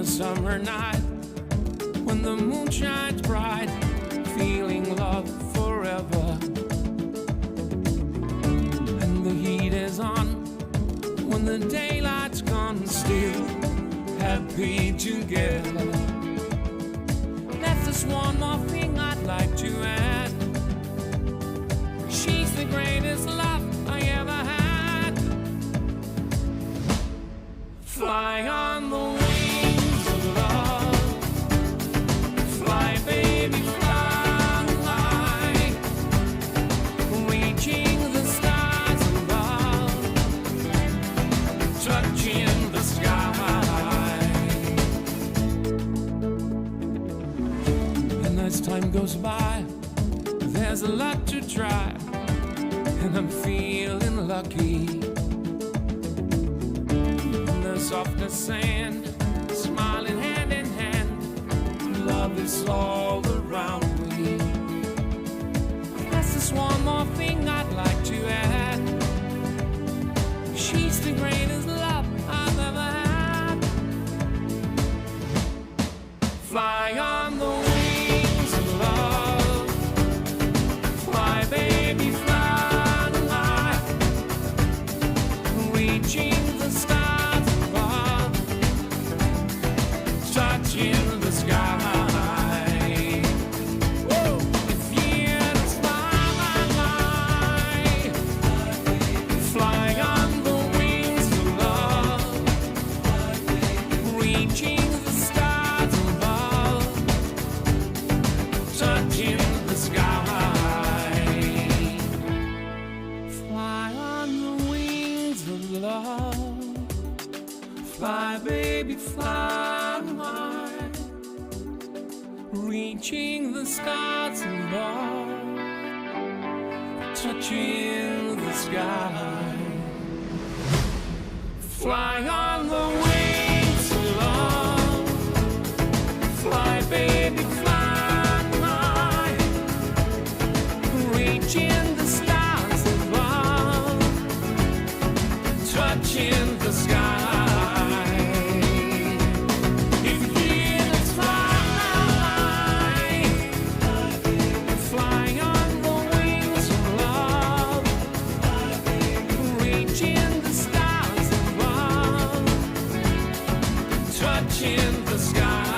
summer night when the moon shines bright, feeling love forever. And the heat is on when the daylight's gone, still happy together. That's just one more thing I'd like to add. She's the greatest love I ever had. Fly on the wings of love. Fly, baby, fly. Reaching the stars above. Touching the sky. And as time goes by, there's a lot to try, and I'm feeling lucky. In the softest sand, smiling hand in hand, love is all around me. That's just one more thing I'd like to add. She's the greatest love I've ever had. Fly on the wings of love. Fly, baby, fly. Reaching the stars above. Touching the sky. Woo! If years fly, fly on the wings of love. Reaching the stars above. Touching the sky. Fly on the wings of love. Fly, baby, fly. Reaching the stars above. Touching the sky. Fly on the wings of love. Fly, baby, fly. Reaching the stars above. Touching the sky. If years fly, fly on the wings of love. Reaching the stars above. Touching the sky.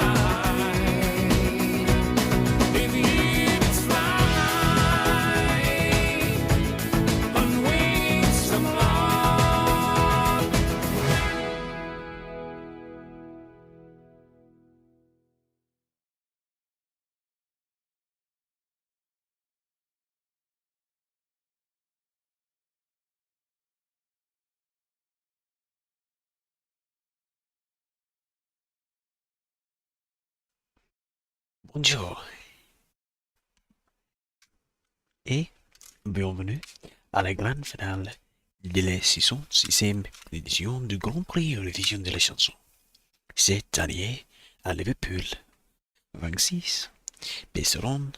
If years fly on wings of love. Bonjour et bienvenue à la grande finale de la 66e édition du Grand Prix Eurovision de la chanson. Cette année à Liverpool, 26 seront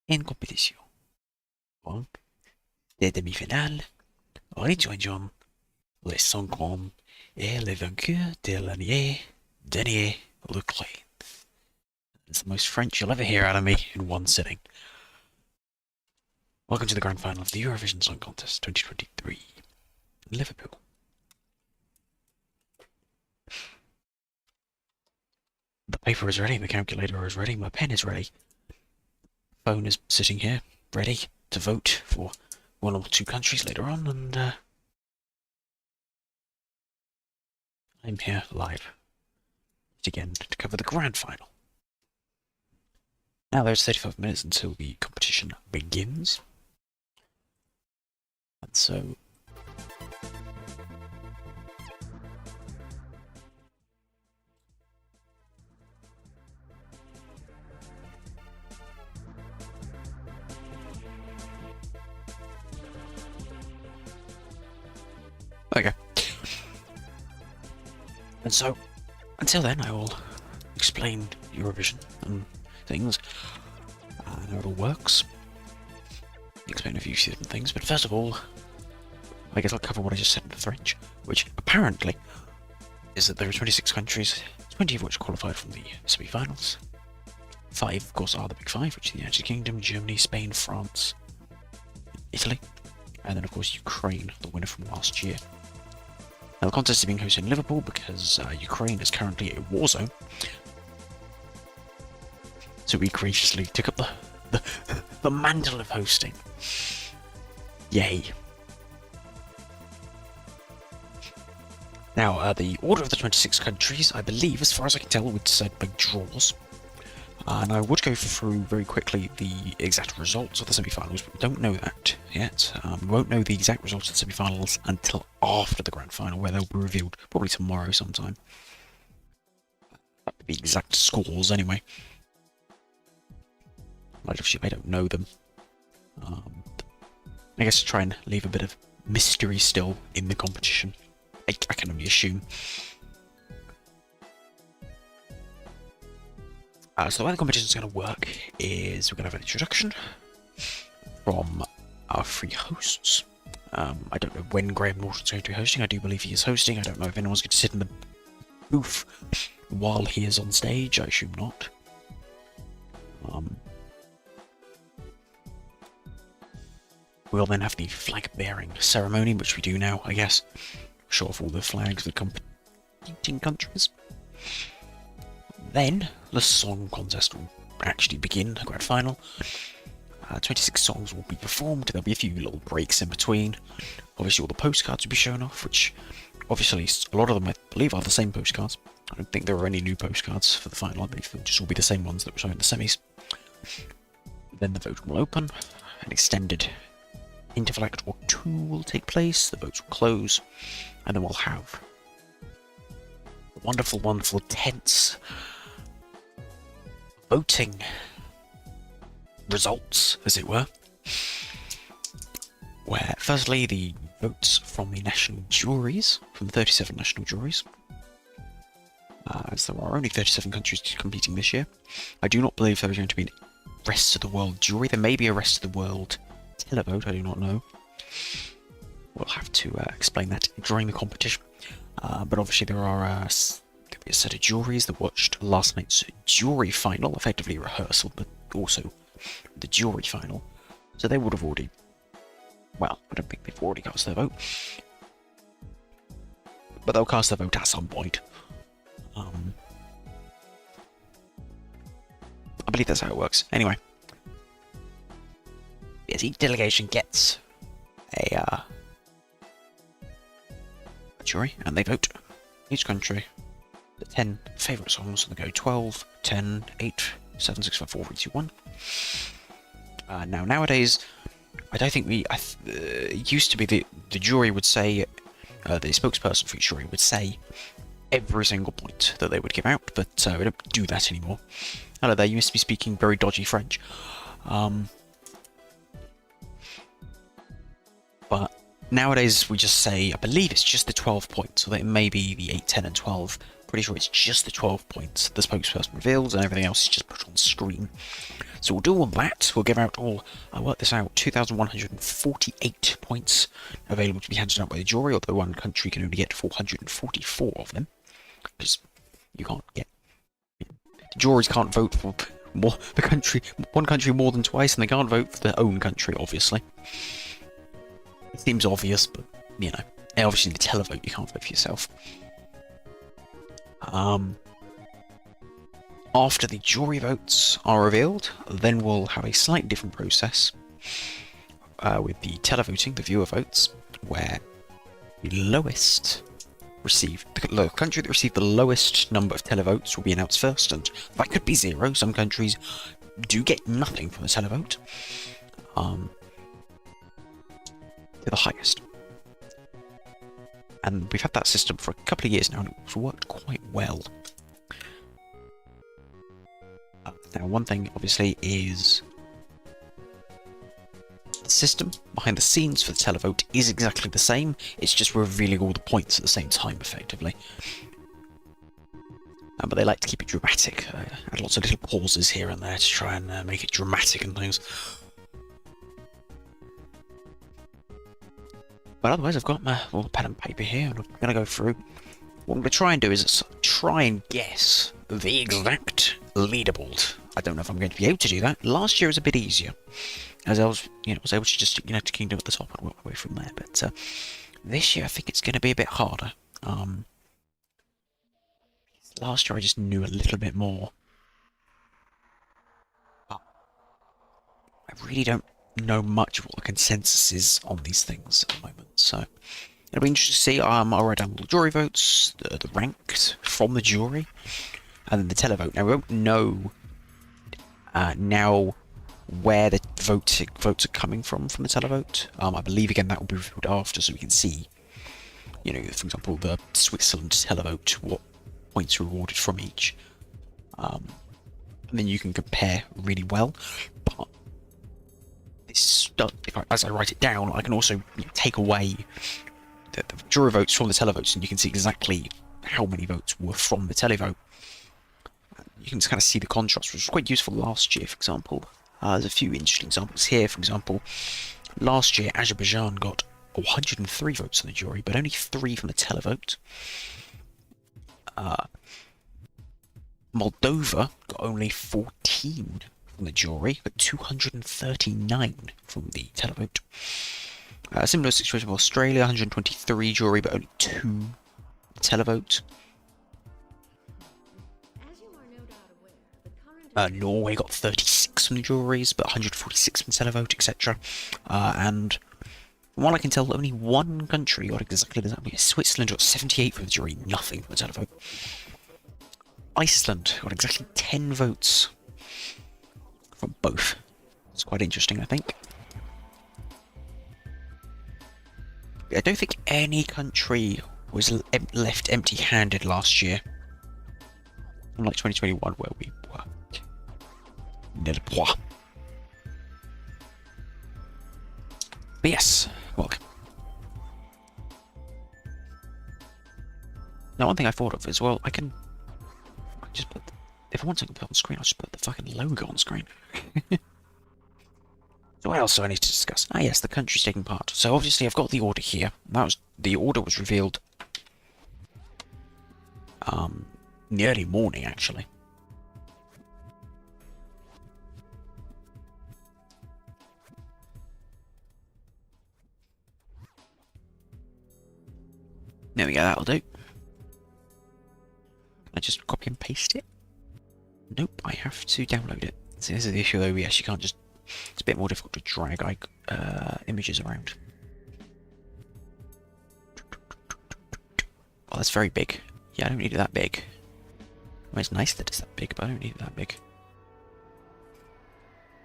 en compétition. Donc, les demi-finales rejoindront les 5 grands et les vainqueurs de l'année dernière, l'Ukraine. It's the most French you'll ever hear out of me in one sitting. Welcome to the grand final of the Eurovision Song Contest 2023 in Liverpool. The paper is ready, the calculator is ready, my pen is ready. Phone is sitting here, ready to vote for one or two countries later on, and I'm here live again to cover the grand final. Now there's 35 minutes until the competition begins. And so... Okay. And so, until then I will explain Eurovision and things, and how it all works. Explain a few different things, but first of all, I guess I'll cover what I just said in French, which apparently is that there are 26 countries, 20 of which qualified from the semi-finals. 5, of course, are the Big Five, which are the United Kingdom, Germany, Spain, France, Italy, and then, of course, Ukraine, the winner from last year. Now, the contest is being hosted in Liverpool because Ukraine is currently a war zone. So we graciously took up the mantle of hosting. Yay. Now, the order of the 26 countries, I believe, as far as I can tell, would decide by draws. And I would go through very quickly the exact results of the semi-finals, but we don't know that yet. We won't know the exact results of the semi-finals until after the grand final, where they'll be revealed probably tomorrow sometime. The exact scores, anyway. Obviously, I don't know them. I guess to try and leave a bit of mystery still in the competition. I can only assume. So the way the competition is going to work is we're going to have an introduction from our three hosts. I don't know when Graham Norton's going to be hosting. I do believe he is hosting. I don't know if anyone's going to sit in the booth while he is on stage. I assume not. We'll then have the flag-bearing ceremony, which we do now, I guess. Show off all the flags of the competing countries. Then, the song contest will actually begin, the grand final. 26 songs will be performed, there'll be a few little breaks in between. Obviously all the postcards will be shown off, which obviously a lot of them I believe are the same postcards. I don't think there are any new postcards for the final, I believe they'll just all be the same ones that were shown in the semis. Then the vote will open, an extended interval act or two will take place, the votes will close, and then we'll have wonderful, wonderful, tense voting results, as it were, where firstly the votes from the national juries, from 37 national juries, as there are only 37 countries competing this year. I do not believe there is going to be a rest of the world jury. There may be a rest of the world televote, I do not know. We'll have to explain that during the competition. But obviously there are there'll be a set of juries that watched last night's jury final, effectively rehearsal, but also the jury final. So they would have already, well, I don't think they've already cast their vote, but they'll cast their vote at some point. I believe that's how it works. Anyway, yes, each delegation gets a jury, and they vote. Each country, the 10 favourite songs, and they go 12, 10, 8, 7, 6, 5, 4, 3, 2, 1. Now, nowadays, I don't think it used to be the jury would say, the spokesperson for each jury would say every single point that they would give out, but we don't do that anymore. Hello there, you must be speaking very dodgy French. But nowadays we just say, I believe it's just the 12 points, so that it may be the 8, 10 and 12. Pretty sure it's just the 12 points the spokesperson reveals, and everything else is just put on screen. So we'll do all that. We'll give out all, I worked this out, 2,148 points available to be handed out by the jury, although one country can only get 444 of them, because you can't get, the juries can't vote for one country more than twice, and they can't vote for their own country, obviously. It seems obvious, but, you know, obviously the televote, you can't vote for yourself. After the jury votes are revealed, then we'll have a slightly different process with the televoting, the viewer votes, where the lowest the country that received the lowest number of televotes will be announced first, and that could be 0. Some countries do get nothing from the televote. To the highest. And we've had that system for a couple of years now, and it's worked quite well. Now, one thing, obviously, is the system behind the scenes for the televote is exactly the same, it's just revealing all the points at the same time, effectively. But they like to keep it dramatic, add lots of little pauses here and there to try and make it dramatic and things. But otherwise, I've got my little pen and paper here, and I'm going to go through. What I'm going to try and do is try and guess the exact leaderboard. I don't know if I'm going to be able to do that. Last year was a bit easier, as I was, was able to just stick United Kingdom at the top and work my way from there. But this year, I think it's going to be a bit harder. Last year, I just knew a little bit more. But I really don't know much of what the consensus is on these things at the moment. So it'll be interesting to see. I'll write down all the jury votes, the ranked from the jury, and then the televote. Now we won't know now where the votes are coming from the televote. I believe again that will be revealed after, so we can see, for example, the Switzerland televote, what points are awarded from each, and then you can compare really well. But this stuff, as I write it down, I can also take away the jury votes from the televotes, and you can see exactly how many votes were from the televote. You can just kind of see the contrast, which was quite useful last year, for example. There's a few interesting examples here. For example, last year Azerbaijan got 103 votes on the jury, but only 3 from the televote. Moldova got only 14 from the jury, but 239 from the televote. Similar situation with Australia, 123 jury, but only 2 televote. Norway got 36 from the juries, but 146 from televote, etc. And from what I can tell, only one country got exactly the same. Switzerland got 78 from the jury, nothing from the televote. Iceland got exactly 10 votes from both. It's quite interesting, I think. I don't think any country was left empty-handed last year. Unlike 2021, where we were nil point. But yes, welcome. Now, one thing I thought of is, well, I can just put, if I want something to put on screen, I'll just put the fucking logo on screen. So what else do I need to discuss? Ah yes, the countries taking part. So obviously I've got the order here. The order was revealed in the early morning, actually. There we go, that'll do. Can I just copy and paste it? Nope, I have to download it. So this is the issue though, yes, you can't just... It's a bit more difficult to drag images around. Oh, that's very big. Yeah, I don't need it that big. Well, it's nice that it's that big, but I don't need it that big.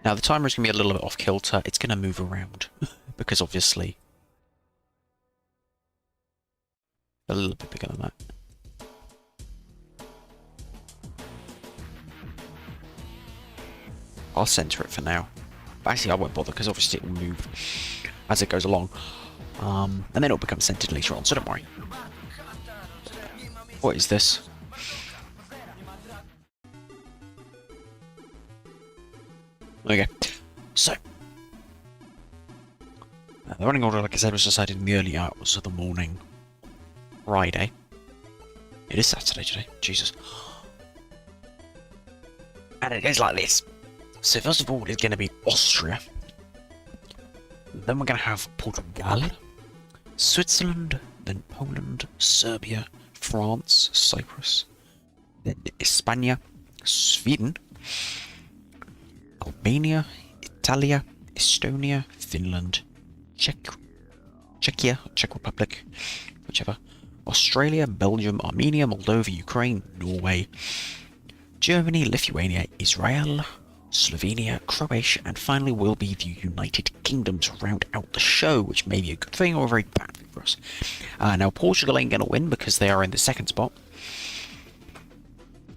Now, the timer is going to be a little bit off kilter. It's going to move around, because obviously... a little bit bigger than that. I'll center it for now. Actually, I won't bother, because obviously it will move as it goes along. And then it'll become centered later on, so don't worry. What is this? Okay, so... the running order, like I said, was decided in the early hours of the morning. Friday. It is Saturday today, Jesus. And it is like this. So first of all, it's going to be Austria. Then we're going to have Portugal, Switzerland, then Poland, Serbia, France, Cyprus, then España, Sweden, Albania, Italia, Estonia, Finland, Czechia, Czech Republic, whichever, Australia, Belgium, Armenia, Moldova, Ukraine, Norway, Germany, Lithuania, Israel, Slovenia, Croatia, and finally will be the United Kingdom to round out the show, which may be a good thing or a very bad thing for us. Now, Portugal ain't going to win because they are in the second spot.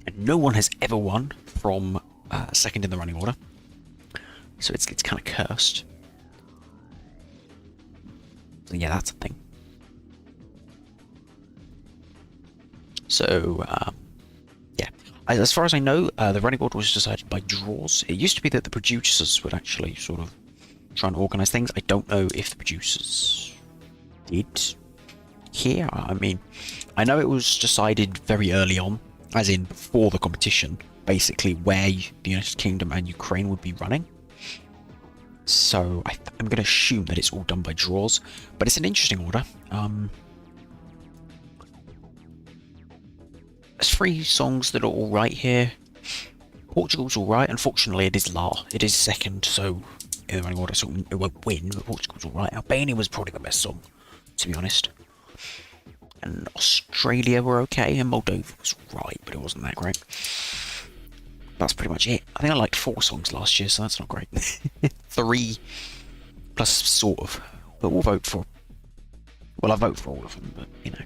And no one has ever won from second in the running order. So it's kind of cursed. So yeah, that's a thing. So, yeah. As far as I know, the running order was decided by draws. It used to be that the producers would actually sort of try and organise things. I don't know if the producers did here. I mean, I know it was decided very early on, as in before the competition, basically where the United Kingdom and Ukraine would be running. So I'm going to assume that it's all done by draws, but it's an interesting order. There's 3 songs that are all right here. Portugal's all right. Unfortunately, it is La. It is second, so in the running order, so it won't win. But Portugal's all right. Albania was probably the best song, to be honest. And Australia were okay, and Moldova was right, but it wasn't that great. That's pretty much it. I think I liked 4 songs last year, so that's not great. 3 plus sort of, but we'll vote for. Well, I vote for all of them, but you know.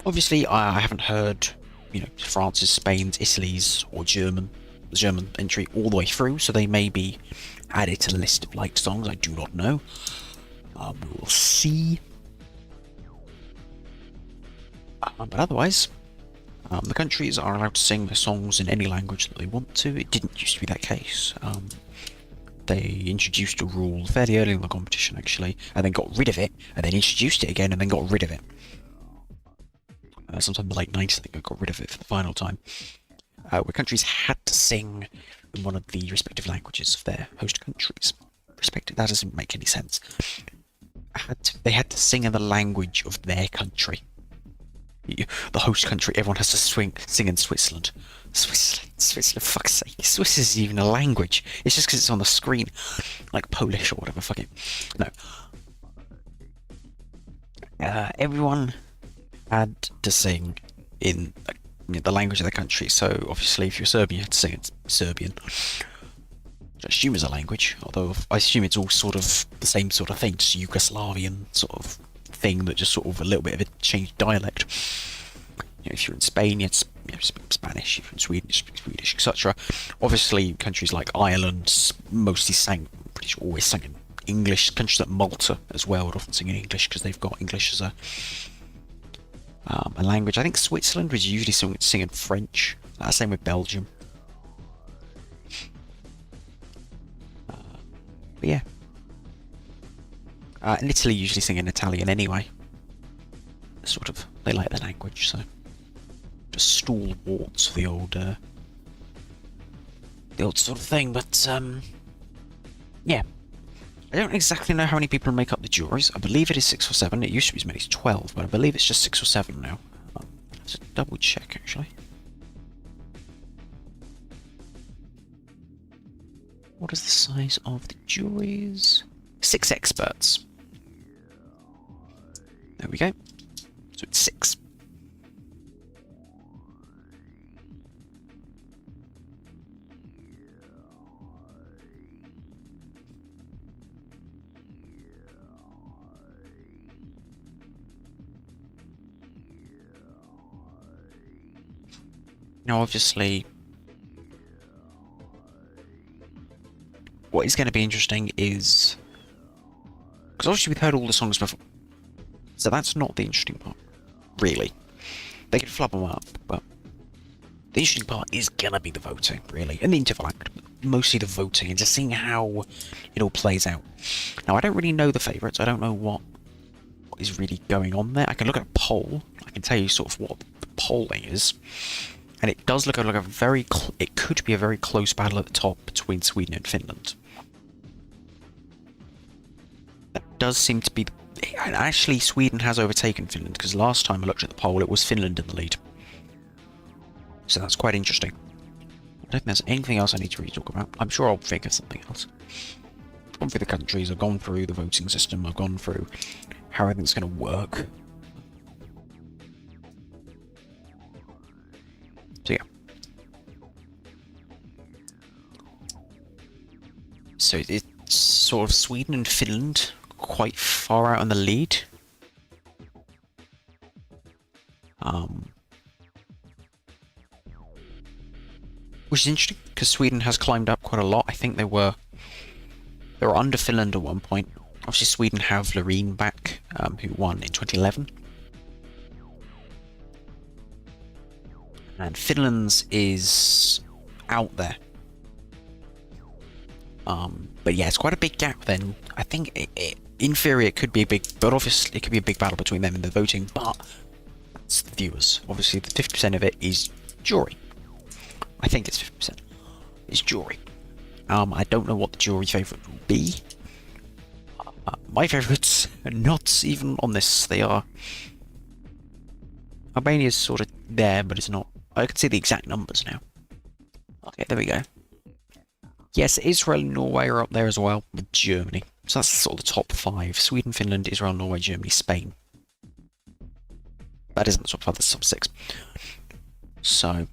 Obviously, I haven't heard, you know, France's, Spain's, Italy's, or the German entry all the way through, so they may be added to the list of liked songs. I do not know. We will see. But otherwise, the countries are allowed to sing their songs in any language that they want to. It didn't used to be that case. They introduced a rule fairly early in the competition, actually, and then got rid of it, and then introduced it again, and then got rid of it. Sometime in the late 90s, I think I got rid of it for the final time. Where countries had to sing in one of the respective languages of their host countries. That doesn't make any sense. They had to sing in the language of their country. The host country, everyone has to sing in Switzerland. Switzerland, fuck's sake. Swiss isn't even a language. It's just because it's on the screen. Like Polish or whatever, fuck it. No. Everyone had to sing in the language of the country. So obviously, if you're Serbian, you have to sing in Serbian. Which I assume is a language, although I assume it's all sort of the same sort of thing, just Yugoslavian sort of thing, that just sort of a little bit of a changed dialect. You know, if you're in Spain, you speak Spanish. If you're in Sweden, you speak Swedish, etc. Obviously, countries like Ireland mostly pretty sure always sang in English. Countries like Malta as well would often sing in English because they've got English as a language. I think Switzerland was usually sing in French. Same with Belgium. But yeah. And Italy usually sing in Italian anyway. Sort of, they like the language, so just stalwarts for the old sort of thing. But yeah, I don't exactly know how many people make up the juries. I believe it is 6 or 7. It used to be as many as 12, but I believe it's just 6 or 7 now. Let's double check actually. What is the size of the juries? 6 experts. There we go. So it's 6. Now, obviously, what is going to be interesting is, because obviously we've heard all the songs before, so that's not the interesting part, really. They could flub them up, but the interesting part is going to be the voting, really, and the interval act, but mostly the voting, and just seeing how it all plays out. Now, I don't really know the favourites. I don't know what is really going on there. I can look at a poll. I can tell you sort of what the polling is. And it does look like it could be a very close battle at the top between Sweden and Finland. That does seem to be... And actually, Sweden has overtaken Finland, because last time I looked at the poll, it was Finland in the lead. So that's quite interesting. I don't think there's anything else I need to really talk about. I'm sure I'll think of something else. I've gone through the countries, I've gone through the voting system, I've gone through how everything's going to work. So yeah. So it's sort of Sweden and Finland quite far out on the lead. Which is interesting because Sweden has climbed up quite a lot. I think they were under Finland at one point. Obviously, Sweden have Loreen back, who won in 2011. And Finland's is out there. But yeah, it's quite a big gap then. I think in theory it could be a big, but obviously it could be a big battle between them and the voting, but that's the viewers. Obviously the 50% of it is jury. I think it's 50%. It's jury. I don't know what the jury favourite will be. My favourites are not even on this. They are... Albania's sort of there, but it's not. I can see the exact numbers now. Okay, there we go. Yes, Israel and Norway are up there as well, with Germany. So that's sort of the top 5. Sweden, Finland, Israel, Norway, Germany, Spain. That isn't the top 5, that's the top 6. So,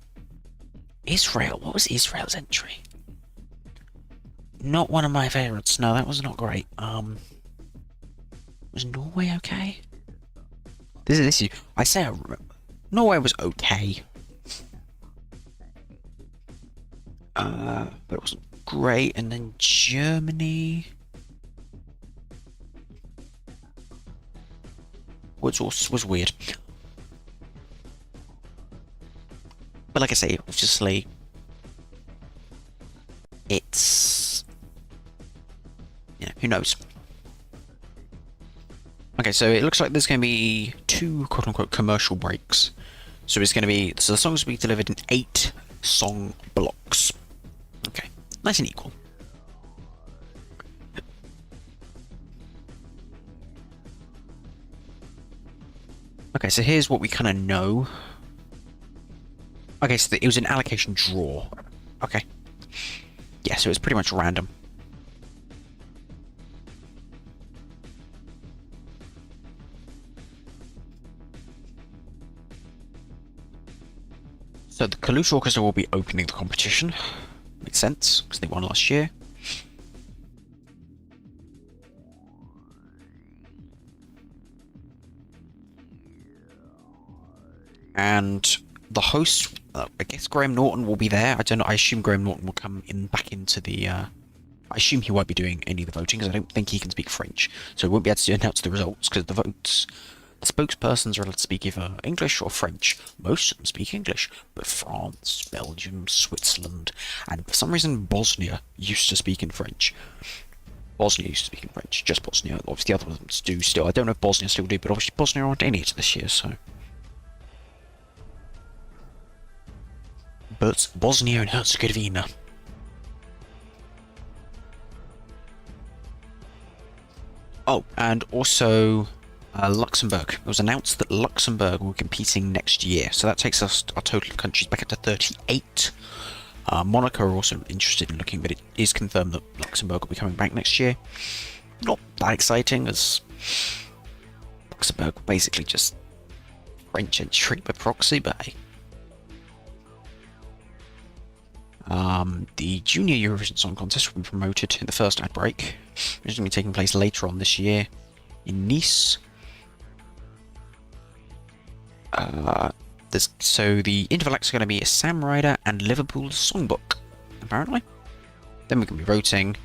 Israel. What was Israel's entry? Not one of my favourites. No, that was not great. Was Norway okay? This is the issue. I say I remember. Norway was okay. But it wasn't great. And then Germany was weird. But like I say, obviously, it's... yeah, who knows? Okay, so it looks like there's going to be 2 quote-unquote commercial breaks. So it's going to be... so the songs will be delivered in 8 song blocks. Okay, nice and equal. Okay, so here's what we kind of know. Okay, so it was an allocation draw. Okay. Yeah, so it's pretty much random. So the Kalush Orchestra will be opening the competition. Makes sense, because they won last year. And the host, I guess Graham Norton will be there. I don't know, I assume Graham Norton will come in back into the... I assume he won't be doing any of the voting, because I don't think he can speak French. So he won't be able to announce the results, because the votes... the spokespersons are allowed to speak either English or French. Most of them speak English, but France, Belgium, Switzerland, and for some reason Bosnia used to speak in French. Bosnia used to speak in French, just Bosnia. Obviously the other ones do still. I don't know if Bosnia still do, but obviously Bosnia aren't in it this year, so... but Bosnia and Herzegovina. Oh, and also... Luxembourg. It was announced that Luxembourg will be competing next year, so that takes us our total of countries back up to 38. Monaco are also interested in looking, but it is confirmed that Luxembourg will be coming back next year. Not that exciting, as Luxembourg basically just French entry by proxy, but hey. The Junior Eurovision Song Contest will be promoted in the first ad break, which is going to be taking place later on this year in Nice. So the interval acts are going to be a Sam Ryder and Liverpool's Songbook, apparently. Then we're going to be voting,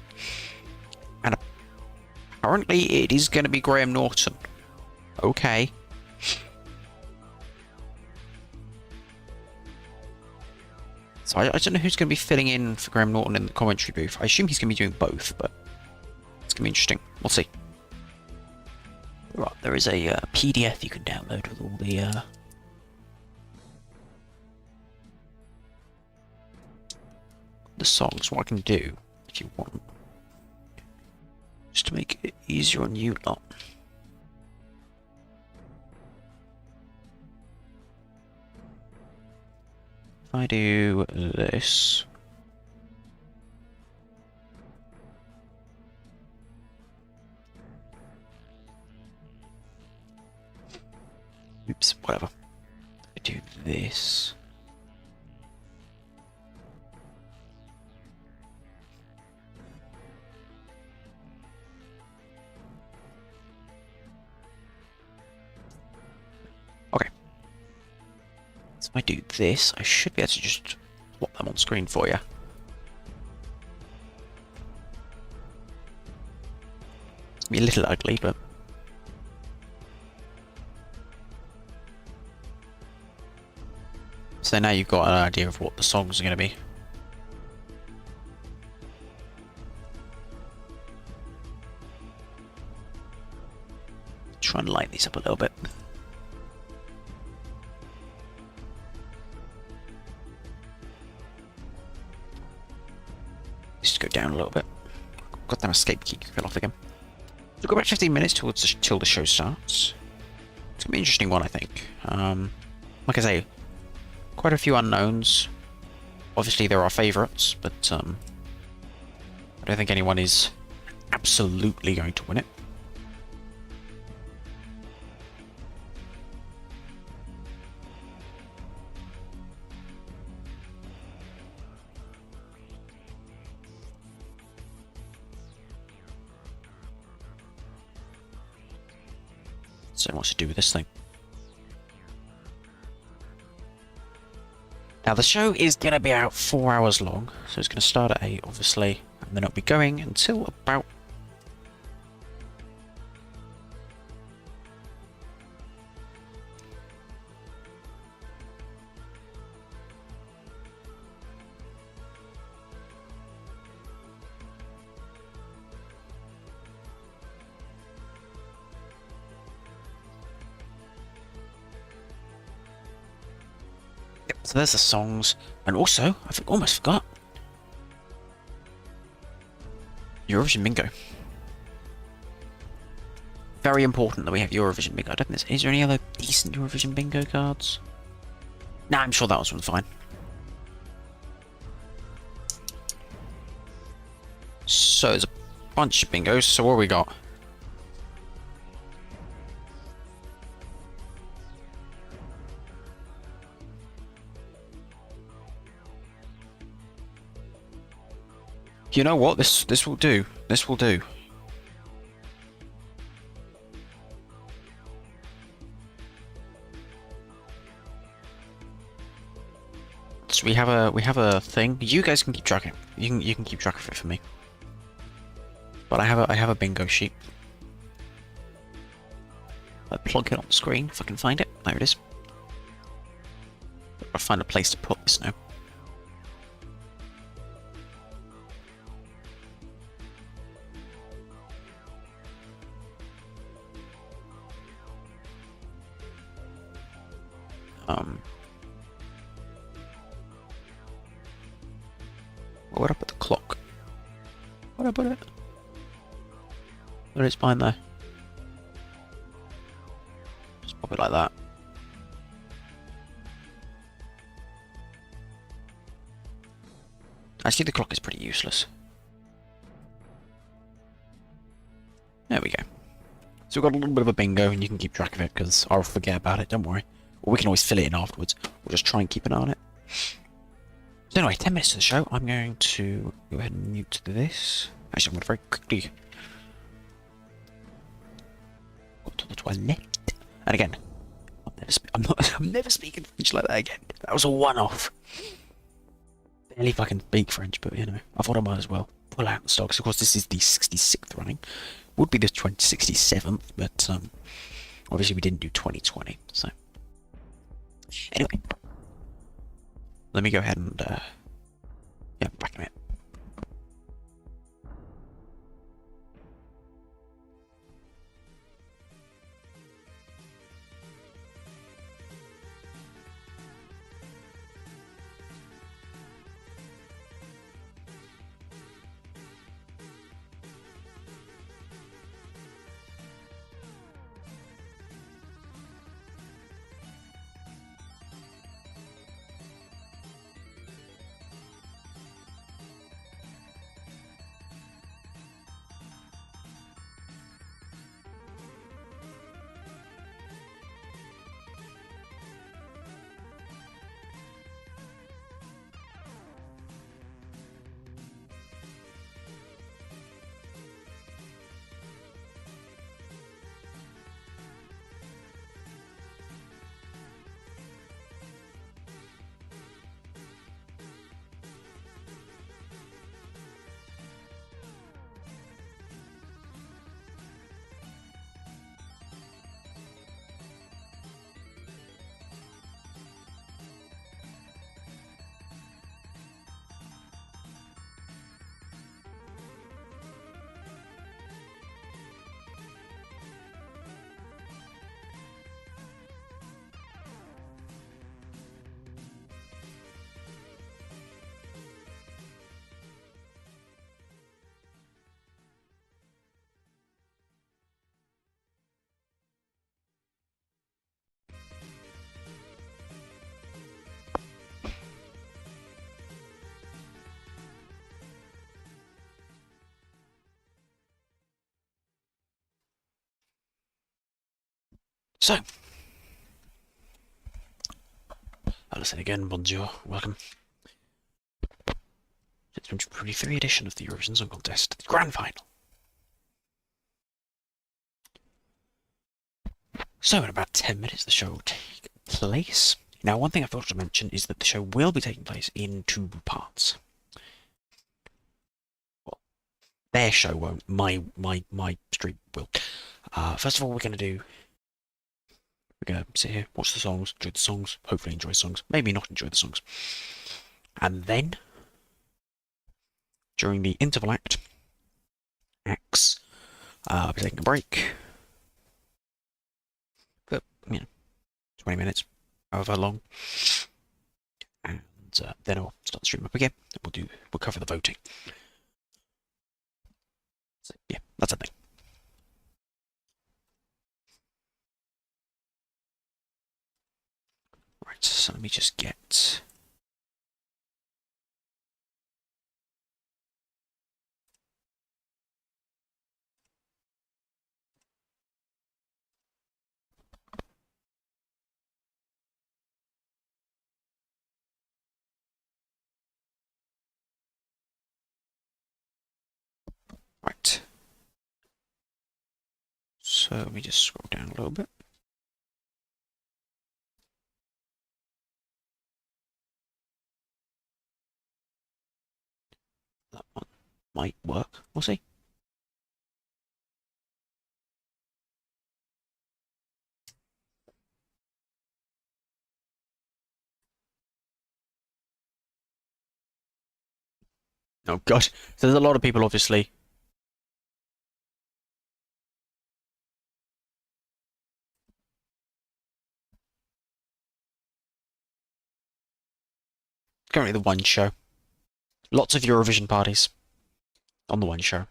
and apparently it is going to be Graham Norton. Okay. So I don't know who's going to be filling in for Graham Norton in the commentary booth. I assume he's going to be doing both, but it's going to be interesting. We'll see. Right, there is a PDF you can download with all the songs. What I can do, if you want, just to make it easier on you lot. If I do this. Oops, whatever. I do this. Okay. So if I do this, I should be able to just plot them on screen for you. It's gonna be a little ugly, but so now you've got an idea of what the songs are going to be. try and lighten these up a little bit. Just go down a little bit. Got that escape key fell off again. So we've got about 15 minutes till the show starts. It's gonna be an interesting one, I think. Like I say, quite a few unknowns. Obviously, there are favourites, but I don't think anyone is absolutely going to win it. So what's to do with this thing? Now the show is going to be about 4 hours long, so it's going to start at 8 obviously, and then it'll be going until about... So there's the songs, and also, I almost forgot, Eurovision Bingo. Very important that we have Eurovision Bingo. I don't think is there any other decent Eurovision Bingo cards? Nah, I'm sure that was one fine. So there's a bunch of bingos, so what we got? You know what? This will do. This will do. So we have a thing. You guys can keep track of it. You can keep track of it for me. But I have a bingo sheet. I plug it on the screen if I can find it. There it is. I'll find a place to put this now. Where would I put the clock? Where would I put it? There it's behind there. Just pop it like that. Actually, the clock is pretty useless. There we go. So we've got a little bit of a bingo, and you can keep track of it, because I'll forget about it, don't worry. Or we can always fill it in afterwards. We'll just try and keep an eye on it. So anyway, 10 minutes to the show. I'm going to go ahead and mute this. Actually, I'm going to very quickly go to the toilet. And again, I'm never speaking French like that again. That was a one-off. Barely if I can speak French, but you know, I thought I might as well pull out the stocks. Of course, this is the 66th running. Would be the 67th, but obviously we didn't do 2020. So anyway. Let me go ahead and, yeah, back in a minute. So, I'll listen again, bonjour, welcome. To the 2023 edition of the Eurovision Song Contest, the grand final. So, in about 10 minutes, the show will take place. Now, one thing I forgot to mention is that the show will be taking place in 2 parts. Well, their show won't. My stream will. First of all, we're going to sit here, watch the songs, enjoy the songs, hopefully enjoy the songs, maybe not enjoy the songs. And then, during the interval acts, I'll be taking a break. But, 20 minutes, however long. And then I'll start the stream up again. We'll cover the voting. So, yeah, that's a thing. Right, so let me just get... Right. So let me just scroll down a little bit. That one might work. We'll see. Oh god, so there's a lot of people obviously. Currently the one show. Lots of Eurovision parties on the one show.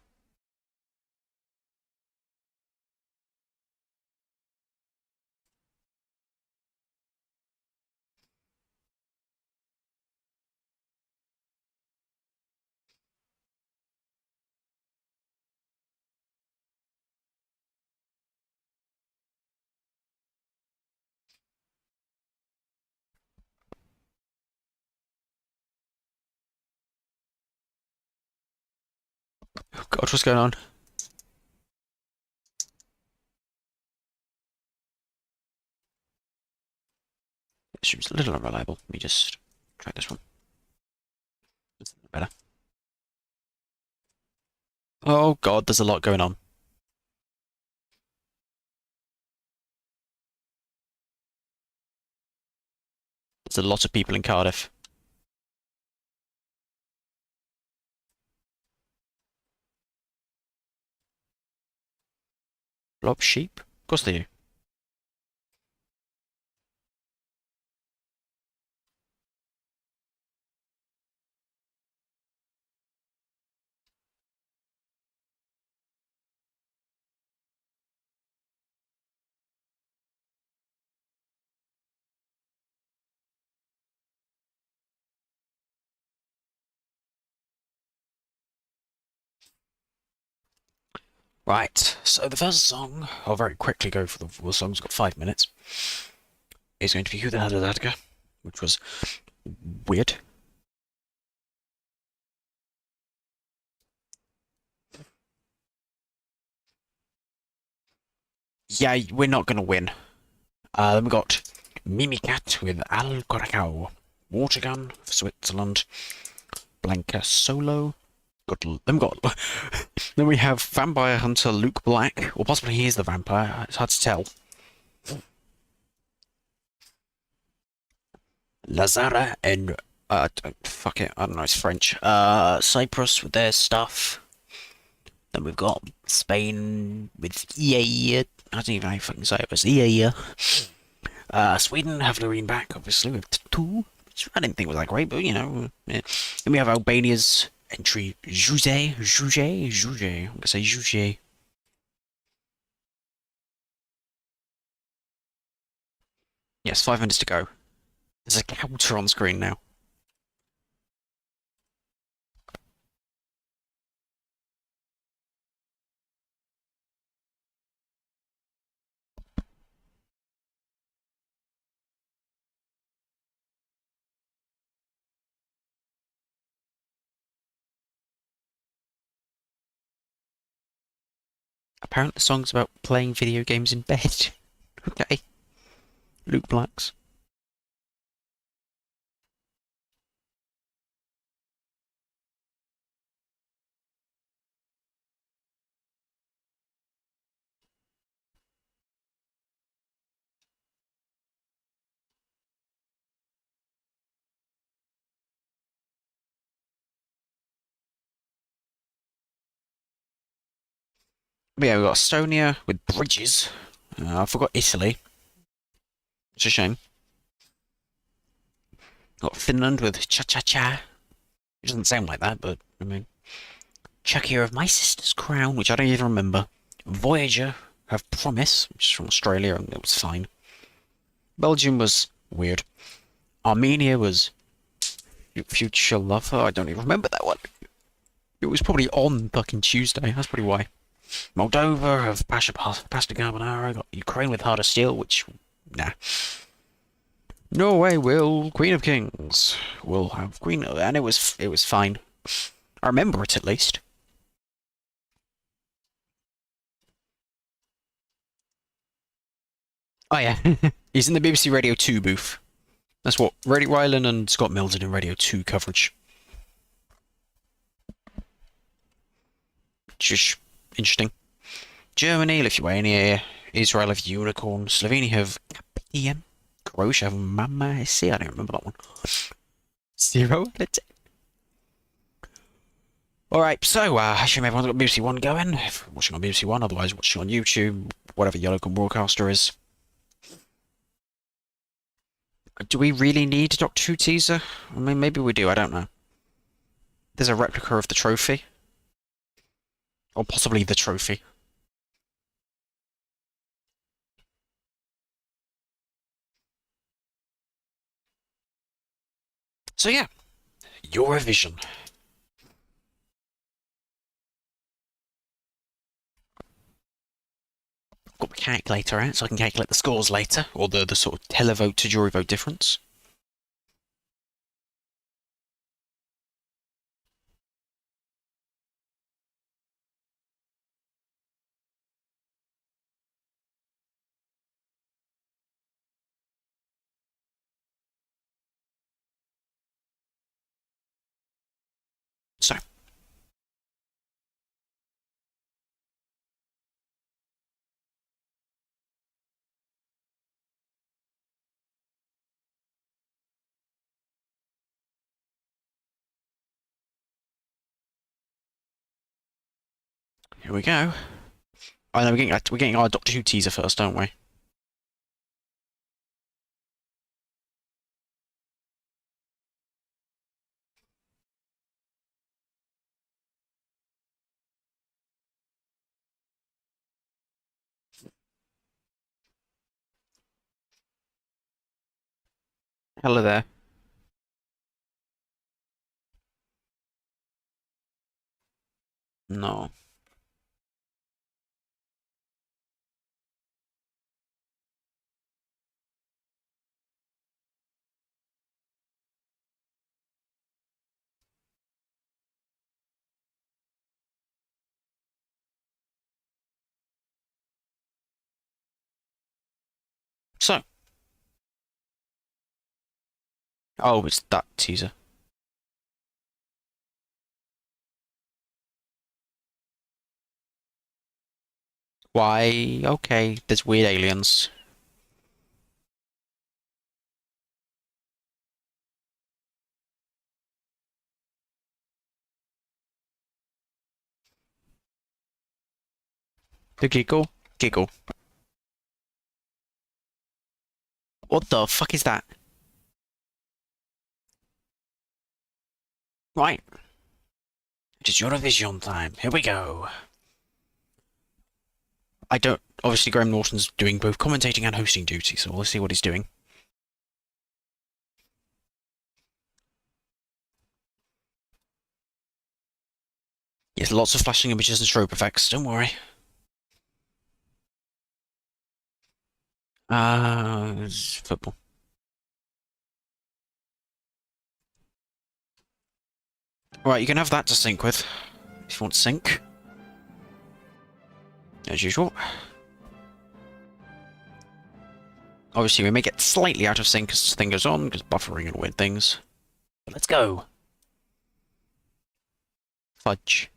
Oh god, what's going on? This stream's a little unreliable. Let me just try this one. It's better. Oh god, there's a lot going on. There's a lot of people in Cardiff. Blob sheep? Of course they do. Right, so the first song, I'll very quickly go for the song's got 5 minutes, is going to be Who the Hell Is That Guy? Which was weird. Yeah, we're not going to win. Then we got Mimicat with Al Coracao, Watergun for Switzerland, Blanca Solo. Then we have Vampire Hunter Luke Black, or possibly he is the vampire. It's hard to tell. Lazara and fuck it, I don't know. It's French. Cyprus with their stuff. Then we've got Spain with EA. I don't even know how you fucking say it, but it's EA. Sweden have Loreen back, obviously, with 2, which I didn't think was that great, but you know. Yeah. Then we have Albania's entry, Juge. I'm gonna say Juge. Yes, 5 minutes to go. There's a counter on screen now. Apparently the song's about playing video games in bed. Okay. Luke Blacks. But yeah, we've got Estonia with bridges. I forgot Italy. It's a shame. Got Finland with cha-cha-cha. It doesn't sound like that, but, I mean... Chuckier of My Sister's Crown, which I don't even remember. Voyager have Promise, which is from Australia, and it was fine. Belgium was weird. Armenia was Future Lover. I don't even remember that one. It was probably on fucking Tuesday. That's probably why. Moldova have Pasta Carbonara. Got Ukraine with Heart of Steel, which... Nah. Norway will Queen of Kings. Will have Queen... And it was fine. I remember it, at least. Oh, yeah. He's in the BBC Radio 2 booth. That's what Radio Rylan and Scott Mills did in Radio 2 coverage. Just interesting. Germany, Lithuania, Israel have Unicorn, Slovenia have Capitium, Croatia have Mama SC. I don't remember that one. 0 out of 10. Alright, so I assume everyone's got BBC One going. If you're watching on BBC One, otherwise watching on YouTube, whatever your local broadcaster is. Do we really need a Doctor Who teaser? I mean, maybe we do, I don't know. There's a replica of the trophy. Or possibly the trophy. So yeah, Eurovision. Got my calculator out so I can calculate the scores later, or the sort of televote to jury vote difference. So. Here we go. I know we're getting our Doctor Who teaser first, aren't we? Hello there. No. So. Oh, it's that teaser. Why? Okay, there's weird aliens. The giggle? Giggle. What the fuck is that? Right. It is Eurovision time. Here we go. I don't... Obviously, Graham Norton's doing both commentating and hosting duty, so let's see what he's doing. Yes, lots of flashing images and strobe effects, don't worry. It's football. Right, you can have that to sync with, if you want to sync. as usual. Obviously, we may get slightly out of sync as this thing goes on, because buffering and weird things. But let's go. Fudge.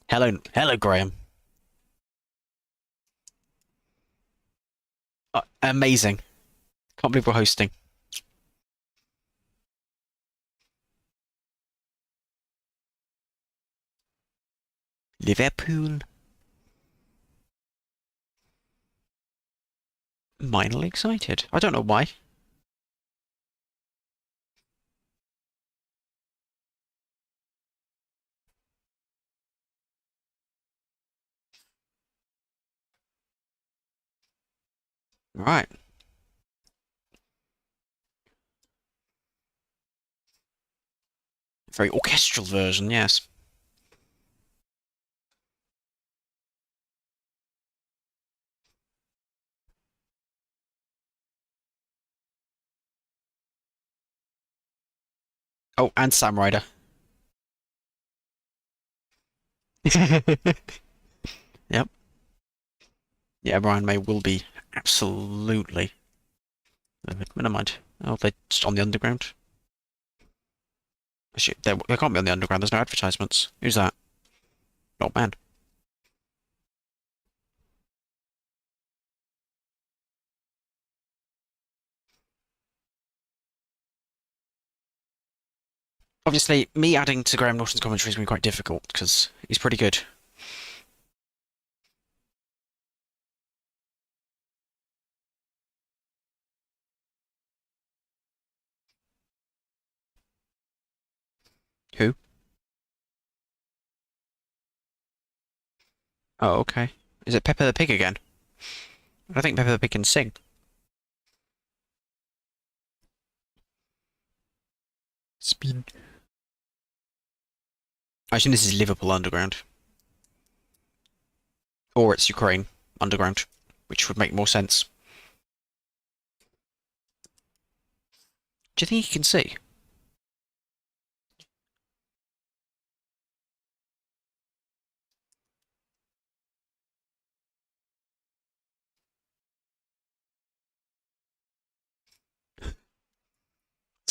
Hello, Graham. Amazing. Can't believe we're hosting. Liverpool. Minorly excited. I don't know why. Right. Very orchestral version, yes. Oh, and Sam Ryder. Yep. Yeah, Brian May will be absolutely livid. Never mind. Oh, they're just on the underground. Shit, they can't be on the underground. There's no advertisements. Who's that? Oh, man. Obviously, me adding to Graham Norton's commentary is going to be quite difficult, because he's pretty good. Who? Oh, okay. Is it Peppa the Pig again? I think Peppa the Pig can sing. Spin. I assume this is Liverpool Underground. Or it's Ukraine Underground, which would make more sense. Do you think he can see?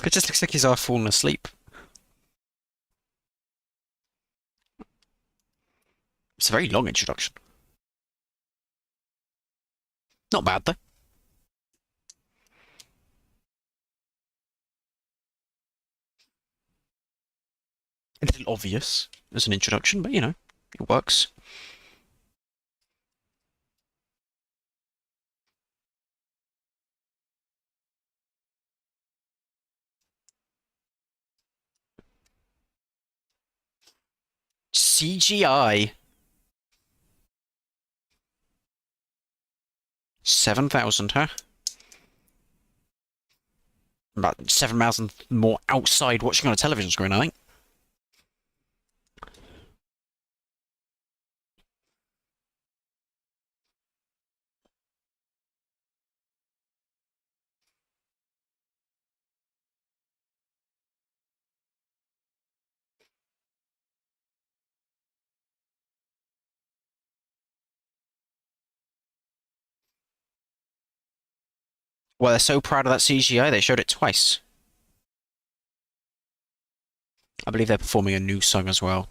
It just looks like he's half fallen asleep. It's a very long introduction. Not bad, though. A little obvious as an introduction, but you know, it works. CGI. 7,000, huh? About 7,000 more outside watching on a television screen, I think. Well, they're so proud of that CGI, they showed it twice. I believe they're performing a new song as well.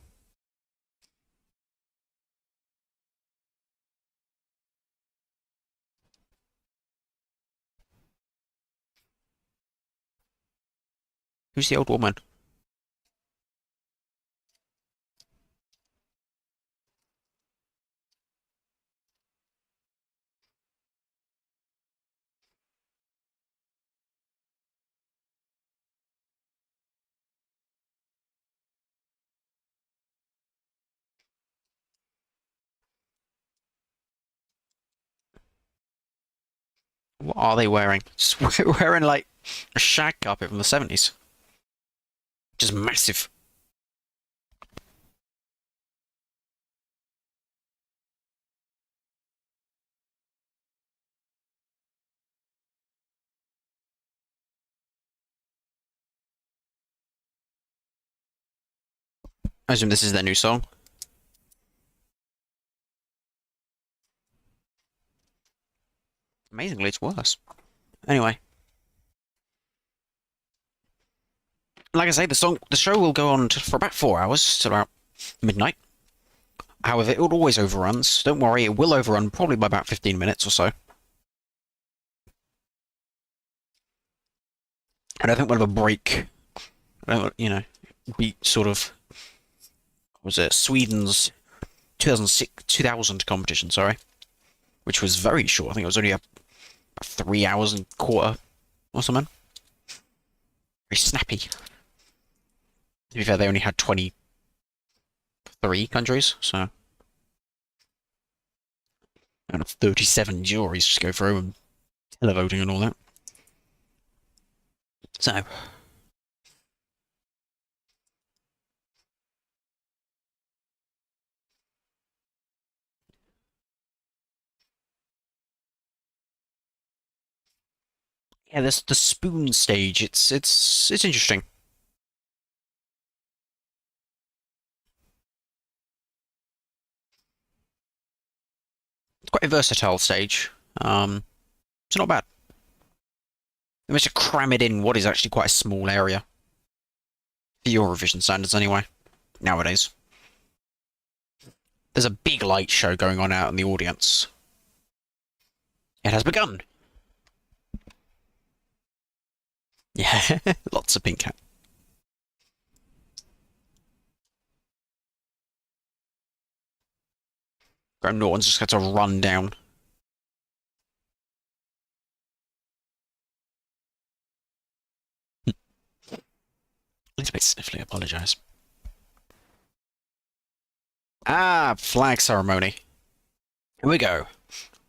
Who's the old woman? What are they wearing? Just wearing like a shag carpet from the 70s. Just massive. I assume this is their new song. Amazingly, it's worse. Anyway, like I say, the show will go on for about 4 hours, till about midnight. However, it always overruns. Don't worry, it will overrun probably by about 15 minutes or so. And I think we'll have a break. You know, beat sort of, what was it, Sweden's 2000 competition, sorry, which was very short. I think it was only a 3 hours and a quarter or something. Very snappy. To be fair, they only had 23 countries, so and 37 juries to go through and televoting and all that. So yeah, this the spoon stage. It's interesting. It's quite a versatile stage. It's not bad. They managed to cram it in what is actually quite a small area for Eurovision standards, anyway. Nowadays, there's a big light show going on out in the audience. It has begun. Yeah, lots of pink hat. Graham Norton's just got to run down. A little bit sniffly, I apologise. Ah, flag ceremony. Here we go.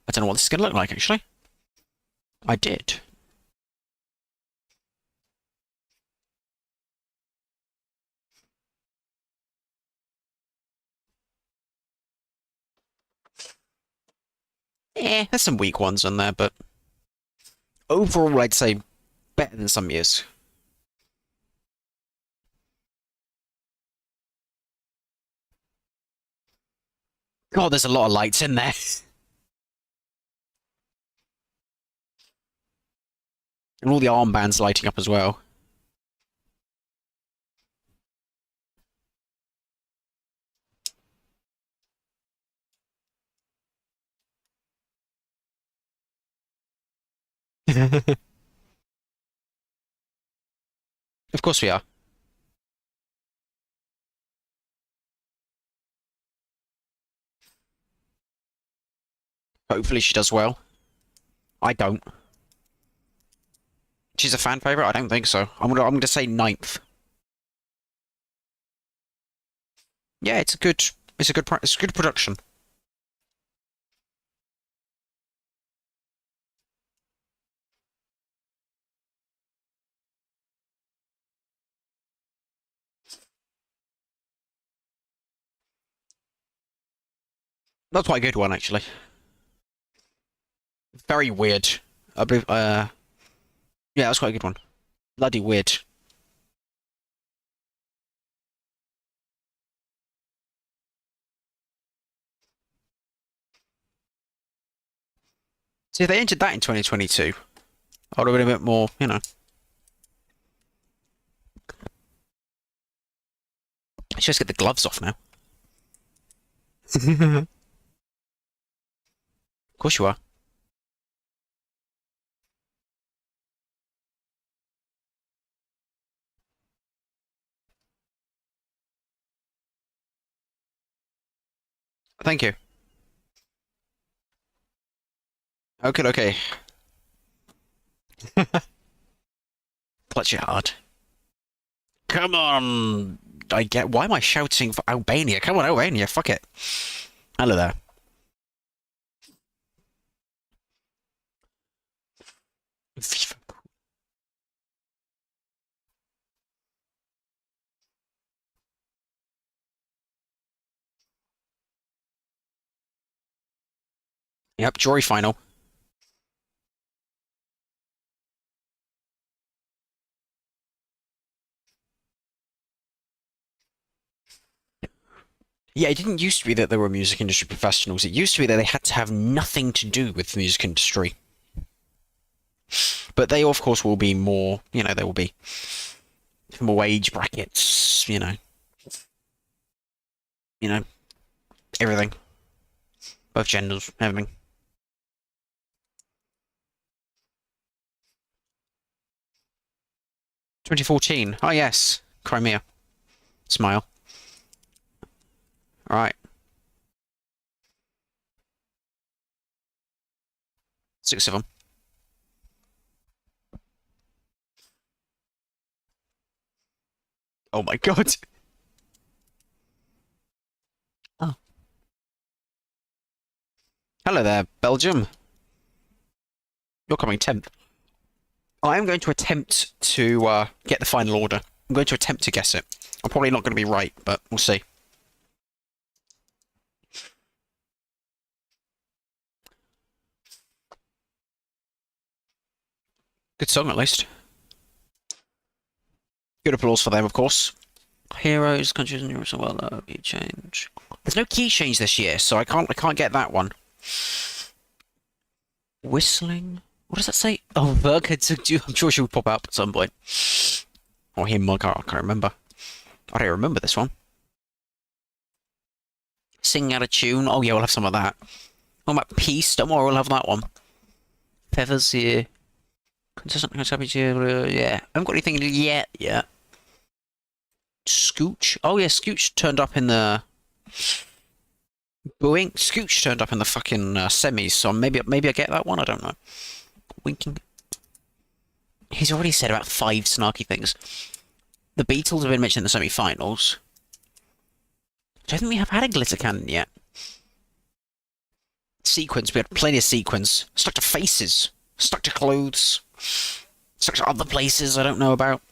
I don't know what this is going to look like, actually. I did. There's some weak ones in there, but overall, I'd say better than some years. God, there's a lot of lights in there. And all the armbands lighting up as well. Of course we are. Hopefully she does well. I don't. She's a fan favorite? I don't think so. I'm gonna say 9th. Yeah, it's a good production. That's quite a good one, actually. Very weird. I believe, yeah, that's quite a good one. Bloody weird. See, if they entered that in 2022, I would have been a bit more, you know. Let's just get the gloves off now. Of course you are. Thank you. Okay, okay. Clutch it hard. Come on! I get. Why am I shouting for Albania? Come on, Albania, fuck it. Hello there. Yep, jury final. Yeah, it didn't used to be that there were music industry professionals. It used to be that they had to have nothing to do with the music industry. But they, of course, will be more, there will be more wage brackets, you know, everything. Both genders, everything. 2014. Oh, yes. Crimea. Smile. All right. 6 of them. Oh my god. Oh. Hello there, Belgium. You're coming 10th. I am going to attempt to get the final order. I'm going to attempt to guess it. I'm probably not going to be right, but we'll see. Good song, at least. Good applause for them, of course. Heroes, countries, and Europe, so well, key change. There's no key change this year, so I can't get that one. Whistling. What does that say? Oh, Virg. I'm sure she would pop up at some point. Or him, I can't remember. I don't remember this one. Singing out of tune. Oh yeah, we'll have some of that. What about Peace? Don't worry, we'll have that one. Feathers here. Consistent, yeah. I haven't got anything yet. Scooch. Oh yeah, Scooch turned up in the booing. Scooch turned up in the fucking semis. So maybe I get that one. I don't know. Winking. He's already said about 5 snarky things. The Beatles have been mentioned in the semi-finals. I don't think we have had a glitter cannon yet. Sequins. We had plenty of sequins. Stuck to faces. Stuck to clothes. Stuck to other places I don't know about.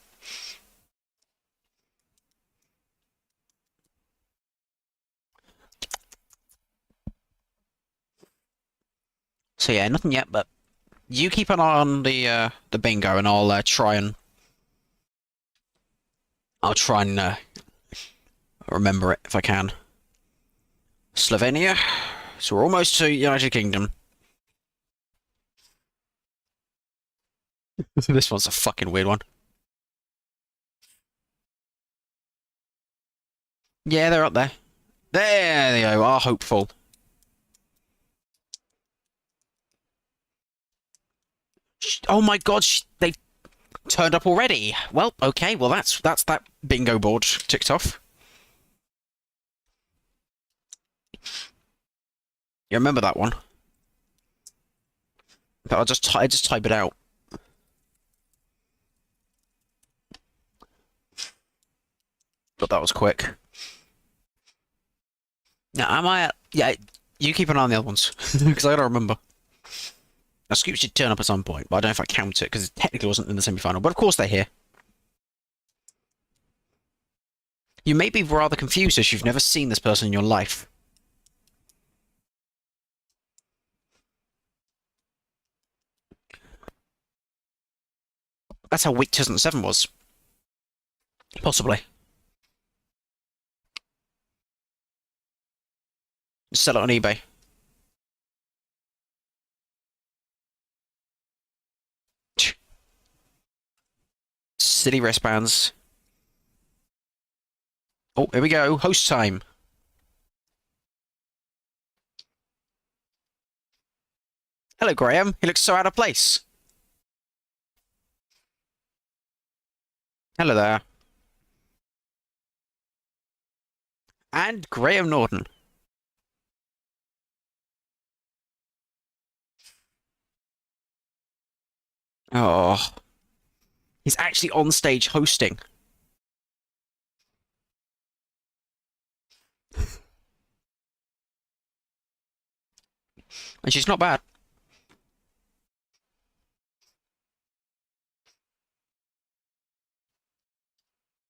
So yeah, nothing yet, but you keep an eye on the bingo, and I'll try and remember it if I can. Slovenia. So we're almost to United Kingdom. This one's a fucking weird one. Yeah, they're up there. There they go. Are hopeful. Oh my god, they've turned up already. Well, okay. Well, that's that bingo board ticked off. You remember that one? But I just type it out. But that was quick. Now, am I at... Yeah, you keep an eye on the other ones. Because I gotta remember. Now, Scoop should turn up at some point, but I don't know if I count it, because it technically wasn't in the semi-final. But of course they're here. You may be rather confused as you've never seen this person in your life. That's how weak 2007 was. Possibly. Sell it on eBay. Silly wristbands. Oh, here we go. Host time. Hello, Graham. He looks so out of place. Hello there. And Graham Norton. Oh. He's actually on stage hosting. And she's not bad.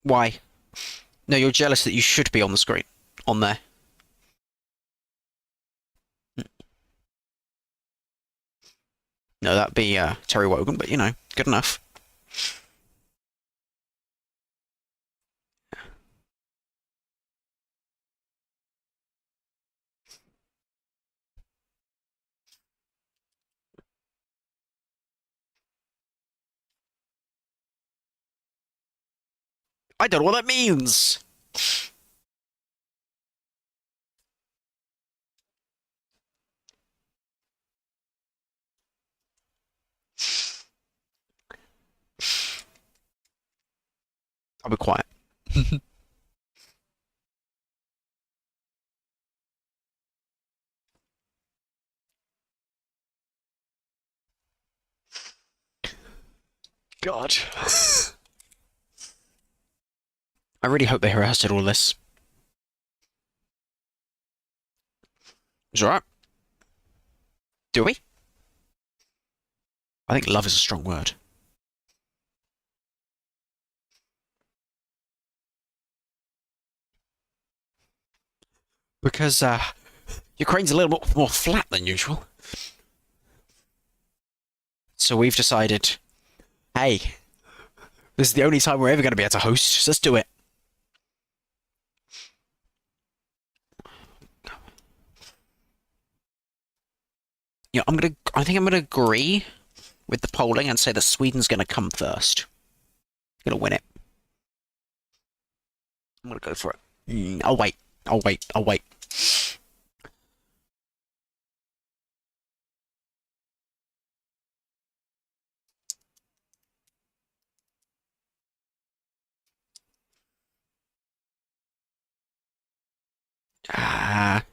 Why? No, you're jealous that you should be on the screen. On there. No, that'd be Terry Wogan, but good enough. I don't know what that means. I'll be quiet. God. I really hope they rehearsed all this. It's alright. Do we? I think love is a strong word. Because, Ukraine's a little bit more flat than usual. So we've decided, hey, this is the only time we're ever going to be able to host. So let's do it. Yeah, I think I'm gonna agree with the polling and say that Sweden's gonna come first. Gonna win it. I'm gonna go for it. I'll wait. I'll wait. I'll wait. Ah.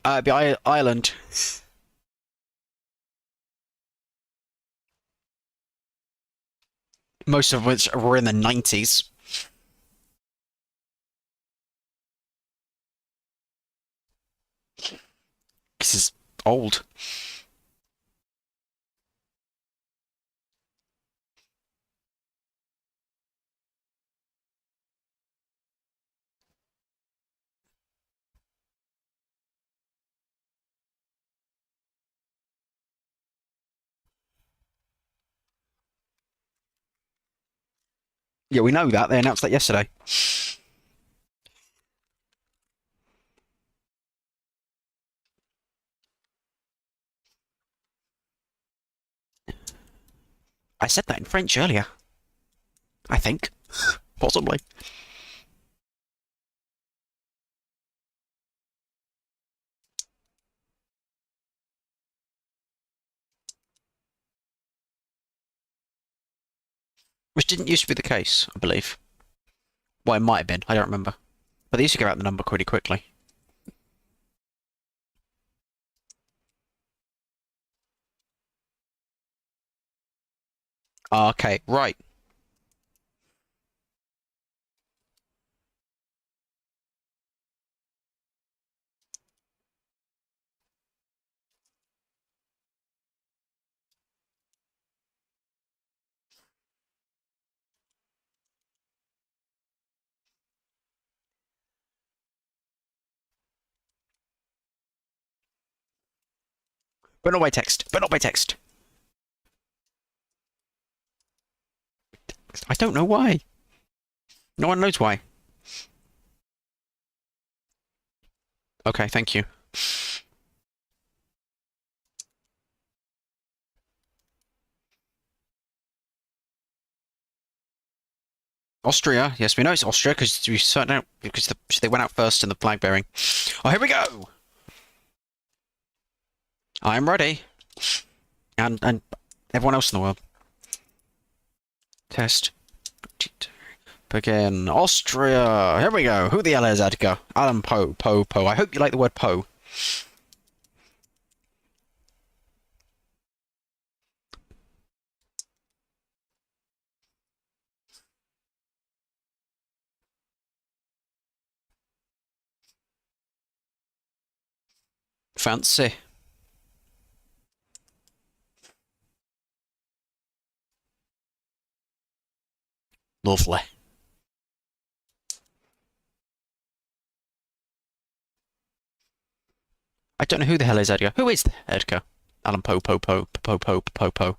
Ireland. Most of which were in the 90s. This is old. Yeah, we know that. They announced that yesterday. I said that in French earlier. I think. Possibly. Which didn't used to be the case, I believe. Well, it might have been. I don't remember. But they used to give out the number pretty quickly. Okay, right. But not by text. But not by text. I don't know why. No one knows why. Okay, thank you. Austria. Yes, we know it's Austria because we certain out because they went out first in the flag bearing. Oh, here we go. I'm ready. And everyone else in the world. Test. Begin. Austria. Here we go. Who the hell is Edgar? Alan Poe. Poe. Poe. I hope you like the word Poe. Fancy. Lovely. I don't know who the hell is Edgar. Who is Edgar? Alan Poe. Poe. Poe. Poe. Poe. Poe. Poe.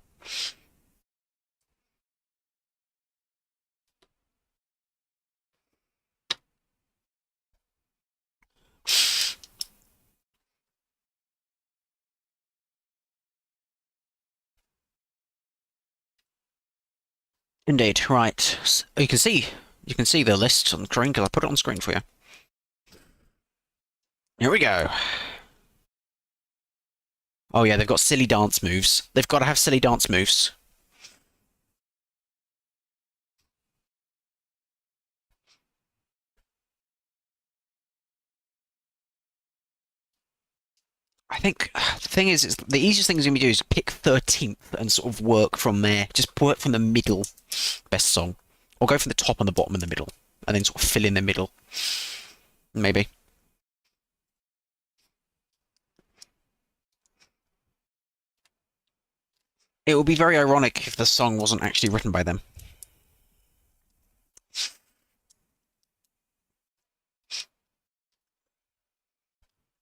Indeed, right. You can see the list on the screen because I put it on screen for you. Here we go. Oh yeah, they've got silly dance moves. They've got to have silly dance moves. I think the thing is the easiest thing is going to do is pick 13th and sort of work from there. Just work from the middle, best song. Or go from the top and the bottom and the middle. And then sort of fill in the middle. Maybe. It would be very ironic if the song wasn't actually written by them.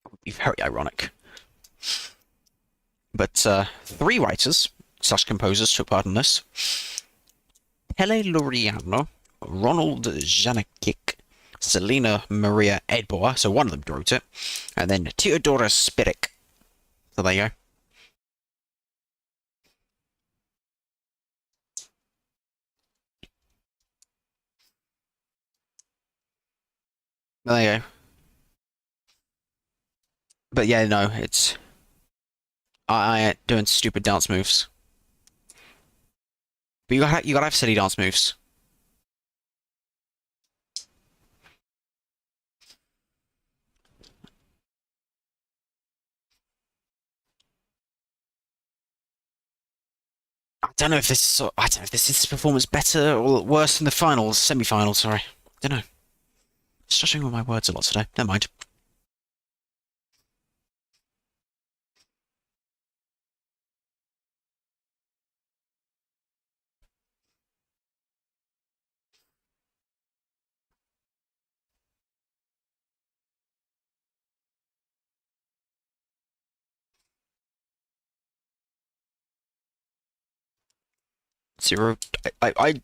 It would be very ironic. But 3 writers / composers took part in this. Pele Laureano, Ronald Janekic, Selena Maria Edboa, so one of them wrote it, and then Teodora Spirik. So there you go. There you go. But yeah, no, it's I ain't doing stupid dance moves. But you gotta have silly dance moves. I don't know if this performance better or worse than the finals, semi-finals. Sorry, don't know. Struggling with my words a lot today. Never mind. Zero. I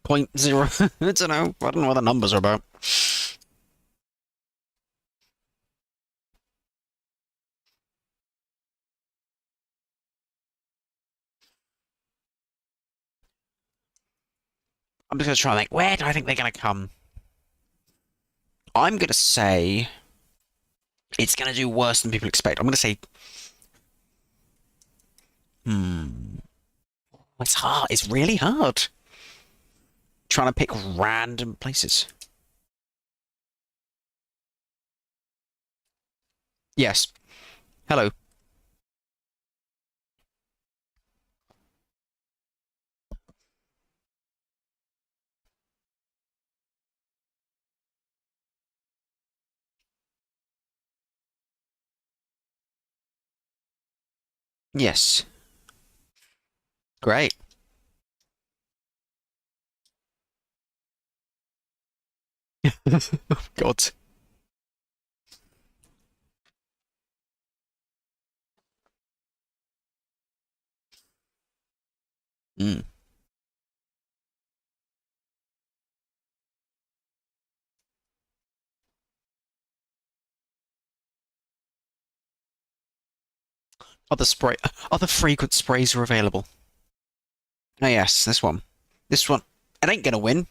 point zero. I don't know. I don't know what the numbers are about. I'm just gonna try and think. Where do I think they're gonna come? I'm gonna say it's gonna do worse than people expect. I'm gonna say, hmm. It's hard. It's really hard. Trying to pick random places. Yes. Hello. Yes. Great. God. Mm. Other frequent sprays are available. Oh yes, this one. This one. It ain't gonna win.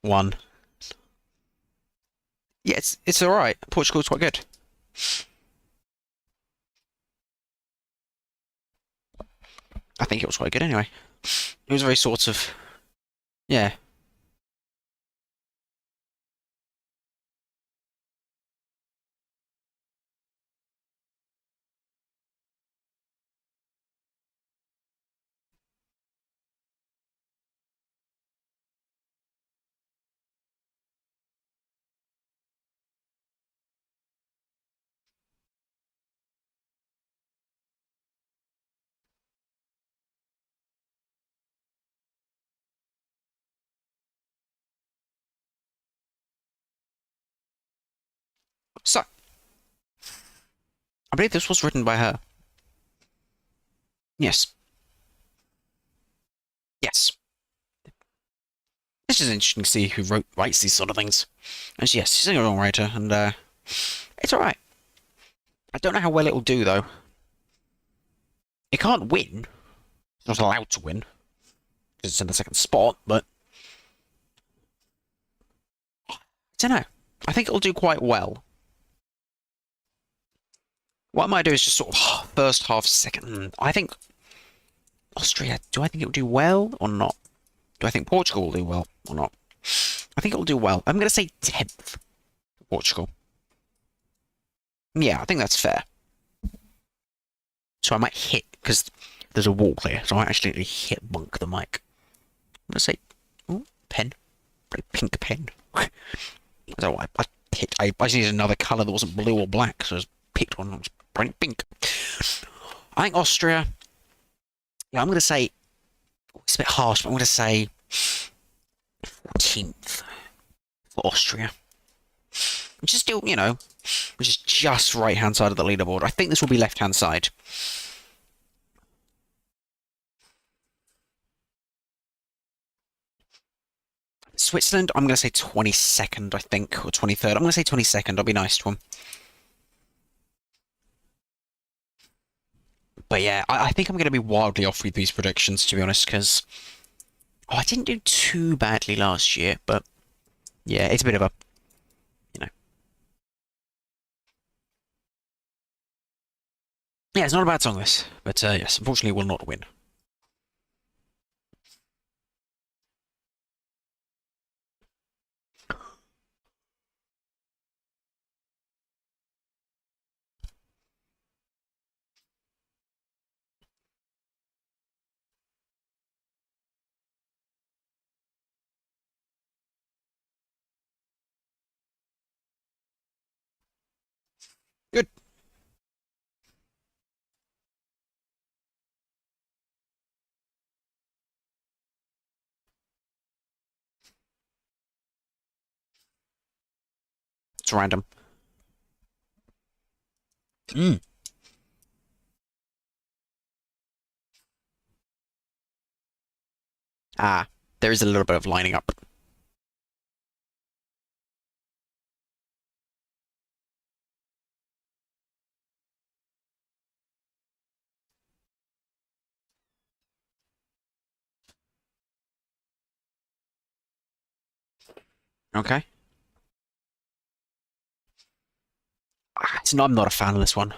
1. Yeah, it's alright. Portugal's quite good. I think it was quite good anyway. It was very sort of, yeah. So, I believe this was written by her. Yes. Yes. This is interesting to see who writes these sort of things. And yes, she's a wrong writer, and it's alright. I don't know how well it'll do though. It can't win. It's not allowed to win because it's in the second spot, but I don't know. I think it'll do quite well. What I might do is just sort of first half, second. I think Austria, do I think it'll do well or not? Do I think Portugal will do well or not? I think it'll do well. I'm going to say 10th. Portugal. Yeah, I think that's fair. So I might hit, because there's a wall here, so I might actually hit bunk the mic. I'm going to say, ooh, pen. Pink pen. So I picked, I just needed another colour that wasn't blue or black, so I just picked one that was bright pink. I think Austria, yeah, I'm going to say, it's a bit harsh, but I'm going to say 14th for Austria. Which is still, you know, which is just right-hand side of the leaderboard. I think this will be left-hand side. Switzerland, I'm going to say 22nd, I think, or 23rd. I'm going to say 22nd. I'll be nice to them. But yeah, I think I'm going to be wildly off with these predictions, to be honest, because I didn't do too badly last year, but yeah, it's a bit of a, you know. Yeah, it's not a bad song, this, but yes, unfortunately, it will not win. Good. It's random. Mm. Ah, there is a little bit of lining up. Okay. I'm not a fan of this one.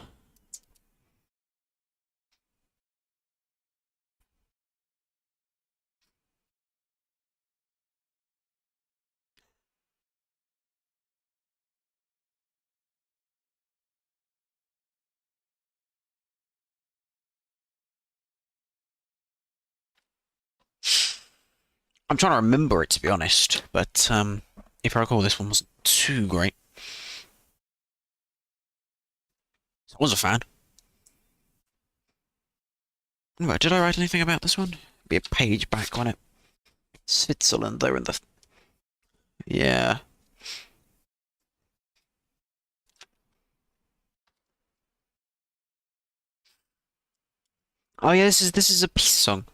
I'm trying to remember it, to be honest, but if I recall, this one wasn't too great. I was a fan. Anyway, did I write anything about this one? Be a page back on it. Switzerland, they're in the... Yeah. Oh yeah, this is a peace song.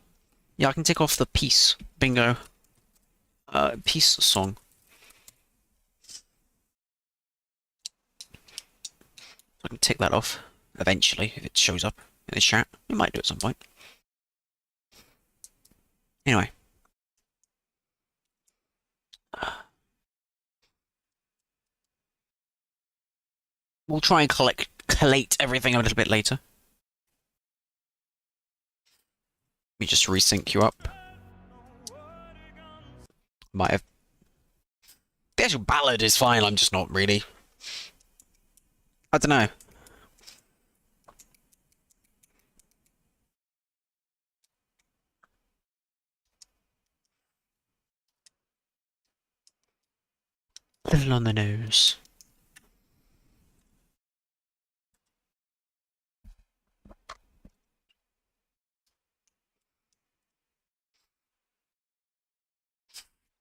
Yeah, I can take off the peace. Bingo. Peace song. I can tick that off eventually if it shows up in the chat. We might do it at some point. Anyway. We'll try and collate everything a little bit later. Let me just resync you up. Might have... The actual ballad is fine, I'm just not really... I don't know. Little on the nose.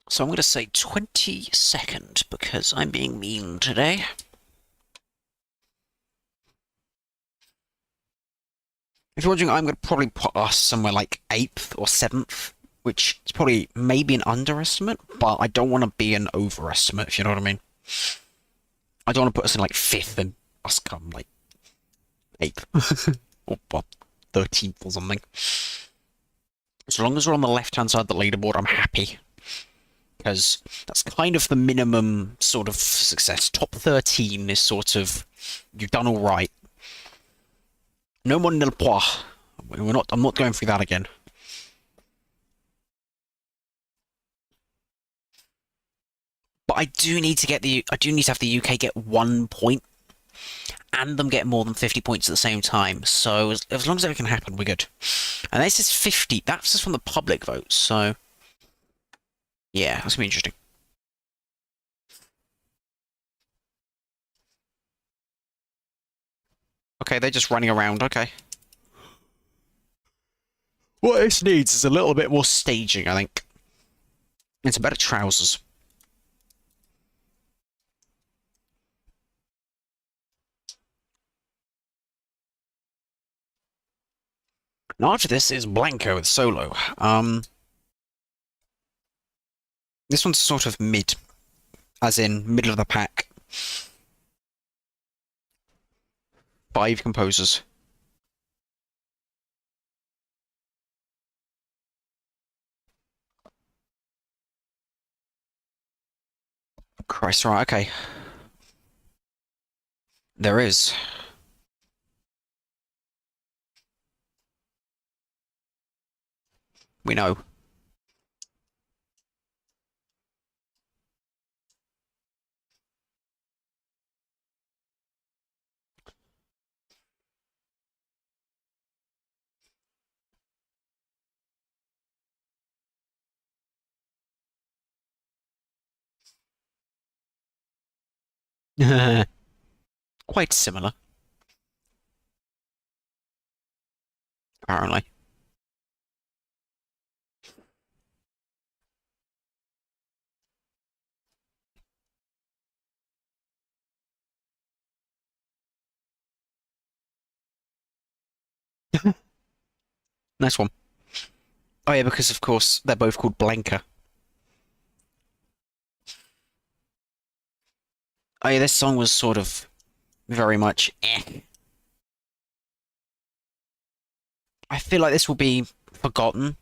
So I'm going to say 22nd because I'm being mean today. If you're wondering, I'm going to probably put us somewhere like 8th or 7th, which is probably maybe an underestimate, but I don't want to be an overestimate, if you know what I mean. I don't want to put us in like 5th and us come like 8th. Or well, 13th or something. As long as we're on the left-hand side of the leaderboard, I'm happy. Because that's kind of the minimum sort of success. Top 13 is sort of, you've done all right. No more nil pois. I'm not going through that again. But I do need to have the UK get 1 point, and them get more than 50 points at the same time. So as long as that can happen, we're good. And this is 50. That's just from the public vote. So yeah, that's gonna be interesting. Okay, they're just running around. Okay. What this needs is a little bit more staging, I think. And some better trousers. Now after this is Blanco with Solo. This one's sort of mid, as in middle of the pack. 5 composers. Christ, right, okay. There is. We know. Quite similar, apparently. Nice one. Oh yeah, because of course they're both called Blanca. Oh yeah, this song was sort of very much eh. I feel like this will be forgotten.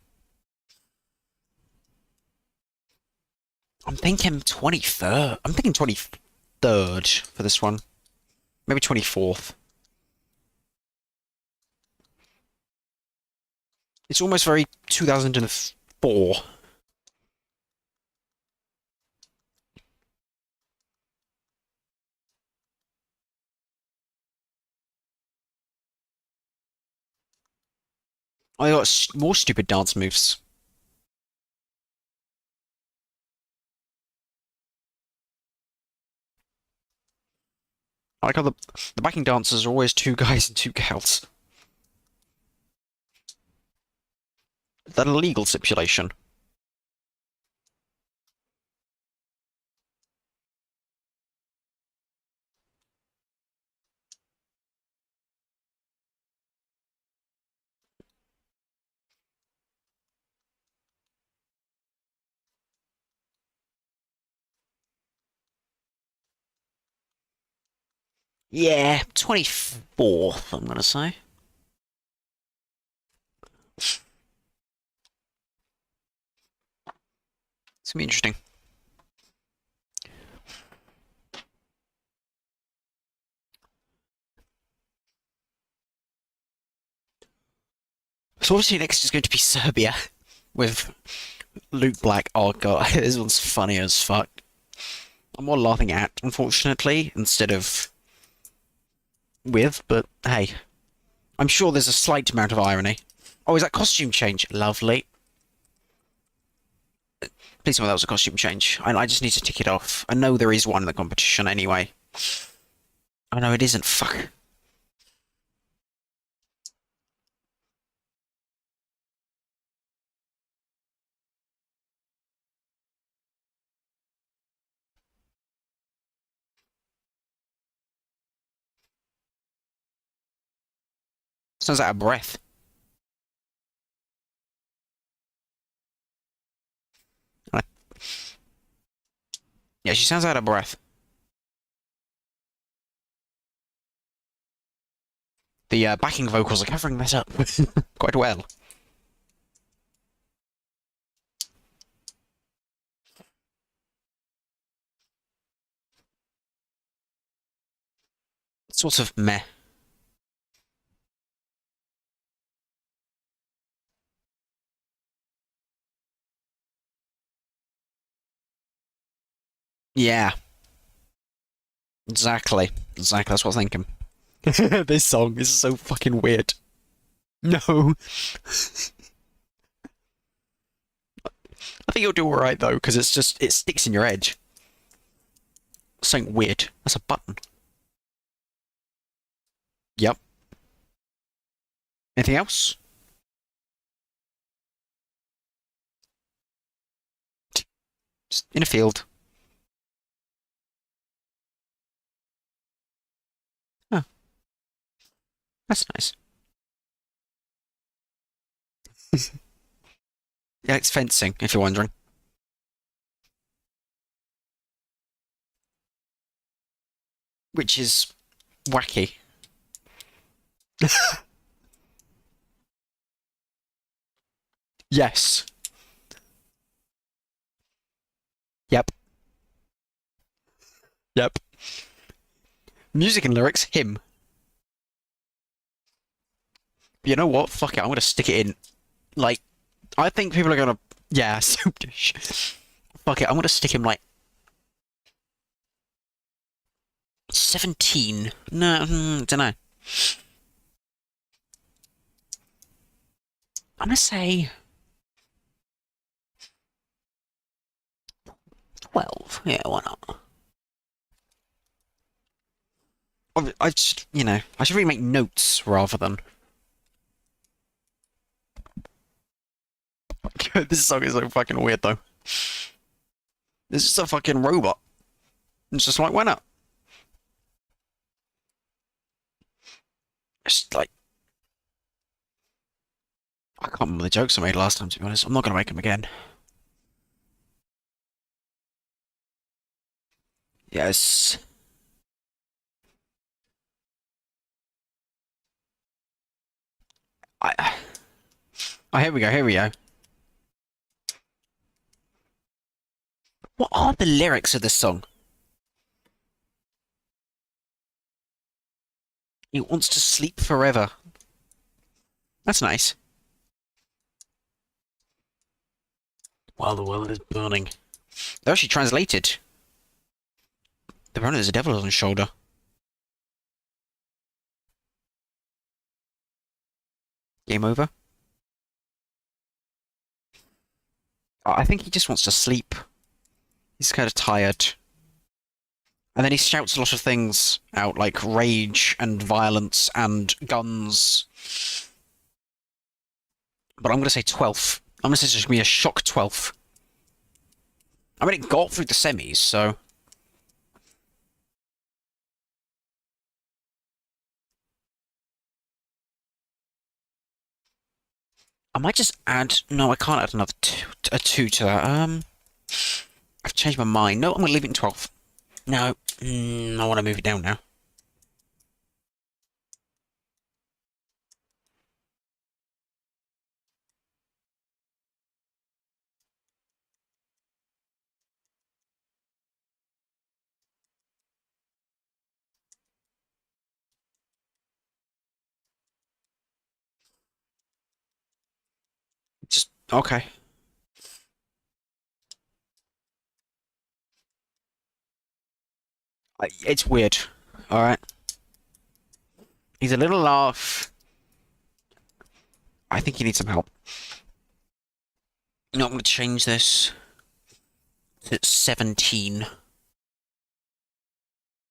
I'm thinking 23rd. I'm thinking 23rd for this one. Maybe 24th. It's almost very 2004. I got more stupid dance moves. I like how the backing dancers are always 2 guys and 2 gals. Is that a legal stipulation? Yeah, 24th, I'm gonna say. It's gonna be interesting. So obviously next is going to be Serbia with Luke Black. Oh god, this one's funny as fuck. I'm more laughing at, unfortunately, instead of with, but hey. I'm sure there's a slight amount of irony. Oh, is that costume change? Lovely. Please tell me that was a costume change. I just need to tick it off. I know there is one in the competition anyway. Oh no, it isn't. Fuck. Sounds out of breath. Yeah, she sounds out of breath. The backing vocals are covering this up quite well. Sort of meh. Yeah. Exactly. Exactly, that's what I was thinking. This song is so fucking weird. No. I think you'll do alright though, because it's just, it sticks in your edge. Something weird. That's a button. Yep. Anything else? Just in a field. Oh, that's nice. Yeah, it's fencing, if you're wondering. Which is wacky. Yes. Yep. Yep. Music and lyrics, him. But you know what? Fuck it, I'm gonna stick it in. Like, I think people are gonna... Yeah, soup dish. Fuck it, I'm gonna stick him like... 17. No, dunno. I'm gonna say... 12. Yeah, why not? I just, you know, I should really make notes rather than... This song is so fucking weird though. This is a fucking robot. It's just like, why not? It's like... I can't remember the jokes I made last time, to be honest. I'm not gonna make them again. Yes. I... Oh, here we go, here we go. What are the lyrics of this song? He wants to sleep forever. That's nice. While the world is burning. They're actually translated. Apparently there's a devil on his shoulder. Game over? I think he just wants to sleep. He's kind of tired. And then he shouts a lot of things out, like rage and violence and guns. But I'm going to say 12th. I'm going to say it's just going to be a shock 12th. I mean, it got through the semis, so... I might just add... No, I can't add another a 2 to that. I've changed my mind. No, I'm going to leave it in 12th. No, I want to move it down now. Just, okay. It's weird. Alright. He's a little off. I think he needs some help. You know, I'm going to change this to 17.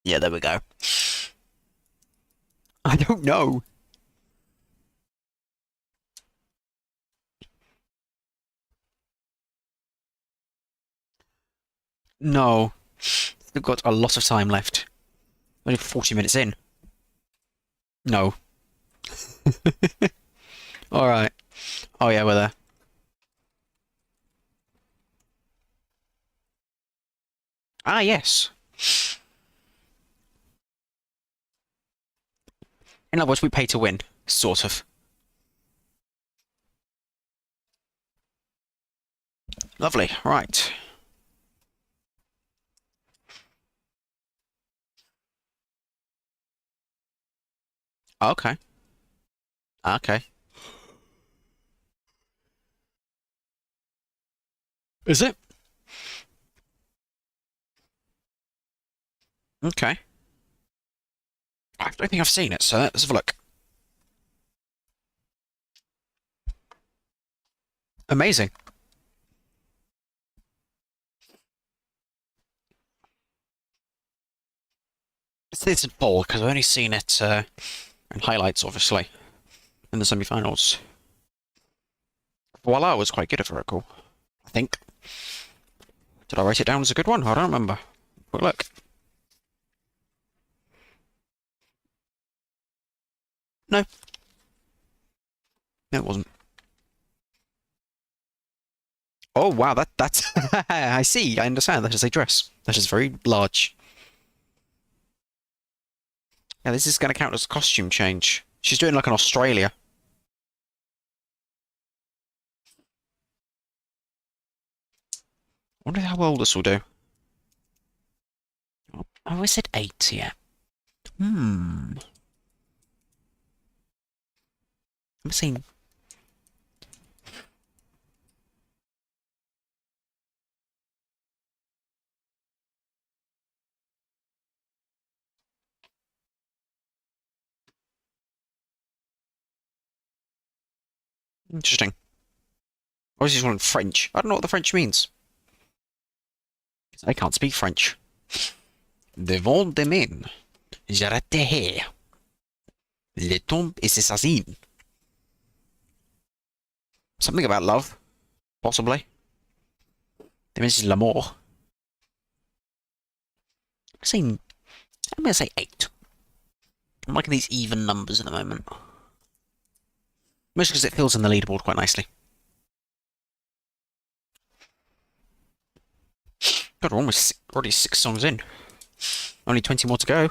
Yeah, there we go. I don't know. No. We've got a lot of time left. Only 40 minutes in. No. Alright. Oh yeah, we're there. Ah, yes. In other words, we pay to win, sort of. Lovely. Right. Okay. Okay. Is it? Okay. I don't think I've seen it, so let's have a look. Amazing. It's in full because I've only seen it in highlights, obviously, in the semi-finals. Voila was quite good at Oracle, I think. Did I write it down as a good one? I don't remember. Quick look. No. No, it wasn't. Oh wow, that's I see, I understand. That is a dress. That is very large. Yeah, this is gonna count as a costume change. She's doing like an Australia. I wonder how well this will do. Oh, I said 8, yeah. Hmm. I'm seeing. Interesting. Or is this one in French? I don't know what the French means. I can't speak French. Devant des mains. J'arrête tes hair. Les tombes et ses assassines. Something about love. Possibly. This is l'amour. I'm gonna say 8. I'm liking these even numbers at the moment. Mostly because it fills in the leaderboard quite nicely. God, we're already 6 songs in. Only 20 more to go.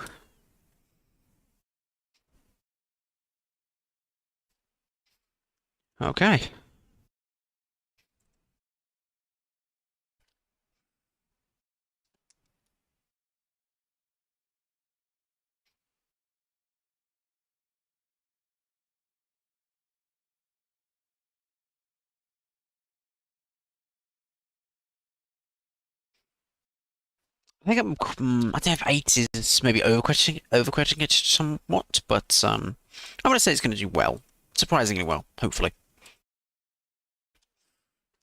Okay. I think I don't know if 8 is maybe overquoting it somewhat, but I'm gonna say it's gonna do well. Surprisingly well, hopefully.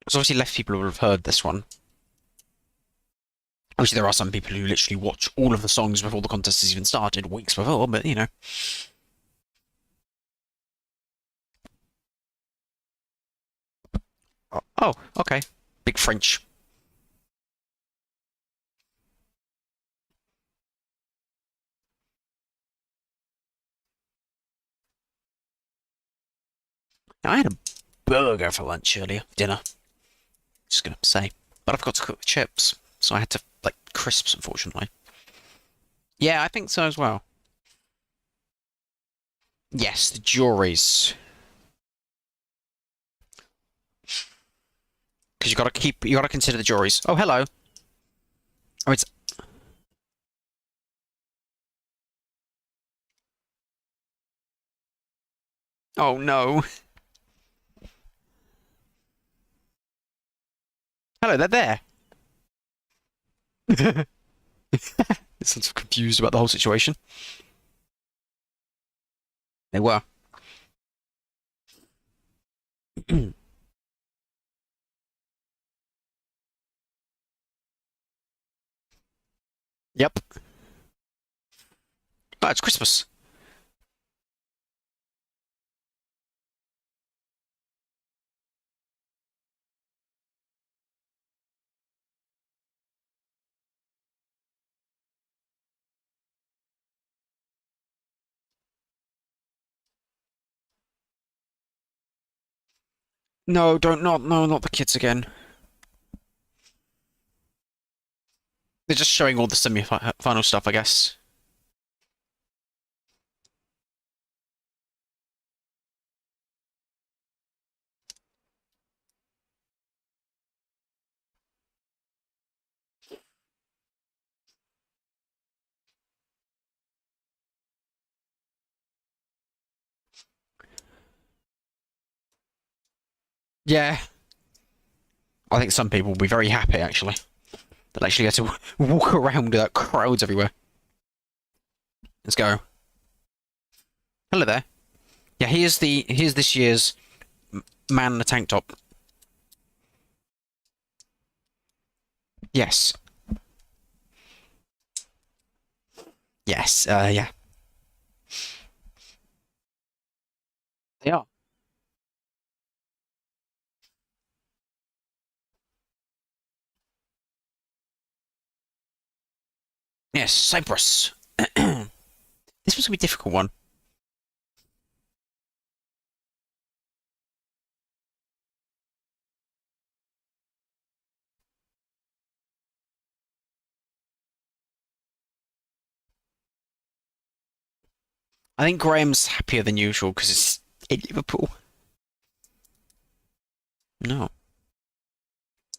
Because obviously less people will have heard this one. Obviously there are some people who literally watch all of the songs before the contest has even started, weeks before, but you know. Oh, okay. Big French. Now, I had a burger for lunch earlier, dinner. Just gonna say. But I forgot to cook the chips, so I had to, like, crisps, unfortunately. Yeah, I think so as well. Yes, the juries. Because you gotta consider the juries. Oh, hello. Oh, it's... Oh, no. Hello, they're there. Sounds confused about the whole situation. They were. Yep. Oh, it's Christmas. No, don't not no, not the kids again. They're just showing all the semi-final stuff, I guess. Yeah. I think some people will be very happy, actually. They'll actually get to walk around without crowds everywhere. Let's go. Hello there. Yeah, here's this year's man in a tank top. Yes. Yes, yeah. They are. Yes, Cyprus. This was gonna be a difficult one. I think Graham's happier than usual because it's in Liverpool. No.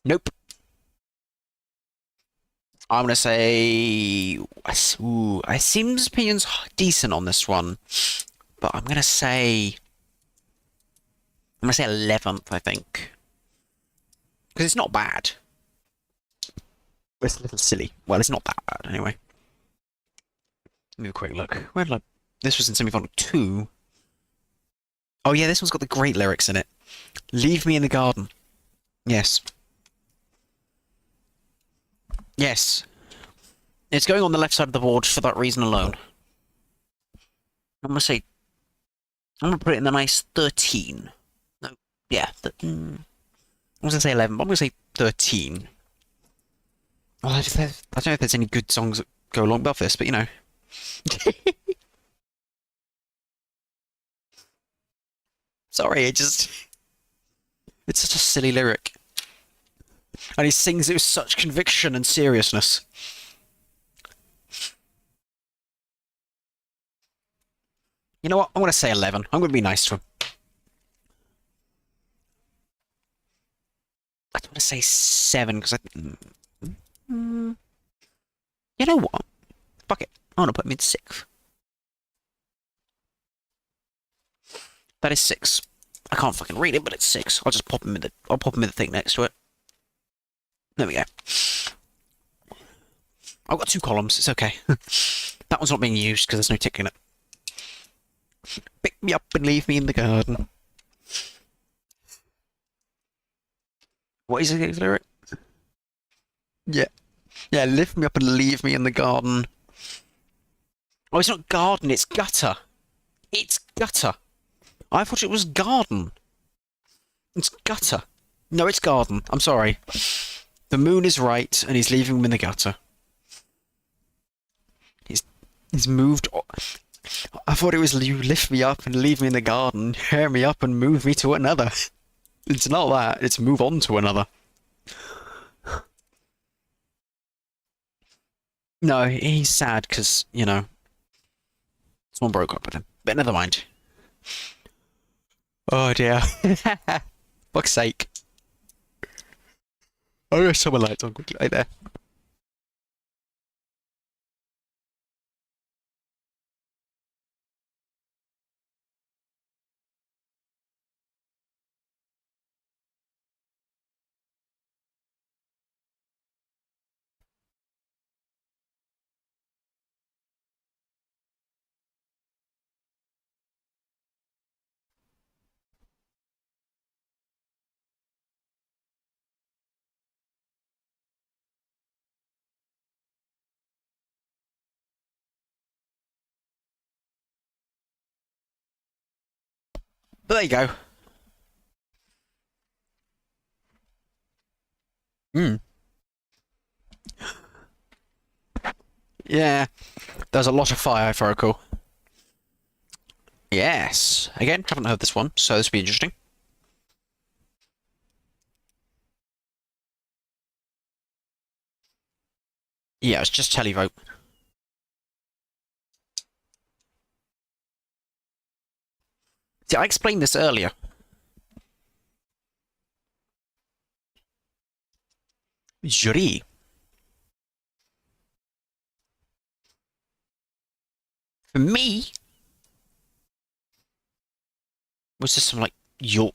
Nope. I'm gonna say. Ooh, I seems opinion's decent on this one, but I'm gonna say. I'm gonna say 11th. I think because it's not bad. It's a little silly. Well, it's not that bad anyway. Let me have a quick look. Where did I? This was in semi-final 2. Oh yeah, this one's got the great lyrics in it. Leave me in the garden. Yes. Yes. It's going on the left side of the board for that reason alone. I'm gonna say. I'm gonna put it in the nice 13. No, yeah. I was gonna say 11, but I'm gonna say 13. Well, I don't know if there's any good songs that go along above this, but you know. Sorry, it's such a silly lyric. And he sings it with such conviction and seriousness. You know what? I'm gonna say 11. I'm gonna be nice to him. I don't want to say 7 because I. You know what? Fuck it. I want to put him in 6th. That is 6. I can't fucking read it, but it's 6. I'll just pop him in the. I'll pop him in the thing next to it. There we go. I've got 2 columns. It's okay. That one's not being used because there's no tick in it. Pick me up and leave me in the garden. What is his lyric? Yeah. Yeah, lift me up and leave me in the garden. Oh, it's not garden, it's gutter. It's gutter. I thought it was garden. It's gutter. No, it's garden. I'm sorry. The moon is right, and he's leaving him in the gutter. He's moved. I thought it was you lift me up and leave me in the garden, tear me up and move me to another. It's not that. It's move on to another. No, he's sad because, you know, someone broke up with him. But never mind. Oh dear. Fuck's sake. Oh, there's someone lights on quickly right there. But there you go. Hmm. Yeah. There's a lot of fire, if I recall. Yes. Again, haven't heard this one, so this will be interesting. Yeah, it's just televote. See, I explained this earlier. Jury. For me, was this some like Your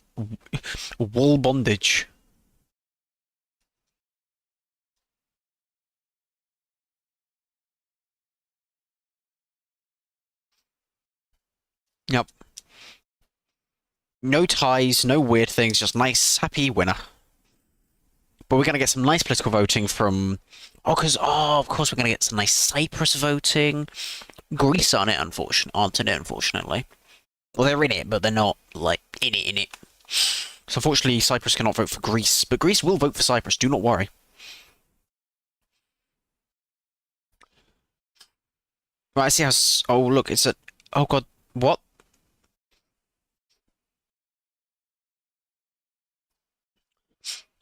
wool bondage. Yep. No ties, no weird things, just nice, happy winner. But we're going to get some nice political voting from... of course we're going to get some nice Cyprus voting. Greece aren't in it, unfortunately. Well, they're in it, but they're not, like, in it. So unfortunately, Cyprus cannot vote for Greece. But Greece will vote for Cyprus, do not worry. Right, I see how... Oh, look, it's a... Oh, God, what?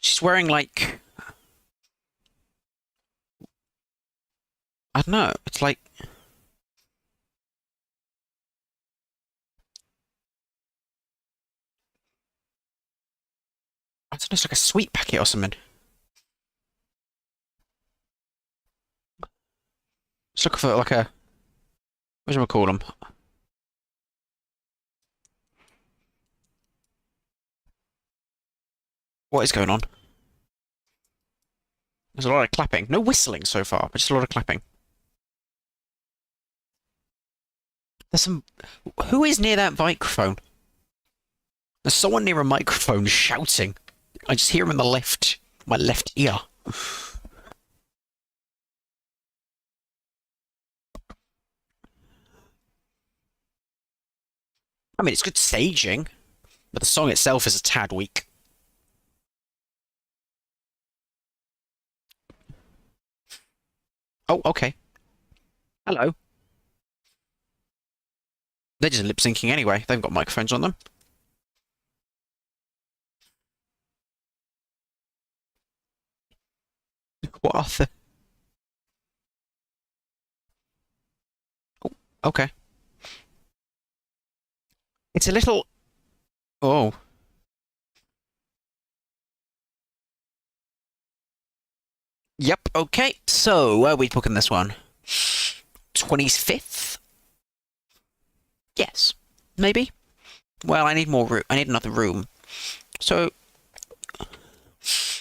She's wearing, like... I don't know, it's like... I don't know, it's like a sweet packet or something. Let's look for, like, a... What do we call them? What is going on? There's a lot of clapping. No whistling so far, but just a lot of clapping. There's some... Who is near that microphone? There's someone near a microphone shouting. I just hear him in the left... my left ear. I mean, it's good staging, but the song itself is a tad weak. Oh, okay. Hello. They're just lip syncing anyway. They've got microphones on them. What are the... Oh, okay. It's a little... Oh. Yep, okay. So, where are we booking this one? 25th? Yes. Maybe? Well, I need more room. I need another room. So,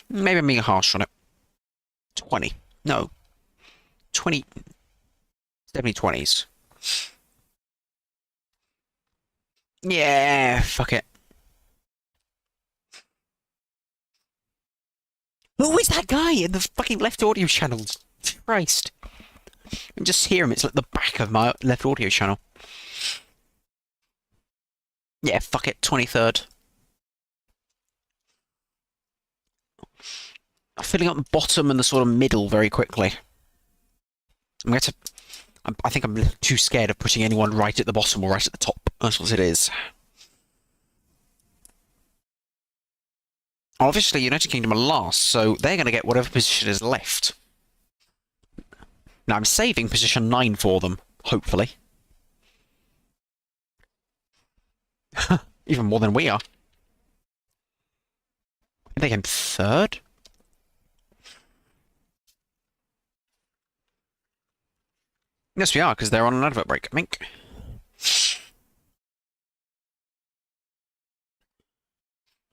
maybe I'm being harsh on it. 20. No. 20. Definitely 20s. Yeah, fuck it. Who is that guy in the fucking left audio channels? Christ. I can just hear him. It's like the back of my left audio channel. Yeah, fuck it. 23rd. I'm filling up the bottom and the sort of middle very quickly. I'm going to... I think I'm a little too scared of putting anyone right at the bottom or right at the top. That's what it is. Obviously, United Kingdom are last, so they're going to get whatever position is left. Now, I'm saving position 9 for them, hopefully. Even more than we are. They came 3rd? Yes, we are, because they're on an advert break, I think.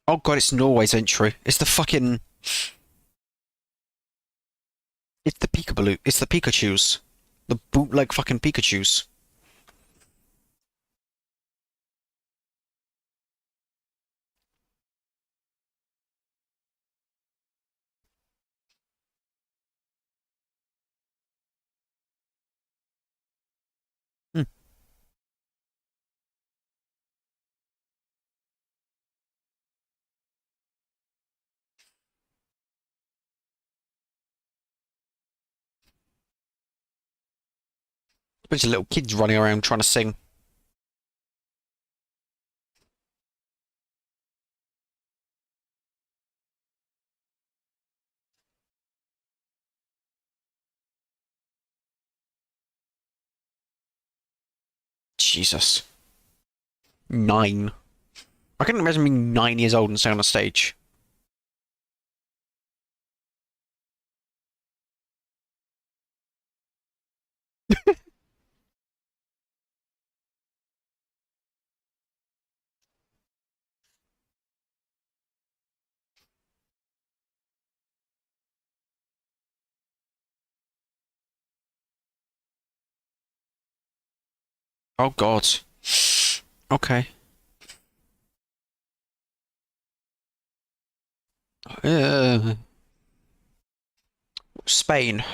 Oh god, it's Norway's entry. It's the fucking... It's the Peekaboo. It's the Pikachus. The bootleg fucking Pikachus. Hmm. Bunch of little kids running around trying to sing. Jesus. 9. I couldn't imagine being 9 years old and staying on a stage. Oh God. Okay. Uh, Spain.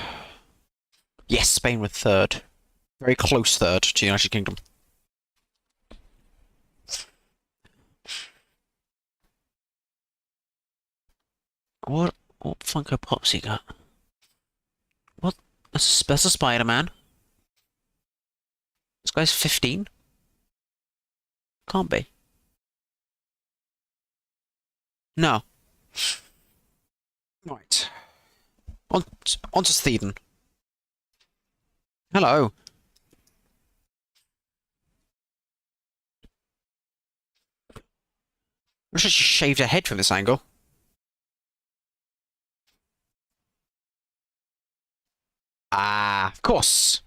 Yes, Spain with third. Very close third to the United Kingdom. What Funko Pops you got? What? That's a Spider-Man. This guy's 15? Can't be. No. Right. On to Stephen. Hello. I should have shaved her head from this angle. Ah, of course.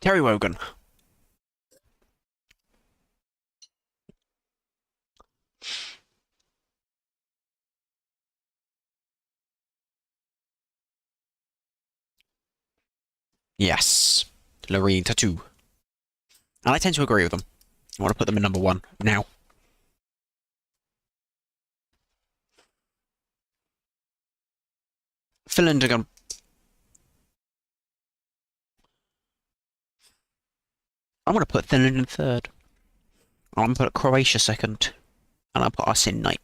Terry Wogan. Yes. Loreen Tattoo. And I tend to agree with them. I want to put them in number one now. Finland are going. I'm going to put Finland in third. I'm going to put Croatia second. And I'll put us in ninth.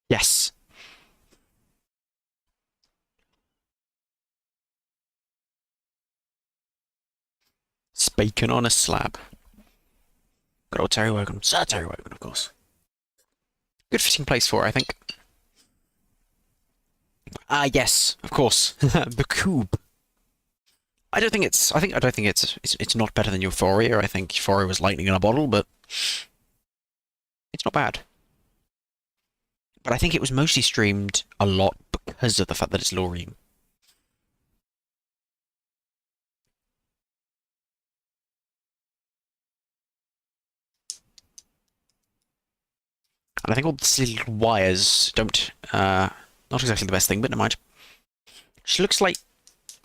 Yes. It's bacon on a slab. Good old Terry Wogan. Sir Terry Wogan, of course. Good fitting place for it, I think. Ah, yes, of course. The Cube. I don't think it's. I don't think it's not better than Euphoria. I think Euphoria was lightning in a bottle, but it's not bad. But I think it was mostly streamed a lot because of the fact that it's Loreen. And I think all the silly little wires don't. Not exactly the best thing, but never mind. She looks like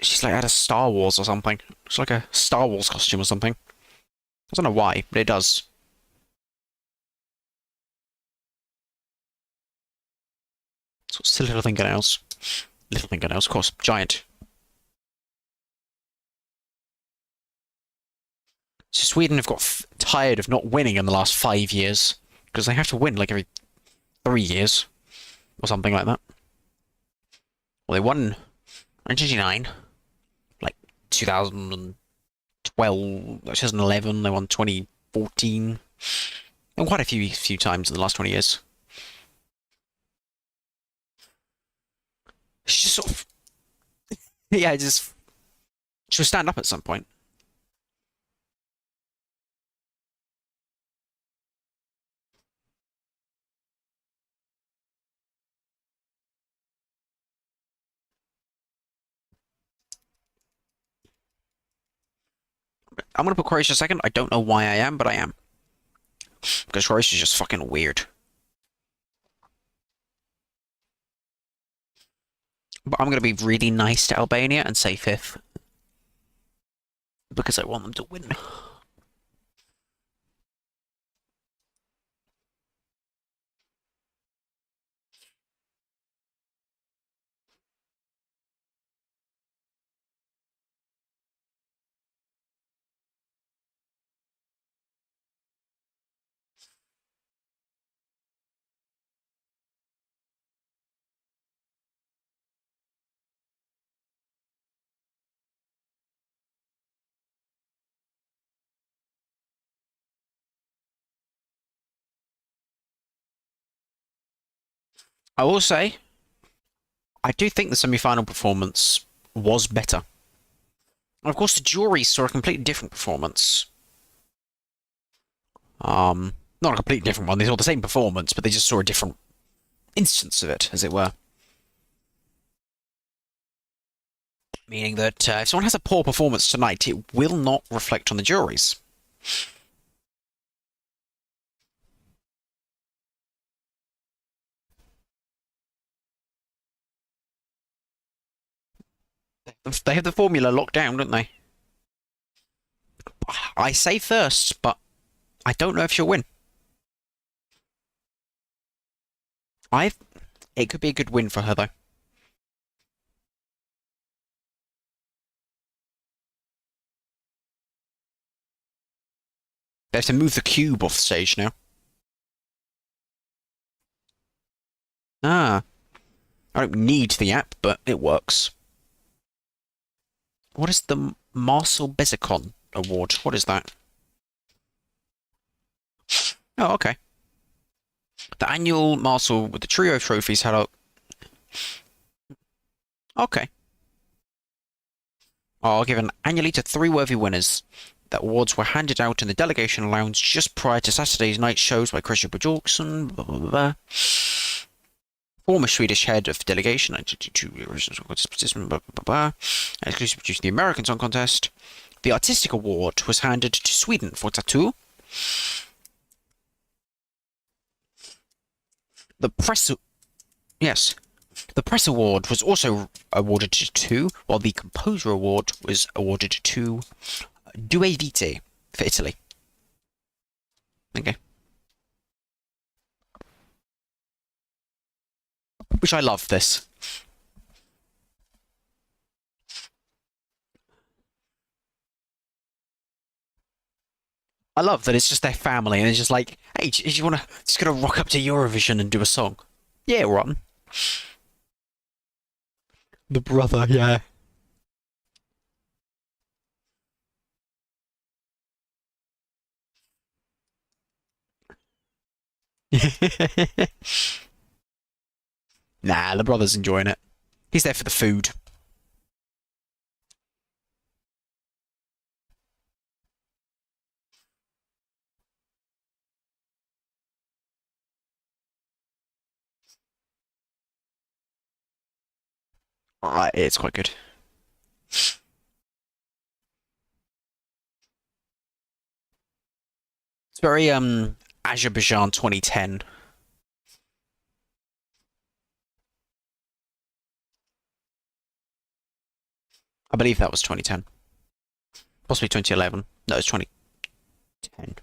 she's like out of Star Wars or something. It's like a Star Wars costume or something. I don't know why, but it does. So it's little fingernails. Little fingernails, of course. Giant. So Sweden have got tired of not winning in the last 5 years. Because they have to win like every 3 years. Or something like that. Well, they won 1999. Like 2012, 2011, they won 2014. And quite a few times in the last 20 years. She just sort of... yeah, just... She'll stand up at some point. I'm gonna put Croatia second. I don't know why I am, but I am. Because Croatia's just fucking weird. But I'm gonna be really nice to Albania and say fifth. Because I want them to win. I will say, I do think the semi-final performance was better. And of course, the jury saw a completely different performance. Not a completely different one. They saw the same performance, but they just saw a different instance of it, as it were. Meaning that if someone has a poor performance tonight, it will not reflect on the juries. They have the formula locked down, don't they? I say first, but I don't know if she'll win. I've. It could be a good win for her, though. They have to move the cube off stage now. Ah. I don't need the app, but it works. What is the Marcel Bezicon Award? What is that? Oh, okay. The annual Marcel with the trio trophies had a... Okay. Are given annually to 3 worthy winners. The awards were handed out in the delegation lounge just prior to Saturday's night shows by Christian Bjorkson. Blah, blah, blah. Former Swedish head of delegation, 1992 Eurovision, blah, blah, blah, exclusively produced the American Song Contest. The artistic award was handed to Sweden for Tattoo. The press, yes, the press award was also awarded to 2, while the composer award was awarded to Due Vite for Italy. Okay. Which I love this. I love that it's just their family and it's just like, hey, do you want to just gonna rock up to Eurovision and do a song? Yeah, Ron. The brother, yeah. Nah, the brother's enjoying it. He's there for the food. It's quite good. It's very Azerbaijan 2010. I believe that was 2010. Possibly 2011. No, it's 2010.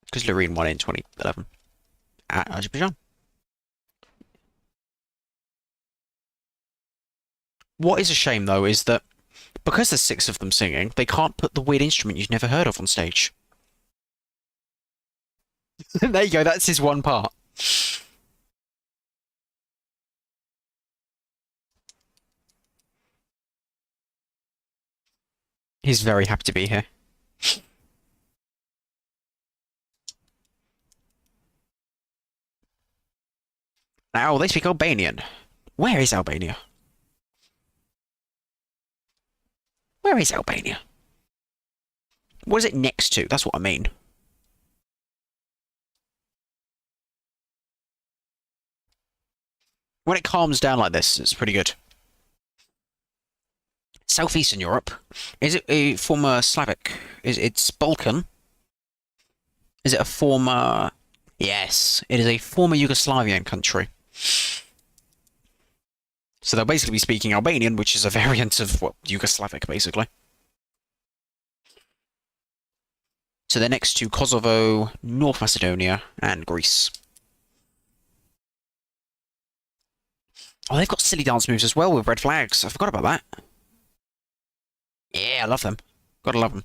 Because Loreen won in 2011 at Azerbaijan. What is a shame, though, is that because there's 6 of them singing, they can't put the weird instrument you've never heard of on stage. There you go, that's his one part. He's very happy to be here. Now, they speak Albanian. Where is Albania? Where is Albania? What is it next to? That's what I mean. When it calms down like this, it's pretty good. Southeastern Europe. Is it a former Slavic? It's Balkan? Is it a former... Yes, it is a former Yugoslavian country. So they'll basically be speaking Albanian, which is a variant of, what, Yugoslavic, basically. So they're next to Kosovo, North Macedonia, and Greece. Oh, they've got silly dance moves as well with red flags. I forgot about that. Yeah, I love them. Gotta love them.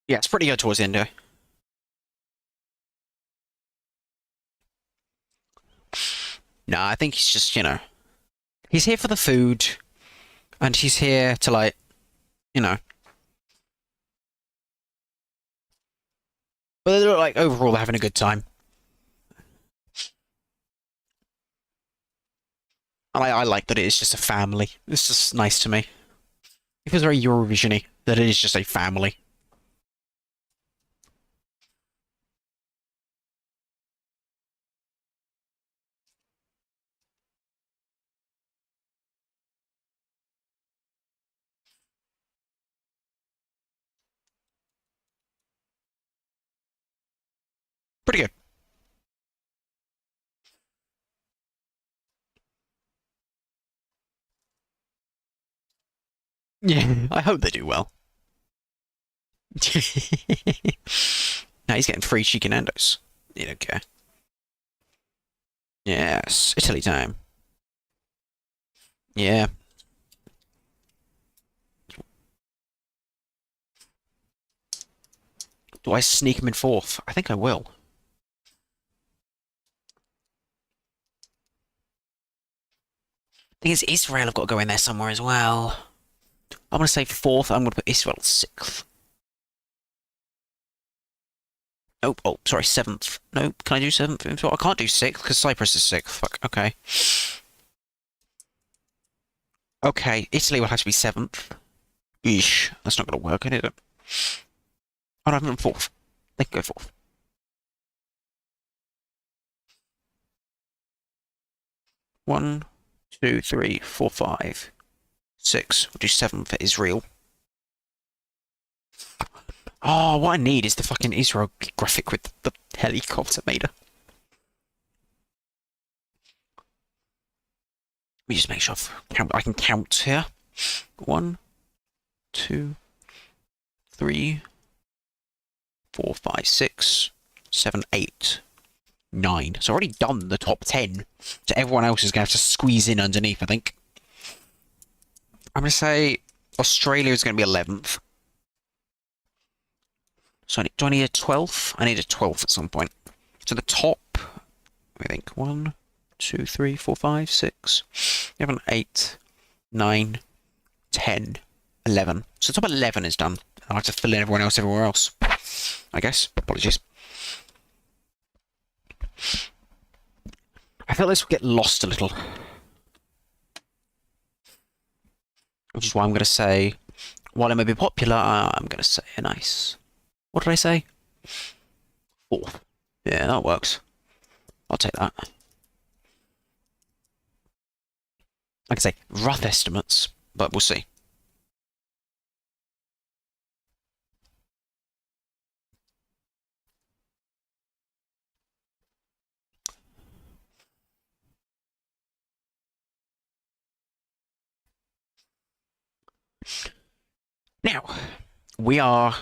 Yeah, it's pretty good towards the end here. No, I think he's just, he's here for the food, and he's here to, like, but they look like overall they're having a good time. And I like that it is just a family. It's just nice to me. It feels very Eurovision-y, that it is just a family. Pretty good. Yeah, I hope they do well. Now he's getting free chicken nandos. You don't care. Yes, Italy time. Yeah. Do I sneak him in fourth? I think I will. Thing is, Israel have got to go in there somewhere as well. I'm going to say fourth. I'm going to put Israel sixth. Nope. Oh, sorry, seventh. Nope. Can I do seventh? I can't do sixth because Cyprus is sixth. Fuck. Okay. Okay. Italy will have to be seventh. Eesh. That's not going to work, is it? Oh, no, I'm fourth. They can go fourth. One, two, three, four, five, six. We'll do seven for Israel. Oh, what I need is the fucking Israel graphic with the helicopter mater. Let me just make sure I can count here. 1, 2, 3, 4, 5, 6, 7, 8, 9. So I've already done the top 10. So everyone else is going to have to squeeze in underneath, I think. I'm going to say Australia is going to be 11th. So do I need a 12th? I need a 12th at some point. So the top, I think 1, 2, 3, 4, 5, 6, 7, 8, 9, 10, 11. So top 11 is done. I'll have to fill in everyone else everywhere else, I guess. Apologies. I felt this would get lost a little. Which is why I'm going to say, while it may be popular, I'm going to say a nice... What did I say? Fourth. Yeah, that works. I'll take that. Like I say, rough estimates, but we'll see. Now, we are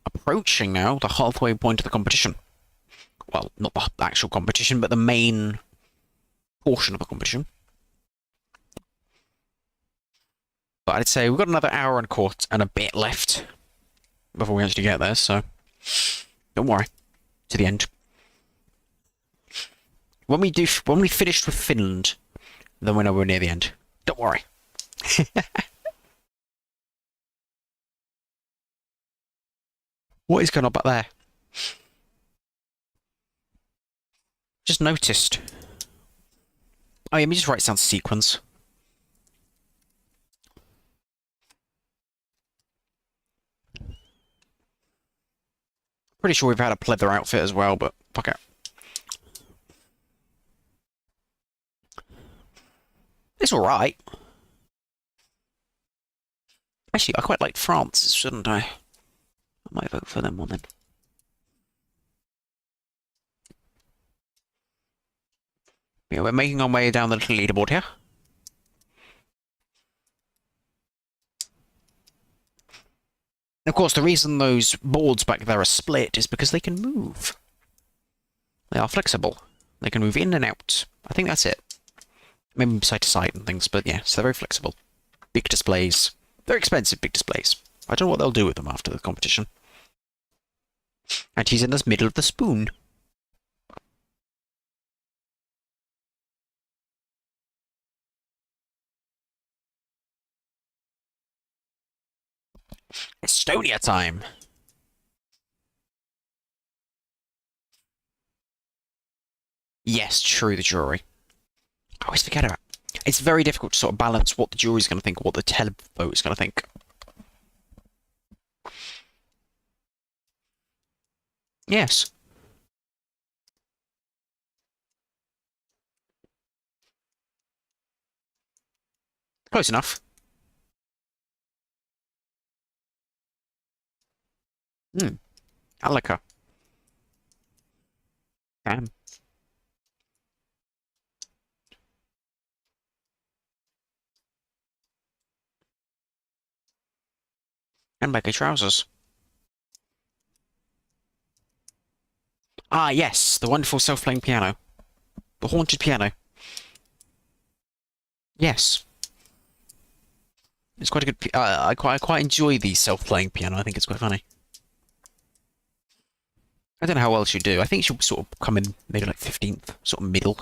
approaching now the halfway point of the competition. Well, not the actual competition, but the main portion of the competition. But I'd say we've got another hour and a quarter and a bit left before we actually get there, so don't worry. To the end. When we finished with Finland, then we know we're near the end. Don't worry. What is going on back there? Just noticed. Oh, yeah, let me just write down sequence. Pretty sure we've had a pleather outfit as well, but fuck it. It's alright. Actually, I quite liked France, shouldn't I? I might vote for them one then. Yeah, we're making our way down the little leaderboard here. Of course, the reason those boards back there are split is because they can move. They are flexible. They can move in and out. I think that's it. Maybe side to side and things, but yeah, so they're very flexible. Big displays. Very expensive big displays. I don't know what they'll do with them after the competition. And he's in the middle of the spoon. Estonia time! Yes, true, the jury. I always forget about it. It's very difficult to sort of balance what the jury's going to think or what the televote is going to think. Yes. Close enough. Alaka. am. And baggy trousers. Ah, yes, the wonderful self-playing piano. The haunted piano. Yes. It's quite a good... I quite enjoy the self-playing piano. I think it's quite funny. I don't know how well she'll do. I think she'll sort of come in maybe like 15th, sort of middle.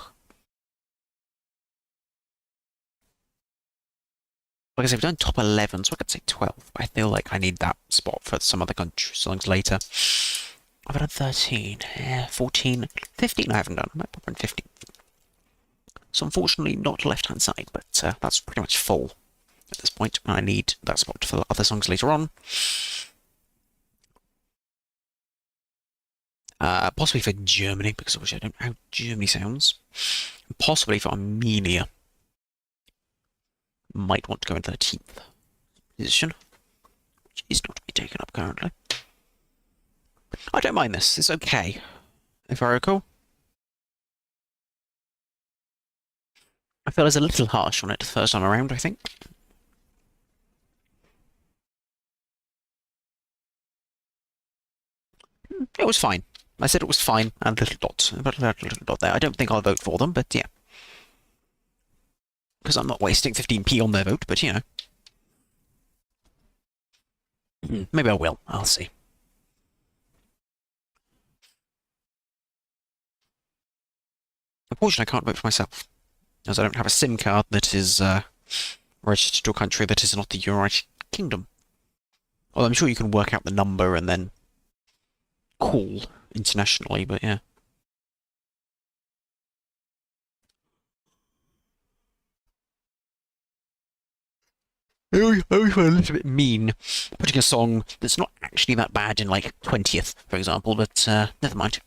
Like I said, we've done top 11, so I could say 12. I feel like I need that spot for some other country songs later. I've done 13, 14, 15 I haven't done. I might pop in 15. So unfortunately not left-hand side, but that's pretty much full at this point. I need that spot for other songs later on. Possibly for Germany, because obviously I don't know how Germany sounds. Possibly for Armenia. Might want to go in 13th position, which is not to be taken up currently. I don't mind this. It's okay, if I recall. I feel I was a little harsh on it the first time around, I think. It was fine. I said it was fine, and a little dot. But a little dot there. I don't think I'll vote for them, but yeah. Because I'm not wasting 15p on their vote, but you know. Maybe I will. I'll see. Unfortunately, I can't vote for myself, as I don't have a SIM card that is registered to a country that is not the United Kingdom. Although I'm sure you can work out the number and then call internationally, but yeah. I always find a little bit mean putting a song that's not actually that bad in, like, 20th, for example, but never mind.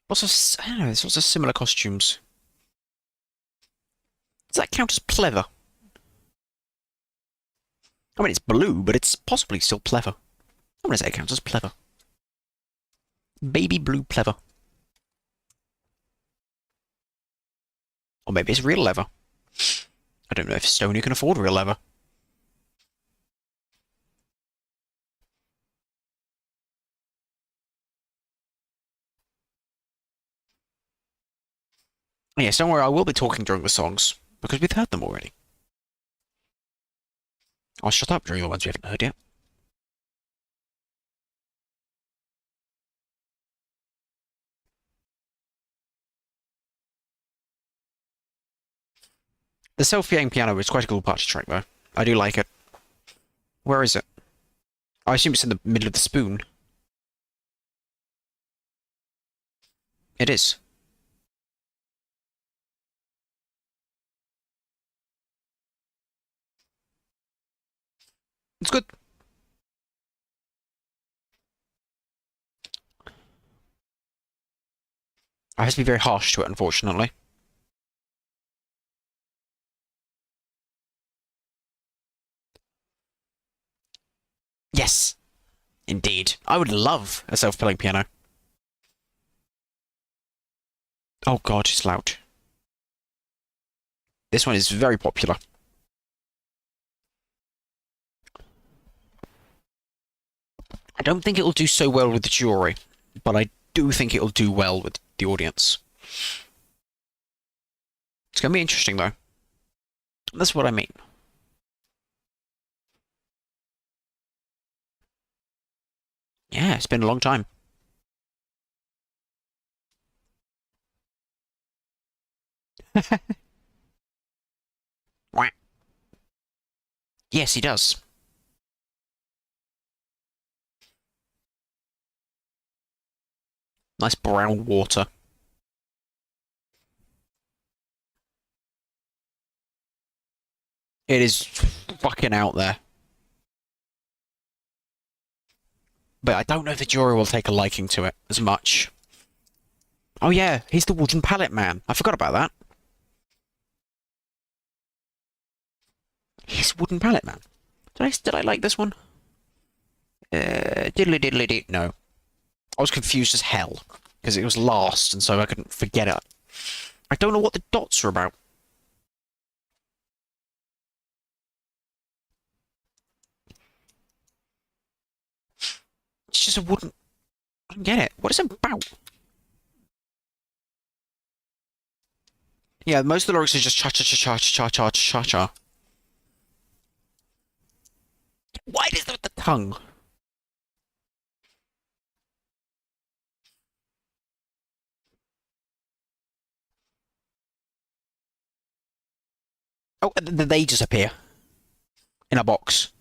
Lots of, I don't know, there's lots of similar costumes. Does that count as pleather? I mean, it's blue, but it's possibly still pleather. I'm going to say it counts as pleather. Baby blue pleather. Or maybe it's real leather. I don't know if Estonia can afford real leather. Yes, don't worry, I will be talking during the songs, because we've heard them already. I'll shut up during the ones we haven't heard yet. The self-playing piano is quite a cool party track, though. I do like it. Where is it? I assume it's in the middle of the spoon. It is. It's good. I have to be very harsh to it, unfortunately. Yes, indeed. I would love a self-playing piano. Oh god, it's loud. This one is very popular. I don't think it'll do so well with the jury, but I do think it'll do well with the audience. It's going to be interesting, though. That's what I mean. Yeah, it's been a long time. Yes, he does. Nice brown water. It is fucking out there. But I don't know if the jury will take a liking to it as much. Oh yeah, he's the wooden pallet man. I forgot about that. He's wooden pallet man. Did I like this one? Diddly diddly dee. No. I was confused as hell because it was last, and so I couldn't forget it. I don't know what the dots are about. It's just a wooden. I don't get it. What is it about? Yeah, most of the lyrics are just cha cha cha cha cha cha cha cha cha. Why is that the tongue? Oh, they just appear in a box.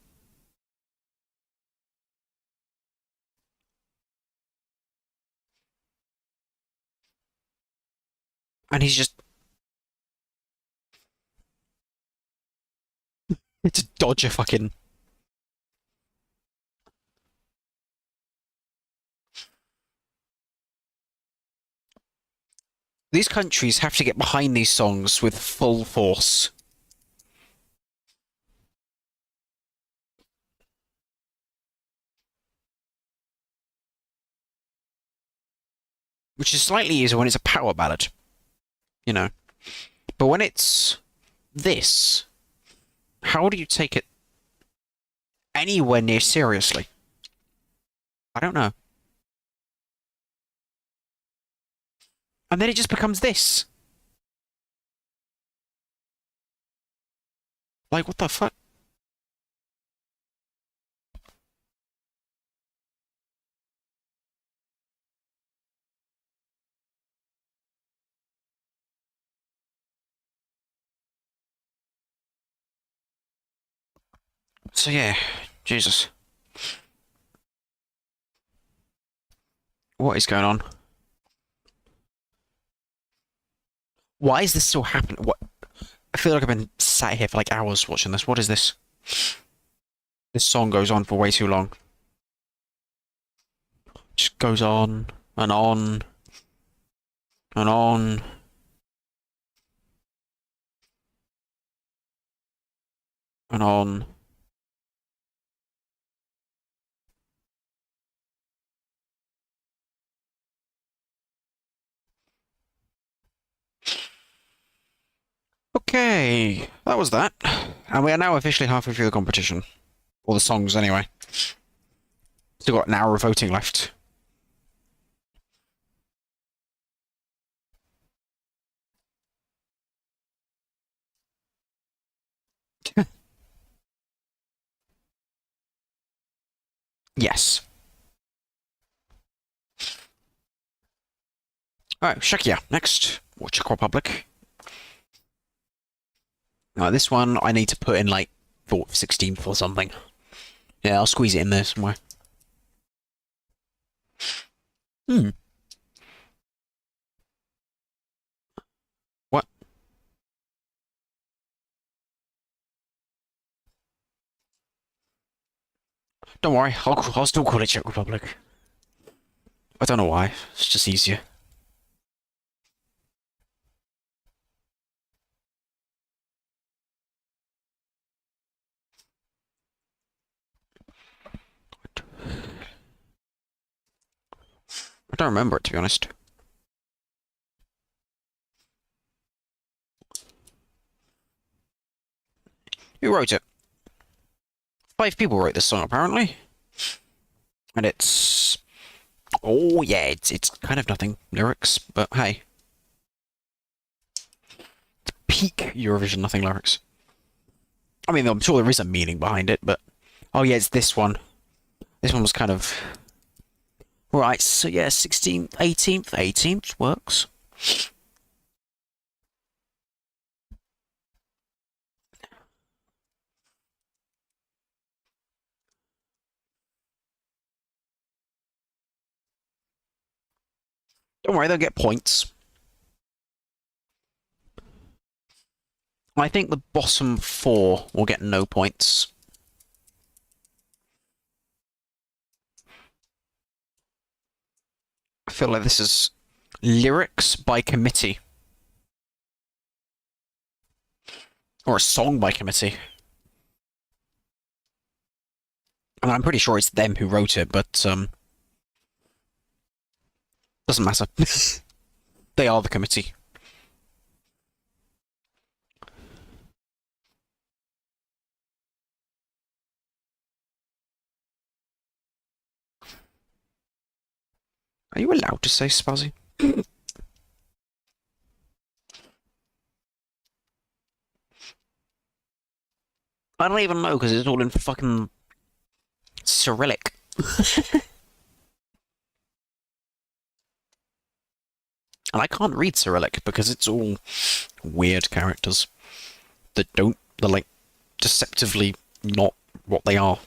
And he's just. It's a dodger fucking. These countries have to get behind these songs with full force. Which is slightly easier when it's a power ballad. You know. But when it's this, how do you take it anywhere near seriously? I don't know. And then it just becomes this. Like, what the fuck? So yeah, Jesus. What is going on? Why is this still happening? What? I feel like I've been sat here for like hours watching this. What is this? This song goes on for way too long. Just goes on and on and on. And on. Okay, that was that. And we are now officially halfway through the competition. Or the songs, anyway. Still got an hour of voting left. Yes. Alright, Czechia. Next. Or Czech Republic. This one I need to put in like 16th or something. Yeah, I'll squeeze it in there somewhere. What? Don't worry, I'll still call it Czech Republic. I don't know why. It's just easier. I don't remember it, to be honest. Who wrote it? 5 people wrote this song, apparently. And it's... Oh, yeah, it's kind of nothing lyrics, but hey. It's peak Eurovision nothing lyrics. I mean, I'm sure there is a meaning behind it, but... Oh, yeah, it's this one. This one was kind of... Right, so yeah, 16th, 18th, 18th works. Don't worry, they'll get points. I think the bottom 4 will get no points. I feel like this is lyrics by committee. Or a song by committee. I mean, I'm pretty sure it's them who wrote it, but Doesn't matter. They are the committee. Are you allowed to say Spazzy? I don't even know because it's all in fucking Cyrillic. And I can't read Cyrillic because it's all weird characters that don't, they're like deceptively not what they are.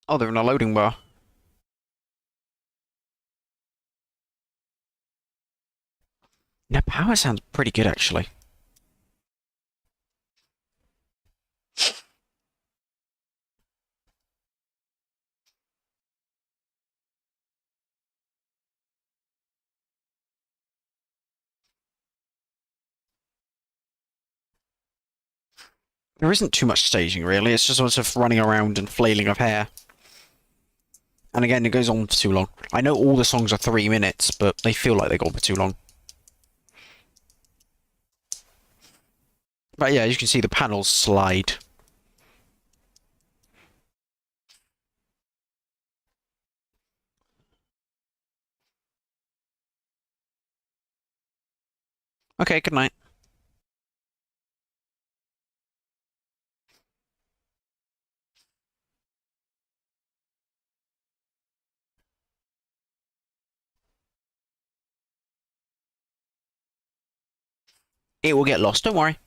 Oh, they're in a loading bar. Now, power sounds pretty good, actually. There isn't too much staging, really. It's just sort of running around and flailing of hair. And again, it goes on for too long. I know all the songs are 3 minutes, but they feel like they go on for too long. But yeah, you can see the panels slide. Okay, good night. It will get lost, don't worry.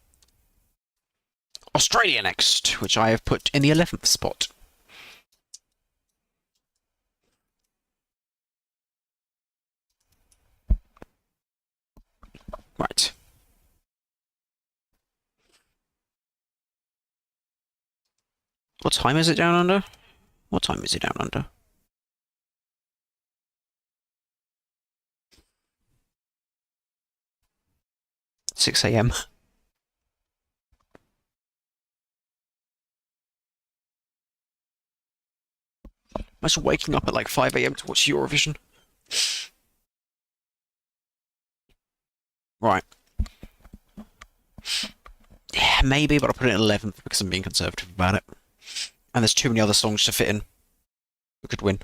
Australia next, which I have put in the 11th spot. Right. What time is it down under? What time is it down under? 6 AM. Imagine waking up at like 5 AM to watch Eurovision. Right. Yeah, maybe, but I'll put it in 11th because I'm being conservative about it. And there's too many other songs to fit in. We could win.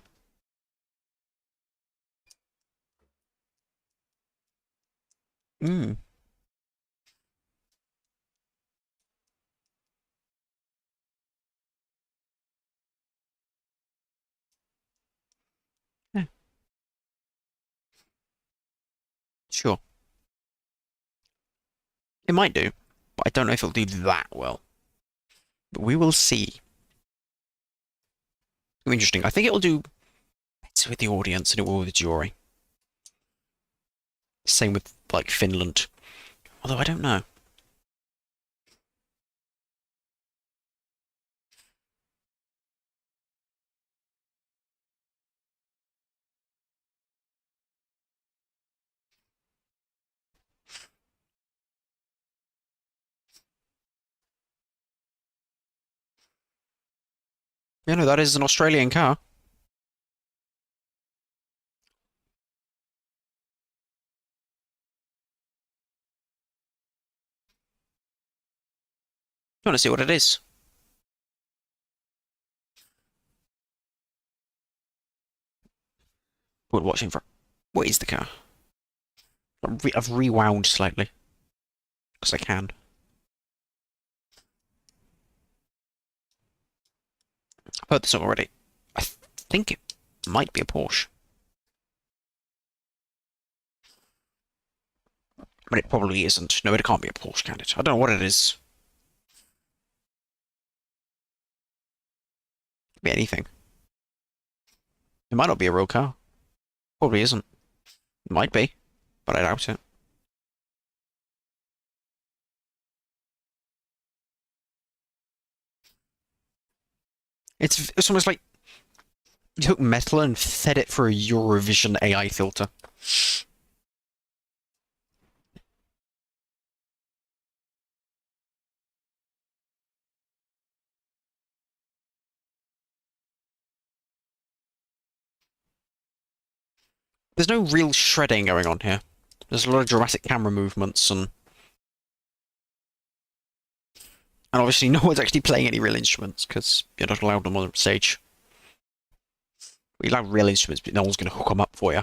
Hmm. Yeah. Sure. It might do, but I don't know if it'll do that well. But we will see. Interesting. I think it'll do better with the audience than it will with the jury. Same with, like, Finland. Although I don't know. You know, that is an Australian car. You want to see what it is? We're watching for. What is the car? I've rewound slightly. Because I can. I've heard the song already. I think it might be a Porsche. But it probably isn't. No, it can't be a Porsche, can it? I don't know what it is. It could be anything. It might not be a real car. Probably isn't. It might be, but I doubt it. It's almost like you took metal and fed it for a Eurovision AI filter. There's no real shredding going on here. There's a lot of dramatic camera movements and obviously no one's actually playing any real instruments because you're not allowed them on stage. We allow real instruments, but no one's going to hook them up for you.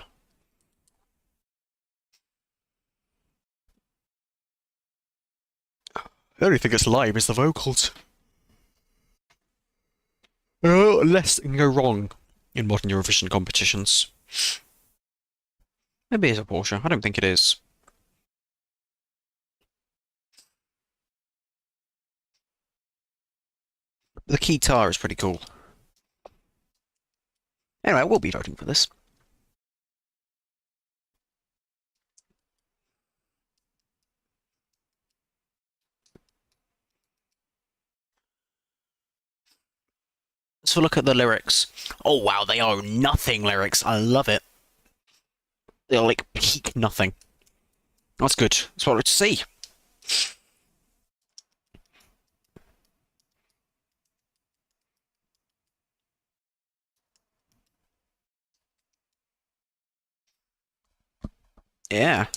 The only thing that's live is the vocals. Less can go wrong in modern Eurovision competitions. Maybe it's a Porsche. I don't think it is. The guitar is pretty cool. Anyway, we'll be voting for this. So look at the lyrics. Oh wow, they are nothing lyrics. I love it. They're like peak nothing. That's good. That's what I like to see. Yeah.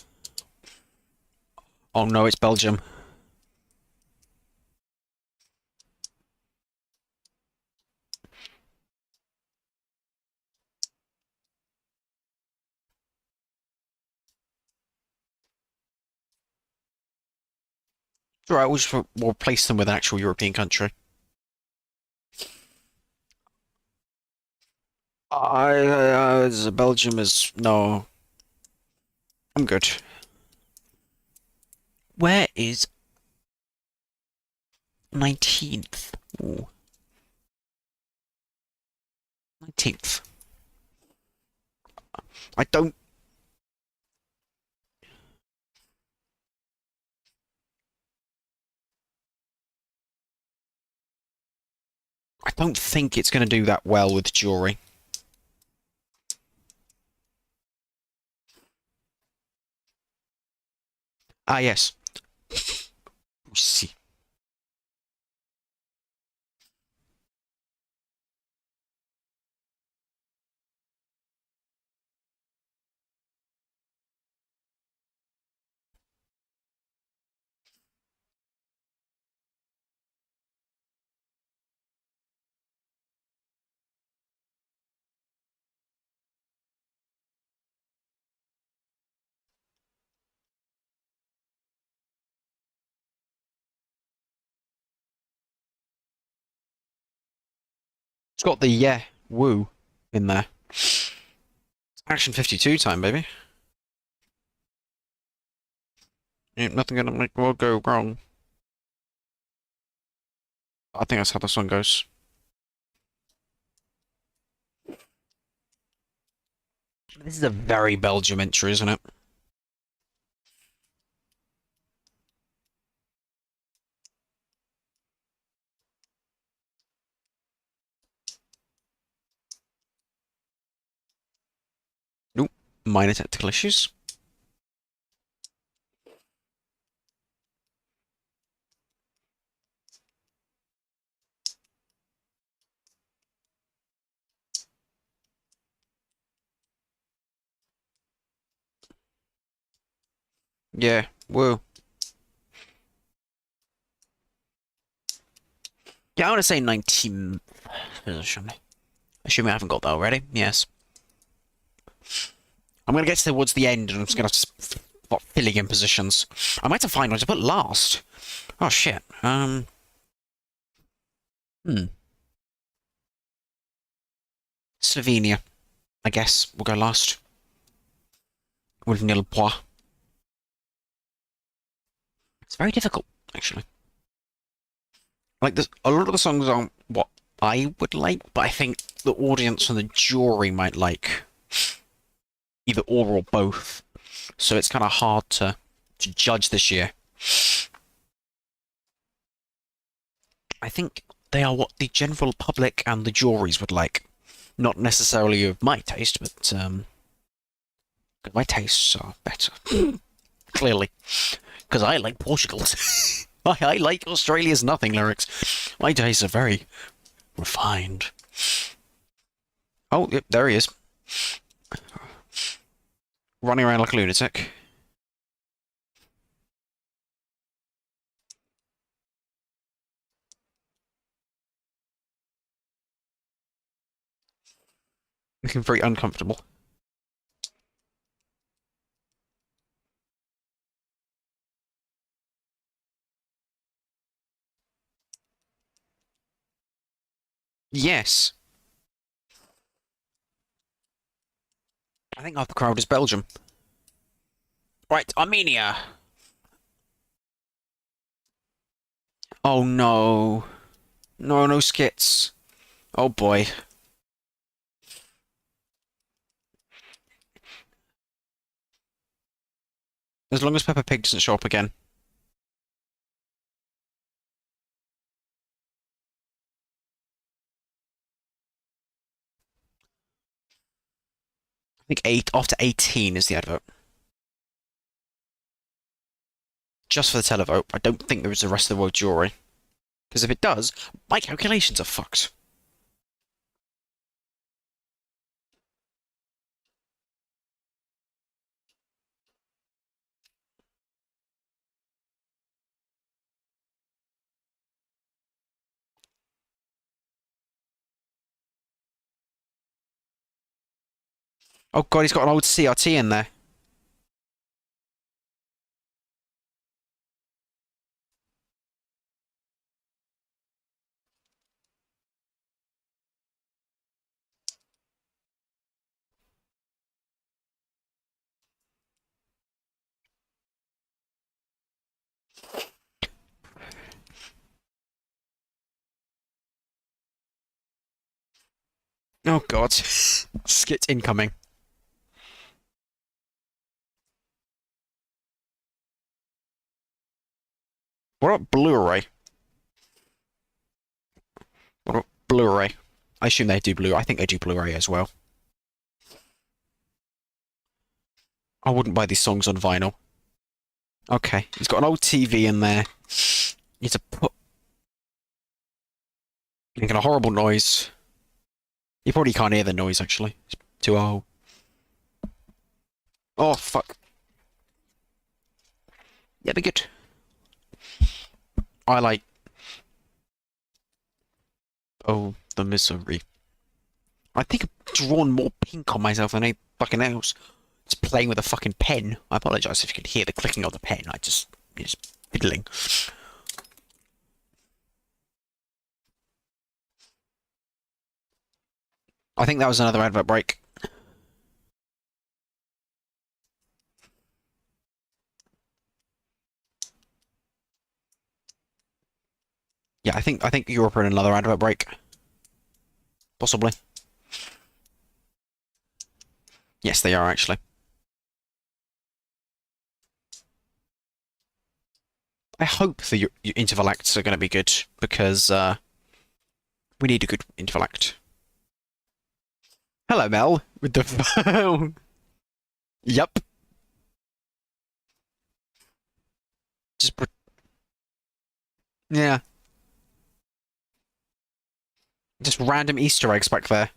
Oh no, it's Belgium. It's alright, we'll replace them with an actual European country. Belgium is... no. I'm good. Where is 19th? Ooh. 19th. I don't think it's going to do that well with jewelry. Ah, yes. We'll see. It's got the yeah, woo in there. Action 52 time, baby. Ain't nothing gonna make the world go wrong. I think that's how the song goes. This is a very Belgium entry, isn't it? Nope. Minor technical issues. Yeah, woo. Yeah, I want to say 19th position. Assuming I haven't got that already. Yes. I'm going to get towards the end and I'm just going to start filling in positions. I might have to find one to put last. Oh, shit. Slovenia. I guess we'll go last. With nil points. It's very difficult, actually. Like, a lot of the songs aren't what I would like, but I think the audience and the jury might like either or both. So it's kind of hard to judge this year. I think they are what the general public and the juries would like. Not necessarily of my taste, but my tastes are better. Clearly. Because I like Portugal's. I like Australia's nothing lyrics. My tastes are very refined. Oh, yep, there he is. Running around like a lunatic. Looking very uncomfortable. Yes. I think half the crowd is Belgium. Right, Armenia. Oh no. No, no skits. Oh boy. As long as Peppa Pig doesn't show up again. I think after 18 is the advert. Just for the televote. I don't think there is the rest of the world jury. Because if it does, my calculations are fucked. Oh god, he's got an old CRT in there. Oh god. Skit incoming. What about Blu-ray? What about Blu-ray? I assume they do Blu-ray. I think they do Blu-ray as well. I wouldn't buy these songs on vinyl. Okay, he's got an old TV in there. You need to put... Making a horrible noise. You probably can't hear the noise, actually. It's too old. Oh, fuck. Yeah, be good. I like... Oh, the misery. I think I've drawn more pink on myself than anything fucking else. Just playing with a fucking pen. I apologise if you could hear the clicking of the pen. It's fiddling. I think that was another advert break. Yeah, I think Europe are in another advert break. Possibly. Yes, they are actually. I hope the interval acts are going to be good because we need a good interval act. Hello, Mel, with the phone. Yep. Just yeah. Just random Easter eggs back there.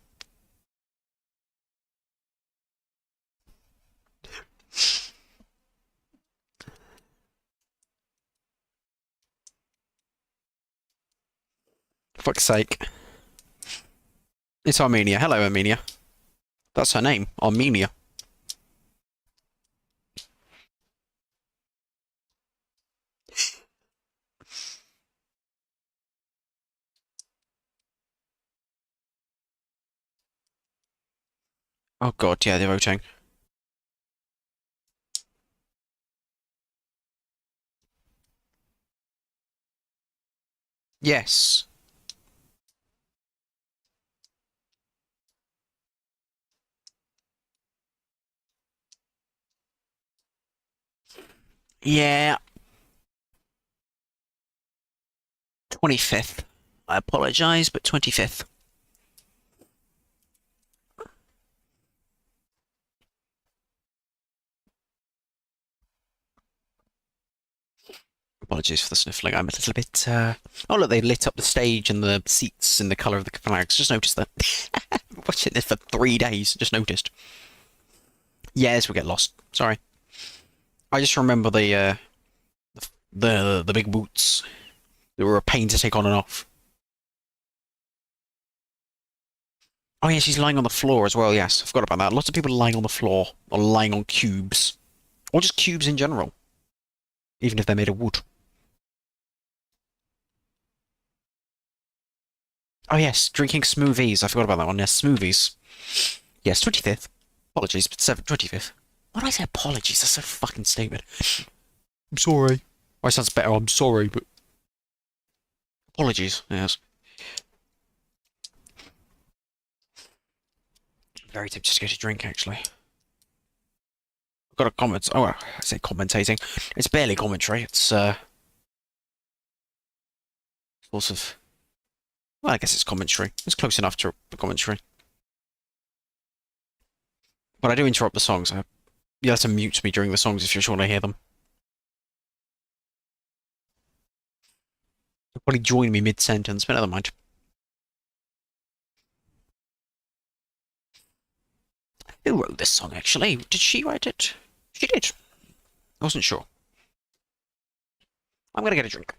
Fuck's sake. It's Armenia. Hello, Armenia. That's her name, Armenia. Oh god, yeah, they're voting. Yes. Yeah. 25th. I apologise, but 25th. Apologies for the sniffling. I'm a little bit. Oh, look, they lit up the stage and the seats in the colour of the flags. Just noticed that. Watching this for 3 days. Just noticed. Yes, we get lost. Sorry. I just remember the big boots. They were a pain to take on and off. Oh yeah, she's lying on the floor as well. Yes, I forgot about that. Lots of people lying on the floor or lying on cubes, or just cubes in general, even if they're made of wood. Oh yes, drinking smoothies. I forgot about that one. Yes, smoothies. Yes, 25th. Apologies, but 25th. Why do I say apologies? That's so fucking stupid. I'm sorry. Oh, it sounds better. I'm sorry, but apologies. Yes. Very tempted to get a drink, actually. I've got a comment. Oh, I say commentating. It's barely commentary. It's sort of. Well, I guess it's commentary. It's close enough to the commentary. But I do interrupt the songs. You have to mute me during the songs if you just want to hear them. You'll probably join me mid-sentence, but never mind. Who wrote this song, actually? Did she write it? She did. I wasn't sure. I'm gonna get a drink.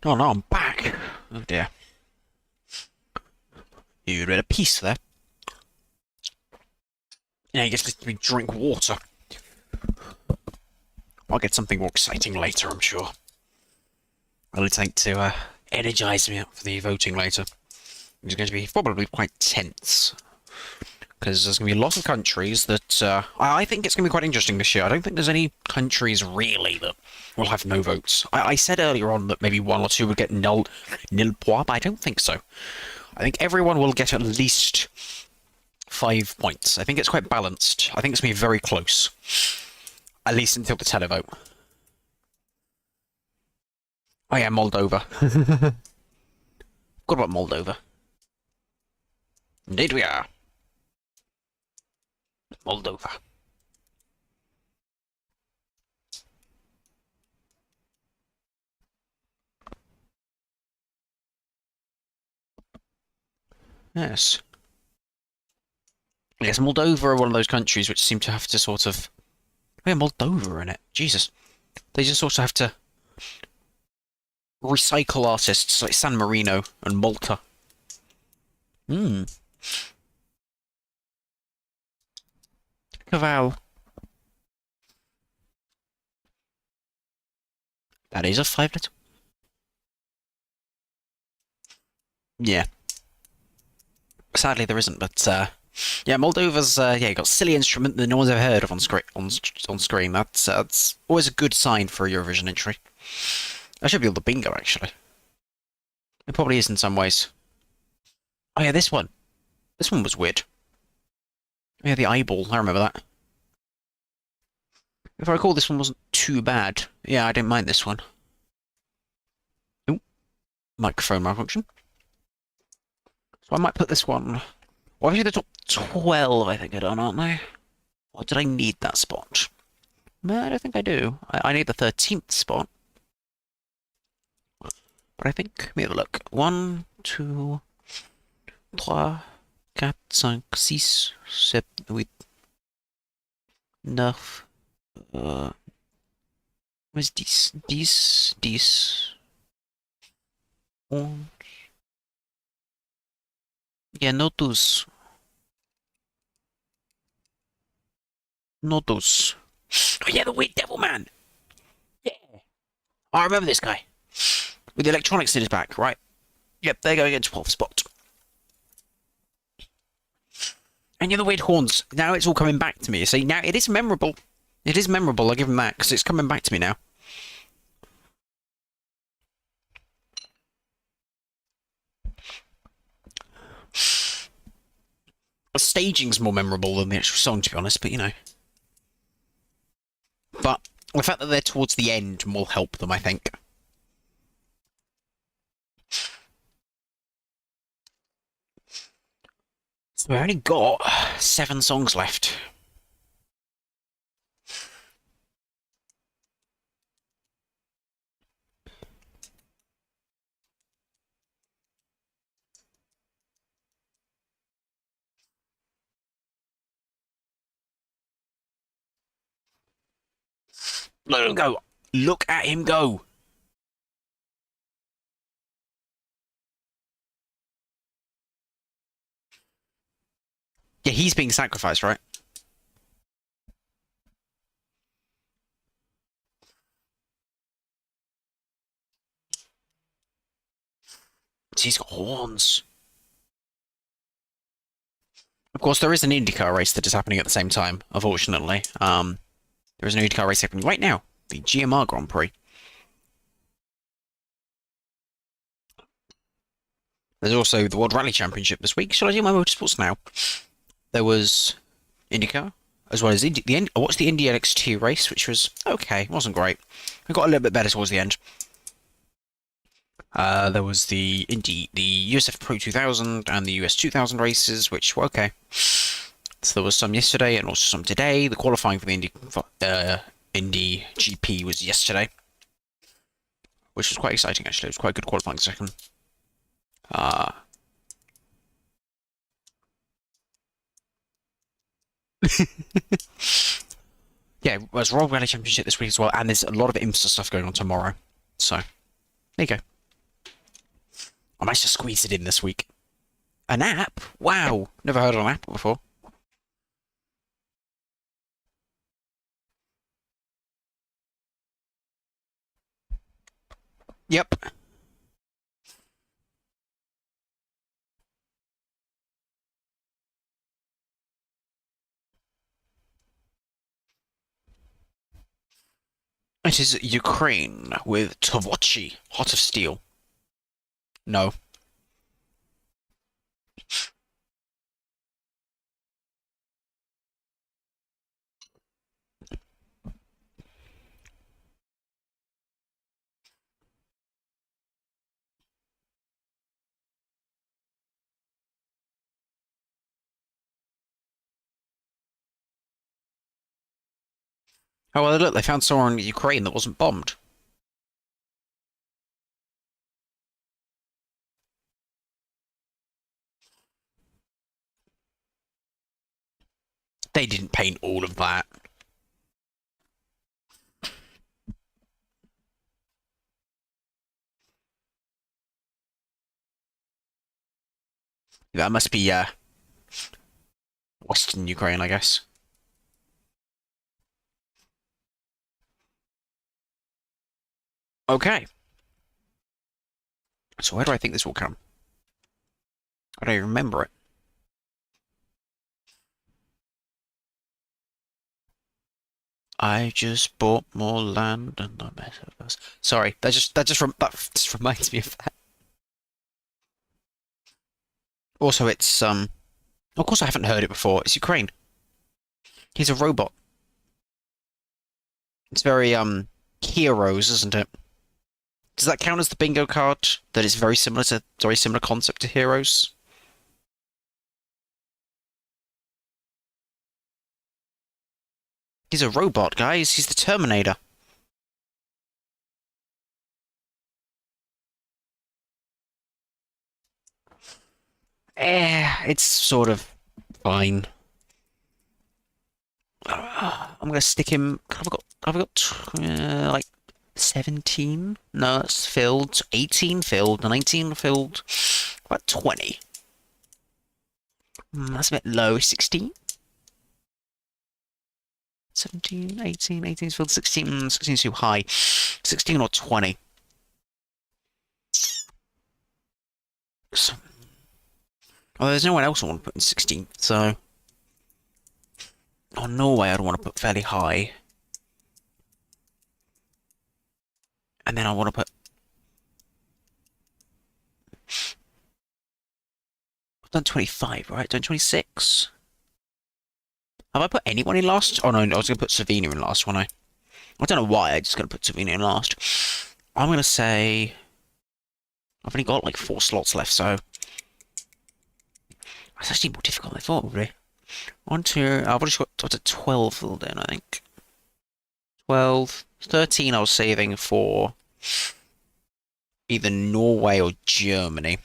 Oh no, I'm back. Oh dear. You read a piece there. Yeah, you just let me drink water. I'll get something more exciting later, I'm sure. It'll take to energise me up for the voting later. It's going to be probably quite tense. Because there's going to be a lot of countries that... I think it's going to be quite interesting this year. I don't think there's any countries, really, that will have no votes. I said earlier on that maybe one or two would get nil points, but I don't think so. I think everyone will get at least 5 points. I think it's quite balanced. I think it's going to be very close. At least until the televote. Oh yeah, Moldova. What about Moldova? Indeed we are. Moldova. Yes. Yes, Moldova are one of those countries which seem to have to sort of... Oh yeah, Moldova in it. Jesus. They just sort of have to recycle artists like San Marino and Malta. Hmm. Caval. That is a 5-letter. Yeah. Sadly, there isn't, but yeah, Moldova's yeah, you got silly instrument that no one's ever heard of on screen. That's always a good sign for a Eurovision entry. I should be able to bingo actually. It probably is in some ways. Oh yeah, this one. This one was weird. Yeah, the eyeball. I remember that. If I recall, this one wasn't too bad. Yeah, I didn't mind this one. Ooh, microphone malfunction. So I might put this one... Well, obviously the top 12, I think, I don't, aren't they? Or did I need that spot? No, I don't think I do. I need the 13th spot. But I think, let me have a look. 1, 2, 3, 4, 5, 6, 7, 8, 9. Where's 10? 10, 10. 11. Yeah, no 12. No 12. Oh yeah, the Weird Devil Man! Yeah. I remember this guy. With the electronics in his back, right? Yep, they're going into 12th spot. And yeah, the weird horns. Now it's all coming back to me. You see, now it is memorable. It is memorable, I'll give him that, because it's coming back to me now. The staging's more memorable than the actual song, to be honest, but you know. But the fact that they're towards the end will help them, I think. So we only got 7 songs left. Let him go. Look at him go. Yeah, he's being sacrificed, right? He's got horns. Of course, there is an IndyCar race that is happening at the same time, unfortunately. There is an IndyCar race happening right now. The GMR Grand Prix. There's also the World Rally Championship this week. Shall I do my motorsports now? There was IndyCar, as well as I watched the Indy NXT race, which was okay. It wasn't great. It got a little bit better towards the end. There was the USF Pro 2000 and the US 2000 races, which were okay. So there was some yesterday and also some today. The qualifying for the Indy GP was yesterday, which was quite exciting actually. It was quite a good qualifying second. Yeah, there's World Rally Championship this week as well, and there's a lot of IMSA stuff going on tomorrow. So, there you go. I managed to squeeze it in this week. An app? Wow, never heard of an app before. Yep. It is Ukraine with Tavochi, Hot of Steel. No. Oh, well, look, they found someone in Ukraine that wasn't bombed. They didn't paint all of that. That must be, Western Ukraine, I guess. Okay. So where do I think this will come? I don't even remember it. I just bought more land and the metaverse. Sorry, that just reminds me of that. Also, it's of course I haven't heard it before. It's Ukraine. He's a robot. It's very Heroes, isn't it? Does that count as the bingo card? That is very similar concept to Heroes. He's a robot, guys. He's the Terminator. It's sort of fine. I'm gonna stick him. Have I got like 17? No, that's filled. 18 filled. 19 filled. About 20. That's a bit low. 16? 17, 18, 18's filled. 16, 16's too high. 16 or 20. So, well, there's no one else I want to put in 16, so... Oh, Norway I'd want to put fairly high. And then I want to put... I've done 25, right? Done 26? Have I put anyone in last? Oh no, I was going to put Slovenia in last, wasn't I? I don't know why, I'm just going to put Slovenia in last. I'm going to say... I've only got like 4 slots left, so... That's actually more difficult than I thought, really. 1, 2... I've already got 12 filled in, I think. 12... 13 I was saving for... either Norway or Germany.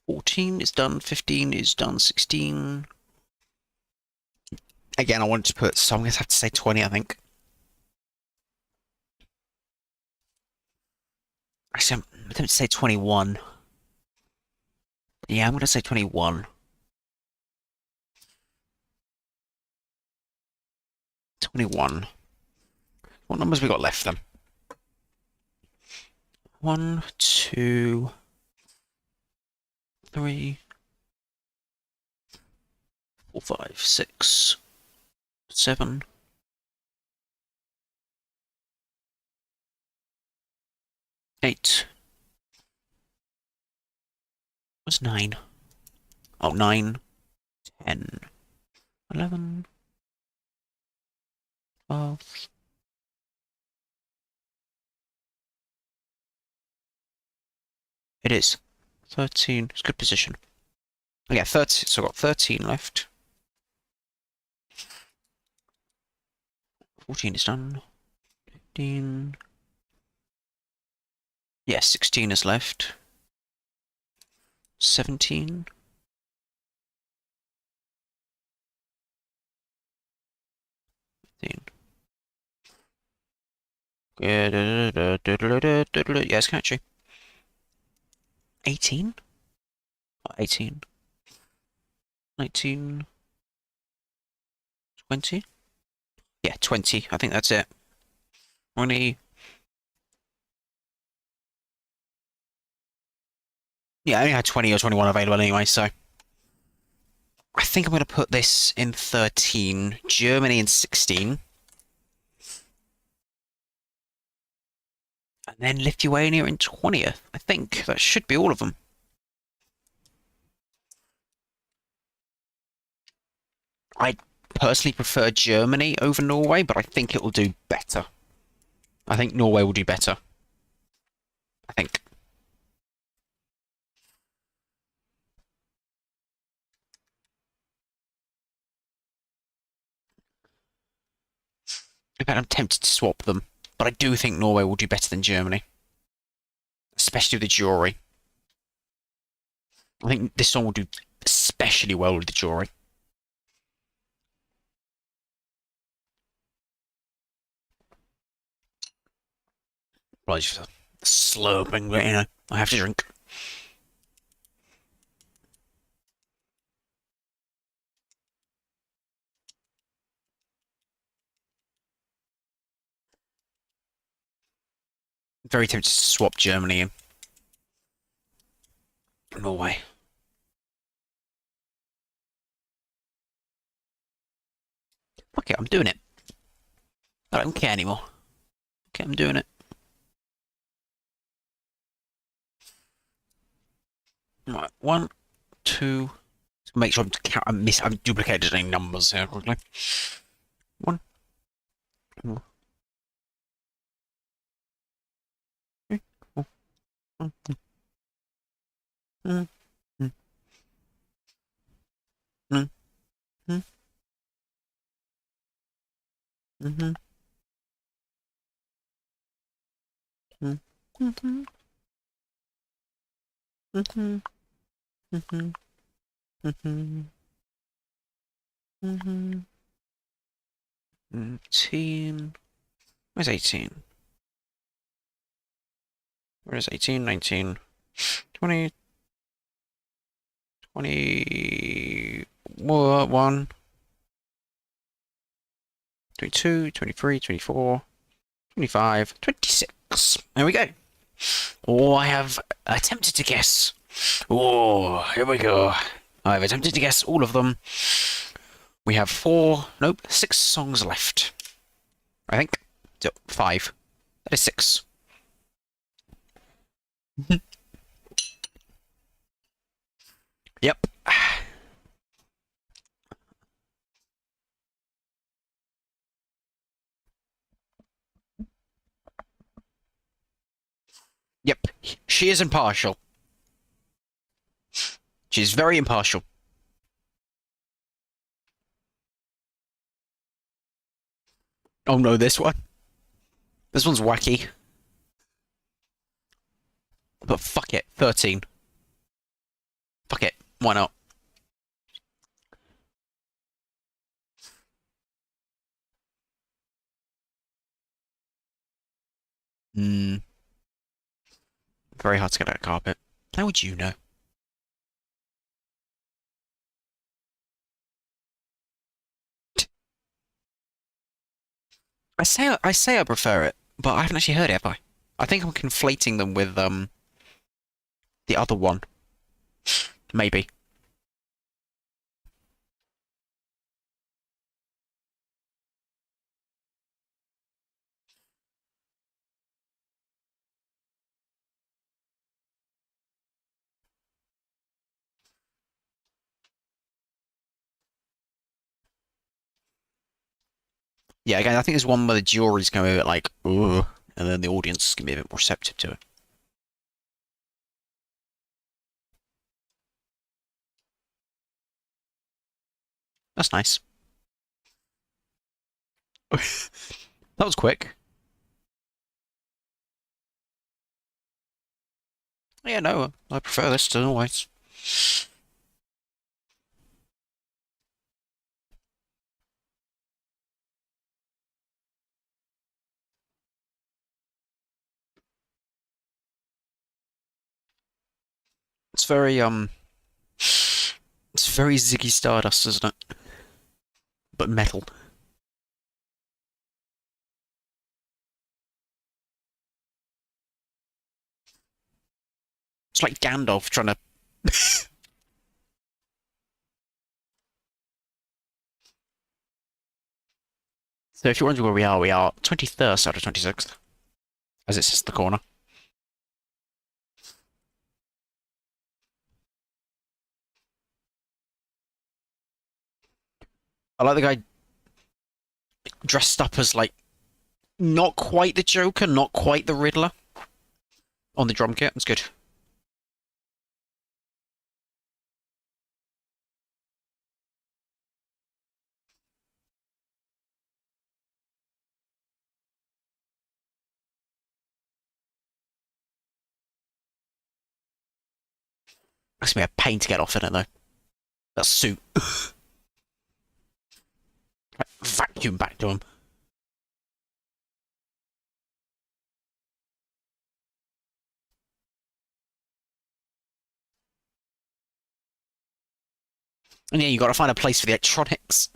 14 is done, 15 is done, 16... Again, I wanted to put... So I'm going to have to say 20, I think. Actually, I'm tempted to say 21. Yeah, I'm going to say 21. 21. What numbers we got left then? 1, 2, 3, 4, 5, 6, 7, 8. What's 9? Oh, 9, 10, 11, 12. It is. 13. It's a good position. Yeah, 30. So I've got 13 left. 14 is done. 15. Yeah, 16 is left. 17. 15. Yeah, it's catchy. 18? 18. 19. 20? Yeah, 20. I think that's it. 20. Yeah, I only had 20 or 21 available anyway, so... I think I'm going to put this in 13, Germany in 16. And then Lithuania in 20th. I think that should be all of them. I personally prefer Germany over Norway, but I think it will do better. I think Norway will do better. I think. In fact, I'm tempted to swap them, but I do think Norway will do better than Germany. Especially with the jury. I think this one will do especially well with the jury. Apologies for the slurping, but you know, I have to drink. Very tempted to swap Germany in. Norway. Okay, I'm doing it. I don't care anymore. Okay, I'm doing it. Right, 1, 2. Make sure I've duplicated any numbers here quickly. 1, 2, 3, 4, 5, 6, 7, 8, 9, 10. Mm-hmm. Mm-hmm. Mm-hmm. Mm-hmm. Mm-hmm. Mm-hmm. 18. Where's 18? Where's 18, 19, 20, 21, 22, 23, 24, 25, 26. There we go. Oh, I have attempted to guess. Oh, here we go. I've attempted to guess all of them. We have nope, 6 songs left. I think. So, 5. That is 6. Yep. Yep. She is impartial. She's very impartial. Oh no, this one. This one's wacky. But fuck it. 13. Fuck it. Why not? Hmm. Very hard to get out of carpet. How would you know? I say I prefer it, but I haven't actually heard it, have I? I think I'm conflating them with the other one. Maybe. Yeah, again, I think there's one where the jury's going to be a bit like, ugh, and then the audience is going to be a bit more receptive to it. That's nice. That was quick. Yeah, no, I prefer this to always. It's very it's very Ziggy Stardust, isn't it? But metal. It's like Gandalf trying to. So if you're wondering where we are 21st out of 26th, as it says in the corner. I like the guy dressed up as like not quite the Joker, not quite the Riddler on the drum kit. It's good. That's gonna be a pain to get off in it though. That suit. Vacuum back to him. And yeah, you got to find a place for the electronics.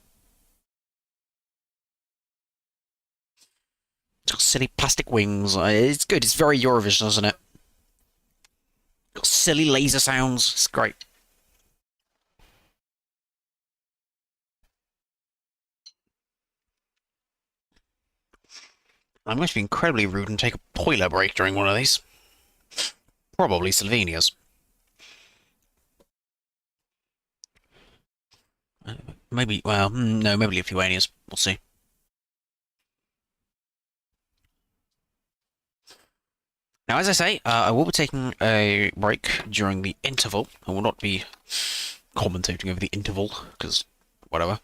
It's got silly plastic wings. It's good. It's very Eurovision, isn't it? Got silly laser sounds. It's great. I'm going to be incredibly rude and take a toilet break during one of these. Probably Slovenia's. Maybe, well, no, maybe Lithuania's. We'll see. Now, as I say, I will be taking a break during the interval. I will not be commentating over the interval, because whatever.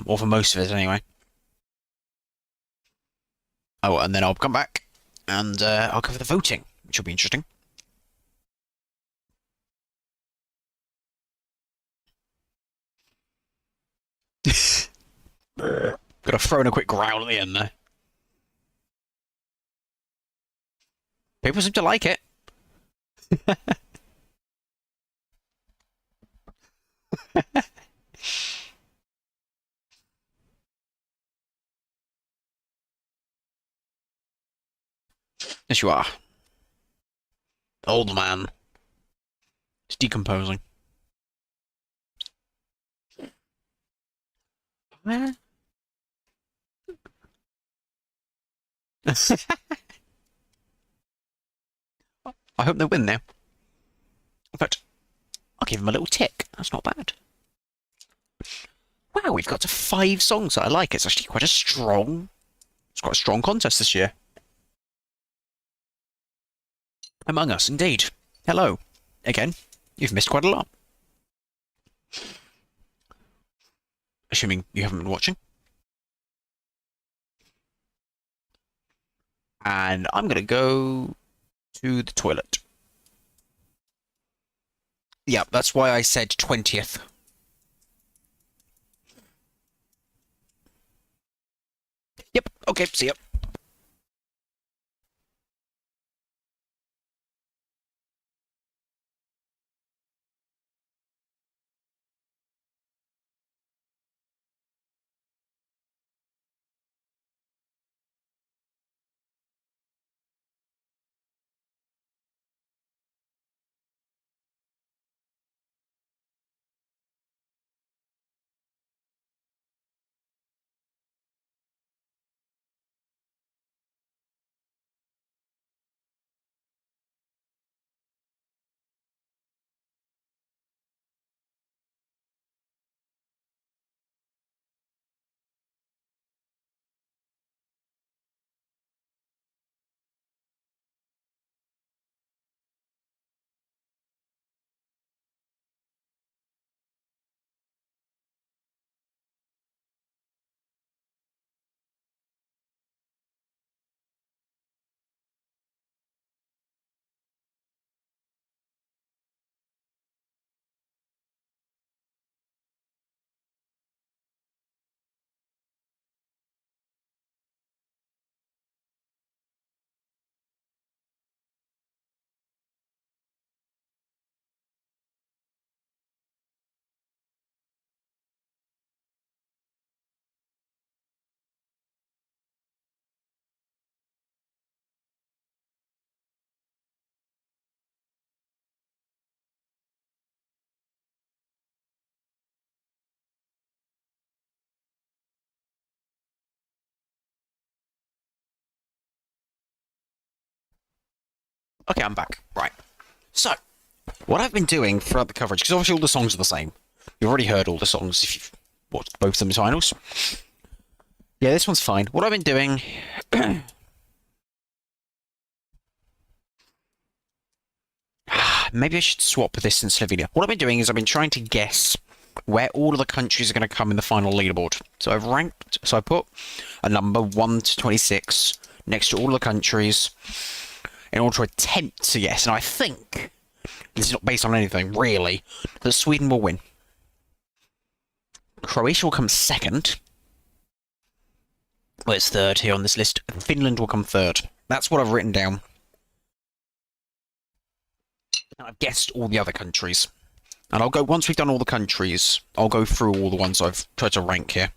Or for most of it, anyway. Oh, and then I'll come back and I'll cover the voting, which will be interesting. Gotta throw in a quick growl at the end there. People seem to like it. Yes, you are. Old man. It's decomposing. I hope they win now. In fact, I'll give them a little tick. That's not bad. Wow, we've got to 5 songs that I like. It's actually quite a strong... It's quite a strong contest this year. Among Us, indeed. Hello. Again, you've missed quite a lot. Assuming you haven't been watching. And I'm going to go to the toilet. Yeah, that's why I said 20th. Yep, okay, see ya. Okay, I'm back. Right. So, what I've been doing throughout the coverage, because obviously all the songs are the same. You've already heard all the songs if you've watched both of them finals. Yeah, this one's fine. What I've been doing... Maybe I should swap this in Slovenia. What I've been doing is I've been trying to guess where all of the countries are going to come in the final leaderboard. So I've ranked... So I put a number 1 to 26 next to all the countries in order to attempt to guess. And I think... This is not based on anything, really, that Sweden will win. Croatia will come second. Well, it's third here on this list. Finland will come third. That's what I've written down. And I've guessed all the other countries. And I'll go, once we've done all the countries, I'll go through all the ones I've tried to rank here.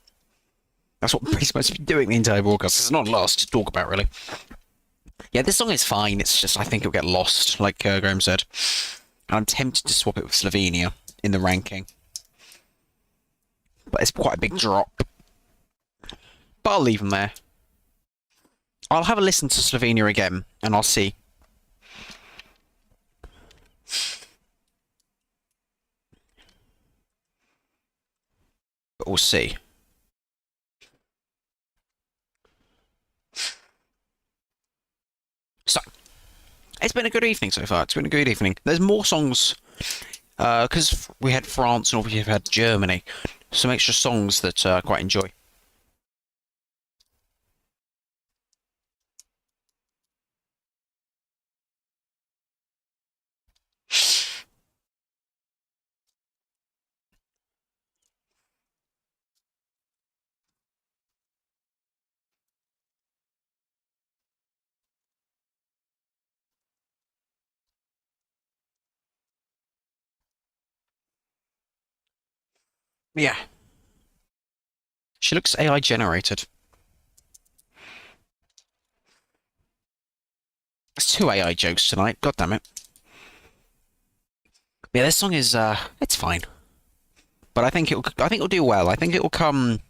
That's what we're supposed to be doing the entire broadcast. It's not lost to talk about, really. Yeah, this song is fine. It's just, I think it'll get lost, like Graham said. And I'm tempted to swap it with Slovenia in the ranking. But it's quite a big drop. But I'll leave them there. I'll have a listen to Slovenia again, and I'll see. But we'll see. So, it's been a good evening so far. It's been a good evening. There's more songs, because we had France and we've had Germany. Some extra songs that I quite enjoy. Yeah. She looks AI generated. It's 2 AI jokes tonight. God damn it. Yeah, this song is it's fine. But I think it'll do well. I think it will come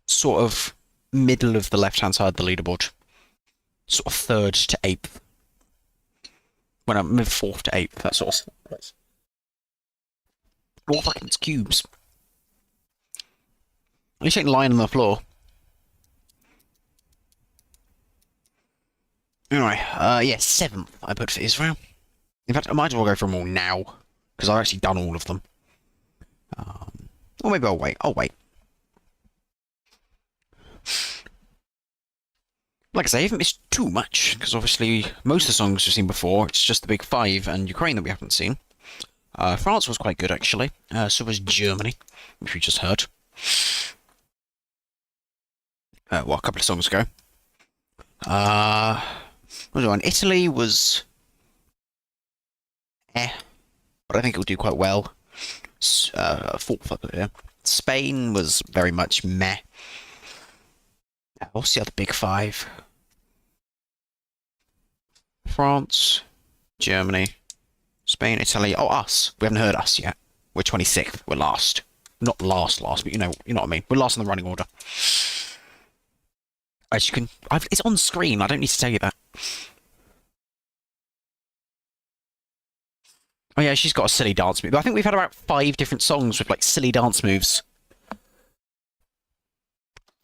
sort of middle of the left-hand side of the leaderboard. Sort of third to eighth. When I'm mid fourth to eighth, that sort of place. All fucking cubes. At least ain't lying on the floor. Anyway, yeah, seventh I put for Israel. In fact, I might as well go for them all now, because I've actually done all of them. Or maybe I'll wait. I'll wait. Like I say, I haven't missed too much, because obviously most of the songs we've seen before, it's just the big five and Ukraine that we haven't seen. France was quite good, actually. So was Germany, which we just heard. Well, a couple of songs ago. What was it on? Italy was... but I think it'll do quite well. Fourth up here. Spain was very much meh. What's the other big five? France, Germany, Spain, Italy. Oh, us. We haven't heard us yet. We're 26th. We're last. Not last, but you know what I mean. We're last in the running order. As you can, it's on screen. I don't need to tell you that. Oh yeah, she's got a silly dance move. I think we've had about 5 different songs with like silly dance moves. For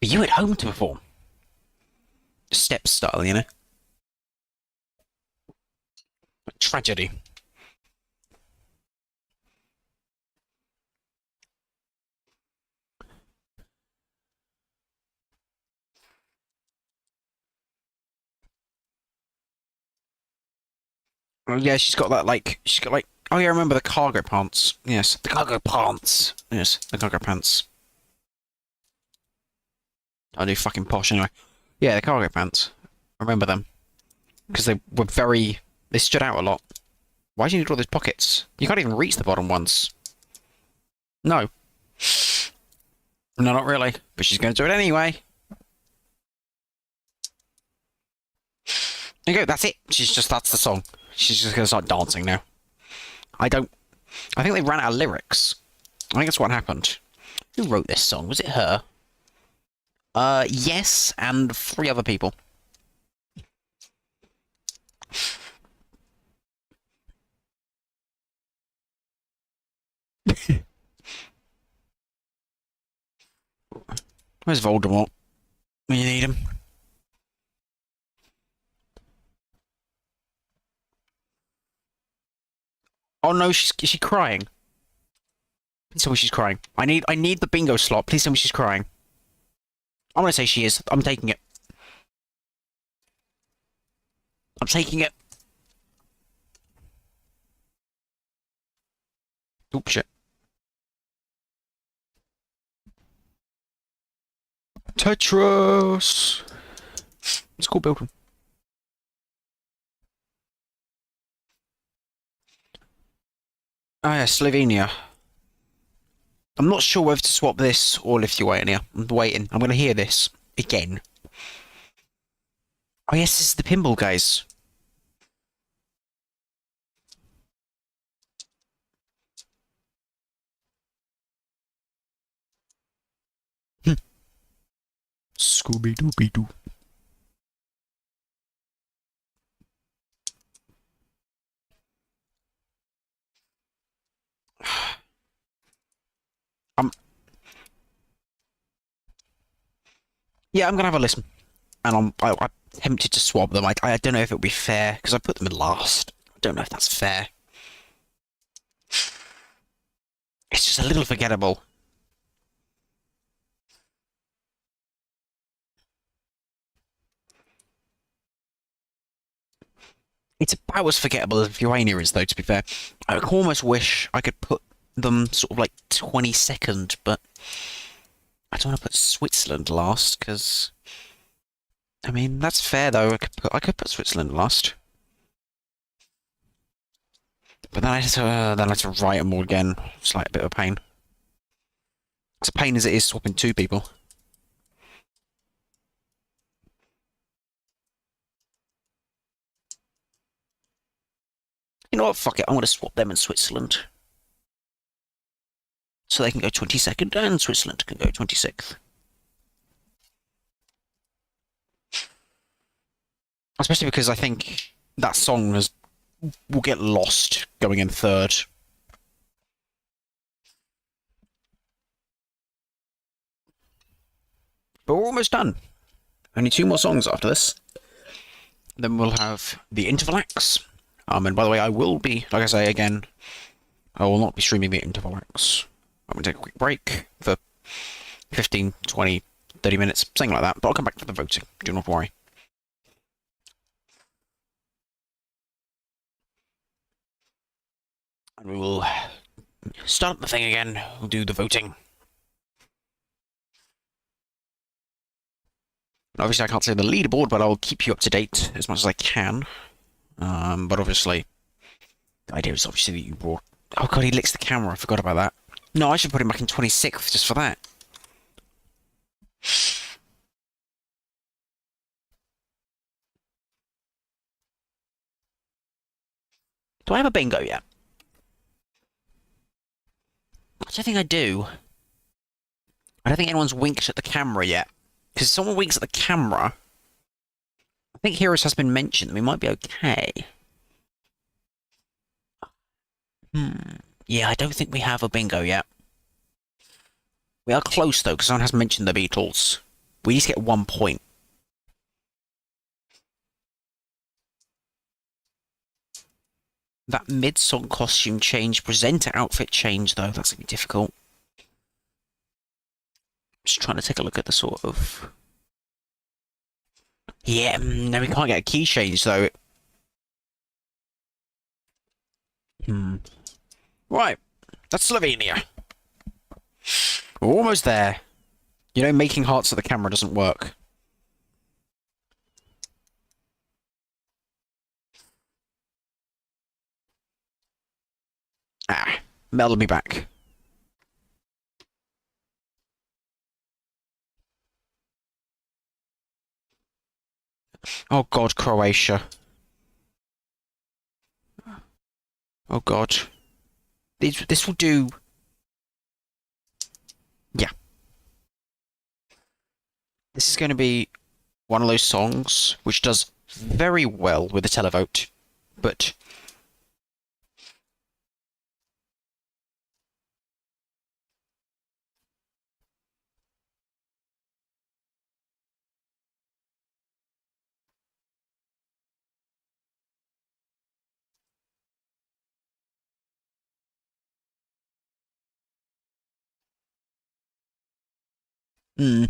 you at home to perform. Step style, you know? Tragedy. Oh yeah, she's got that like, oh yeah, I remember the cargo pants. Yes, the cargo pants. Yes, the cargo pants. I do fucking posh anyway. Yeah, the cargo pants. I remember them. Because they were they stood out a lot. Why do you need all those pockets? You can't even reach the bottom ones. No. No, not really. But she's going to do it anyway. There you go, that's it. That's the song. She's just going to start dancing now. I think they ran out of lyrics. I think that's what happened. Who wrote this song? Was it her? Yes, and 3 other people. Where's Voldemort? When you need him. Oh no, is she crying? Please tell me she's crying. I need the bingo slot. Please tell me she's crying. I'm gonna say she is. I'm taking it. I'm taking it. Oops, shit. Tetris! It's a cool building. Oh yeah, Slovenia. I'm not sure whether to swap this or Lithuania. I'm waiting. I'm gonna hear this again. Oh yes, this is the pinball guys. Scooby-Dooby-Doo. Yeah, I'm gonna have a listen, and I'm tempted to swap them. I don't know if it would be fair because I put them in last. I don't know if that's fair. It's just a little forgettable. It's about as forgettable as Urania is, though, to be fair. I almost wish I could put them sort of like 22nd, but I don't want to put Switzerland last, because... I mean, that's fair, though. I could put Switzerland last. But then I have to write them all again. It's like a bit of a pain. It's a pain as it is swapping two people. You know what? Fuck it. I'm going to swap them in Switzerland. So they can go 22nd and Switzerland can go 26th. Especially because I think that song will get lost going in third. But we're almost done. Only 2 more songs after this. Then we'll have the interval acts. And by the way, I will be, like I say again, I will not be streaming the interval acts. I'm going to take a quick break for 15, 20, 30 minutes, something like that. But I'll come back for the voting. Do not worry. And we will start the thing again. We'll do the voting. Obviously, I can't say the leaderboard, but I'll keep you up to date as much as I can. But obviously, the idea is obviously that you brought... Oh god, he licks the camera. I forgot about that. No, I should put him back in 26th just for that. Do I have a bingo yet? I don't think I do. I don't think anyone's winked at the camera yet. Because if someone winks at the camera, I think Heroes has been mentioned. We might be okay. Yeah, I don't think we have a bingo yet. We are close, though, because someone has mentioned the Beatles. We need to get 1 point. That mid-song costume change, presenter outfit change, though, that's going to be difficult. Just trying to take a look at the sort of... Yeah, no, we can't get a key change, though. Right, that's Slovenia. We're almost there. You know, making hearts at the camera doesn't work. Ah, melded me back. Oh god, Croatia. Oh god. This will do... Yeah. This is going to be one of those songs which does very well with the televote, but... I'm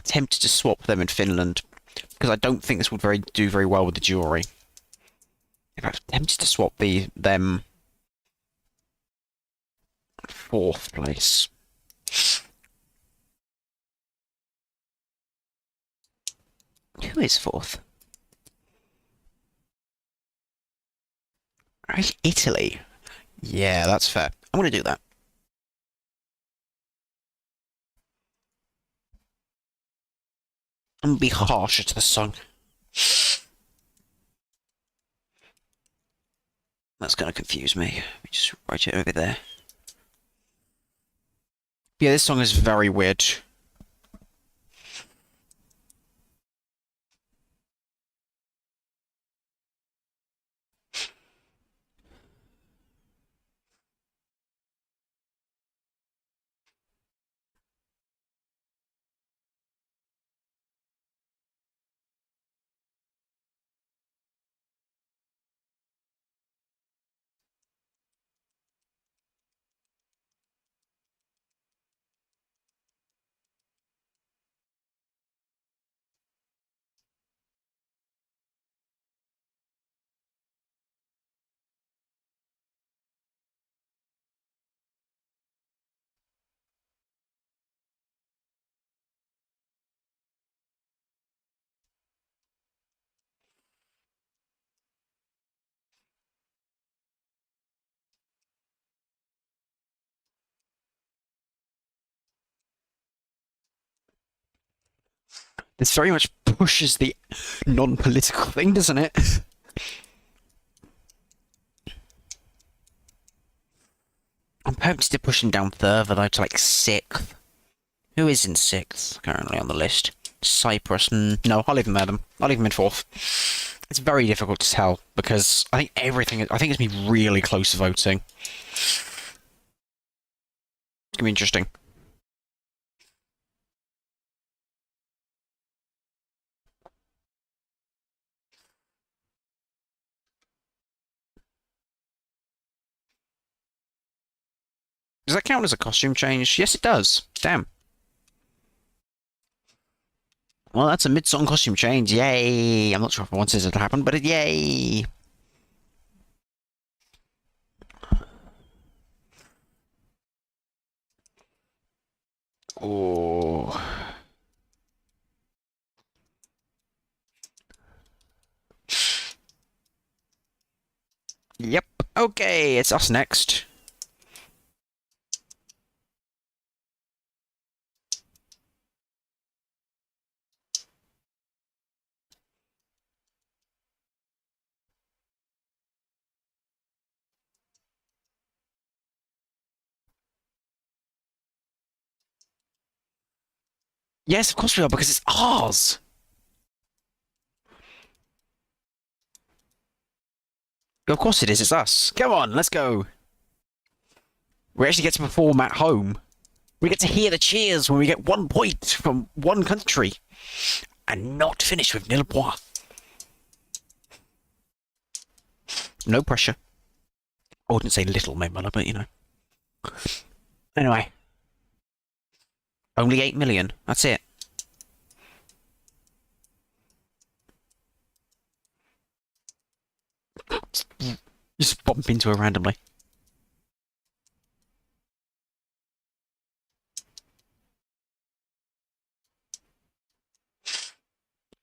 tempted to swap them in Finland, because I don't think this would do very well with the jury. In fact, I'm tempted to swap them 4th place. Who is 4th? Right, Italy. Yeah, that's fair. I'm going to do that. I'm going to be harsher to the song. That's going to confuse me. Let me just write it over there. Yeah, this song is very weird. This very much pushes the non-political thing, doesn't it? I'm hoping to push him down further, though, to like 6th. Who is in 6th currently on the list? Cyprus. No, I'll leave him there then. I'll leave him in 4th. It's very difficult to tell, because I think I think it's going to be really close voting. It's going to be interesting. Does that count as a costume change? Yes, it does. Damn. Well, that's a mid-song costume change. Yay! I'm not sure if I wanted it to happen, but yay! Oh. Yep. Okay, it's us next. Yes, of course we are, because it's ours! Of course it is, it's us. Come on, let's go. We actually get to perform at home. We get to hear the cheers when we get 1 point from one country. And not finish with nil points. No pressure. I wouldn't say little, mate, but you know. Anyway. Only 8 million. That's it. Just bump into her randomly.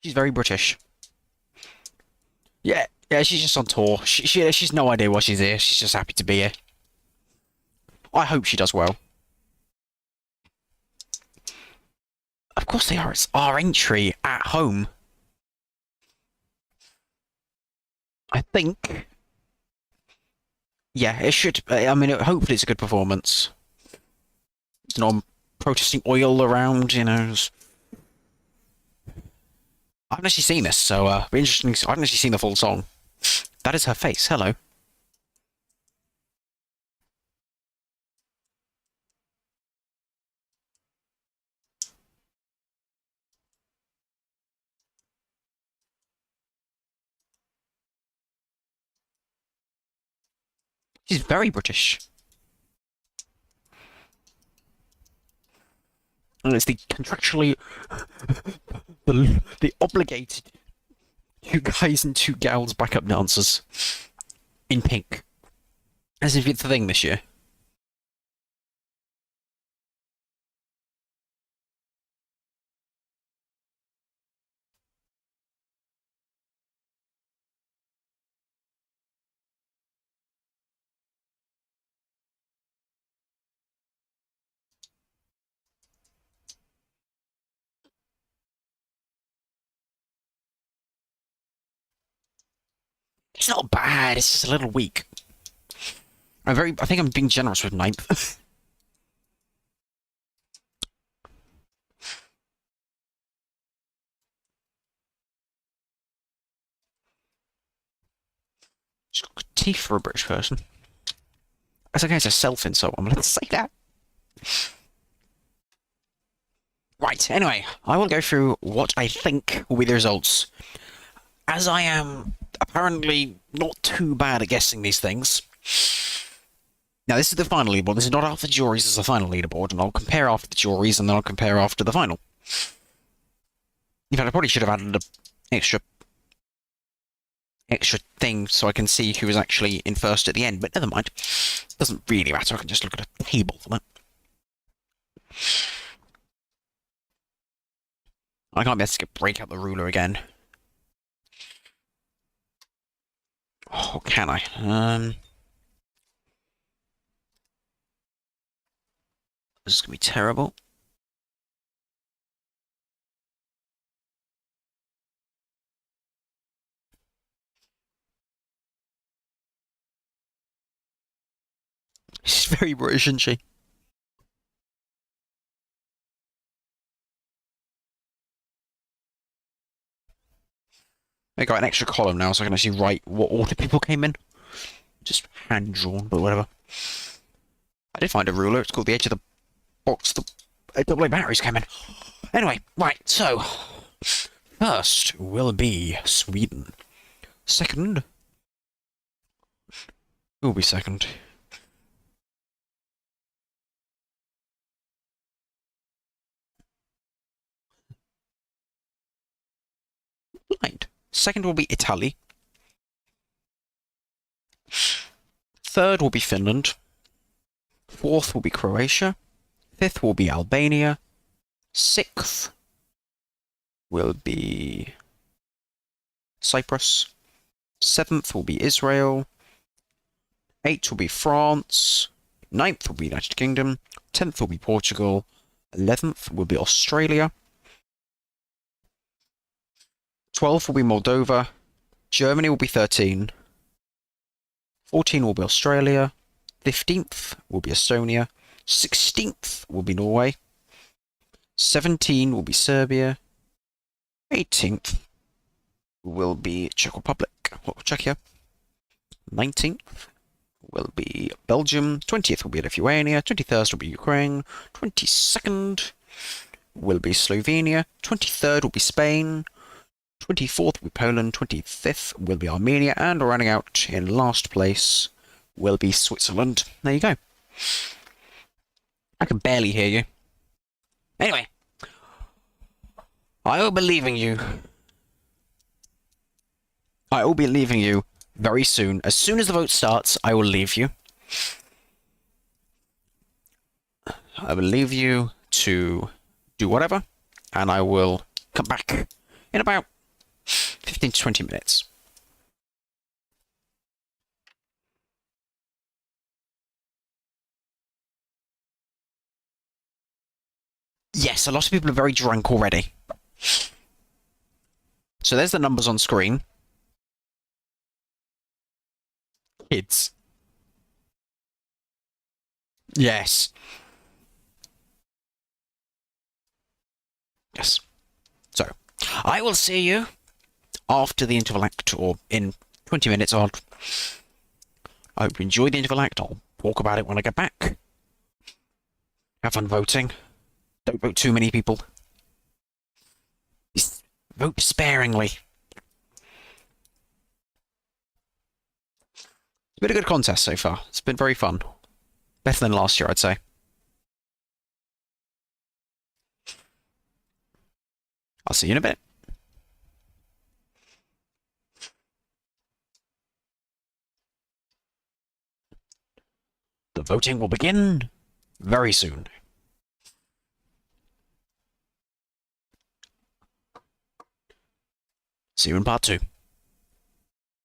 She's very British. Yeah, she's just on tour. She's no idea why she's here. She's just happy to be here. I hope she does well. Of course they are. It's our entry at home. I think. Yeah, it should. I mean, hopefully it's a good performance. It's not protesting oil around, you know. I haven't actually seen this, so it'll be interesting. I haven't actually seen the full song. That is her face. Hello. She's very British. And it's the contractually the obligated 2 guys and 2 gals backup dancers in pink. As if it's the thing this year. It's not bad, it's just a little weak. I think I'm being generous with 9th. She's got good teeth for a British person. That's okay, it's a self-insult. I'm gonna say that. Right, anyway, I will go through what I think will be the results. As I am apparently not too bad at guessing these things. Now, this is the final leaderboard. This is not after the juries, this is the final leaderboard, and I'll compare after the juries, and then I'll compare after the final. In fact, I probably should have added an extra thing so I can see who was actually in first at the end, but never mind. Doesn't really matter, I can just look at a table for that. I can't be able to break out the ruler again. Oh, can I? This is gonna be terrible. She's very British, isn't she? I got an extra column now, so I can actually write what order people came in. Just hand drawn, but whatever. I did find a ruler. It's called the edge of the box. The AA batteries came in. Anyway, right. So first will be Sweden. Second. Who will be second? Blind. Second will be Italy. Third will be Finland. Fourth will be Croatia. Fifth will be Albania. Sixth will be Cyprus. Seventh will be Israel. Eighth will be France. Ninth will be United Kingdom. 10th will be Portugal. 11th will be Australia. 12th will be Moldova. Germany will be 13. 14 will be Australia. 15th will be Estonia. 16th will be Norway. 17 will be Serbia. 18th will be Czech Republic, or Czechia. 19th will be Belgium. 20th will be Lithuania. 23rd will be Ukraine. 22nd will be Slovenia. 23rd will be Spain. 24th will be Poland. 25th will be Armenia. And running out in last place will be Switzerland. There you go. I can barely hear you. Anyway, I will be leaving you. I will be leaving you very soon. As soon as the vote starts, I will leave you. I will leave you to do whatever, and I will come back in about 15 to 20 minutes. Yes, a lot of people are very drunk already. So there's the numbers on screen. Kids. Yes. Yes. So, I will see you after the interval act, or in 20 minutes odd. I hope you enjoy the interval act. I'll talk about it when I get back. Have fun voting. Don't vote too many people. Just vote sparingly. It's been a good contest so far. It's been very fun. Better than last year, I'd say. I'll see you in a bit. The voting will begin very soon. See you in part 2.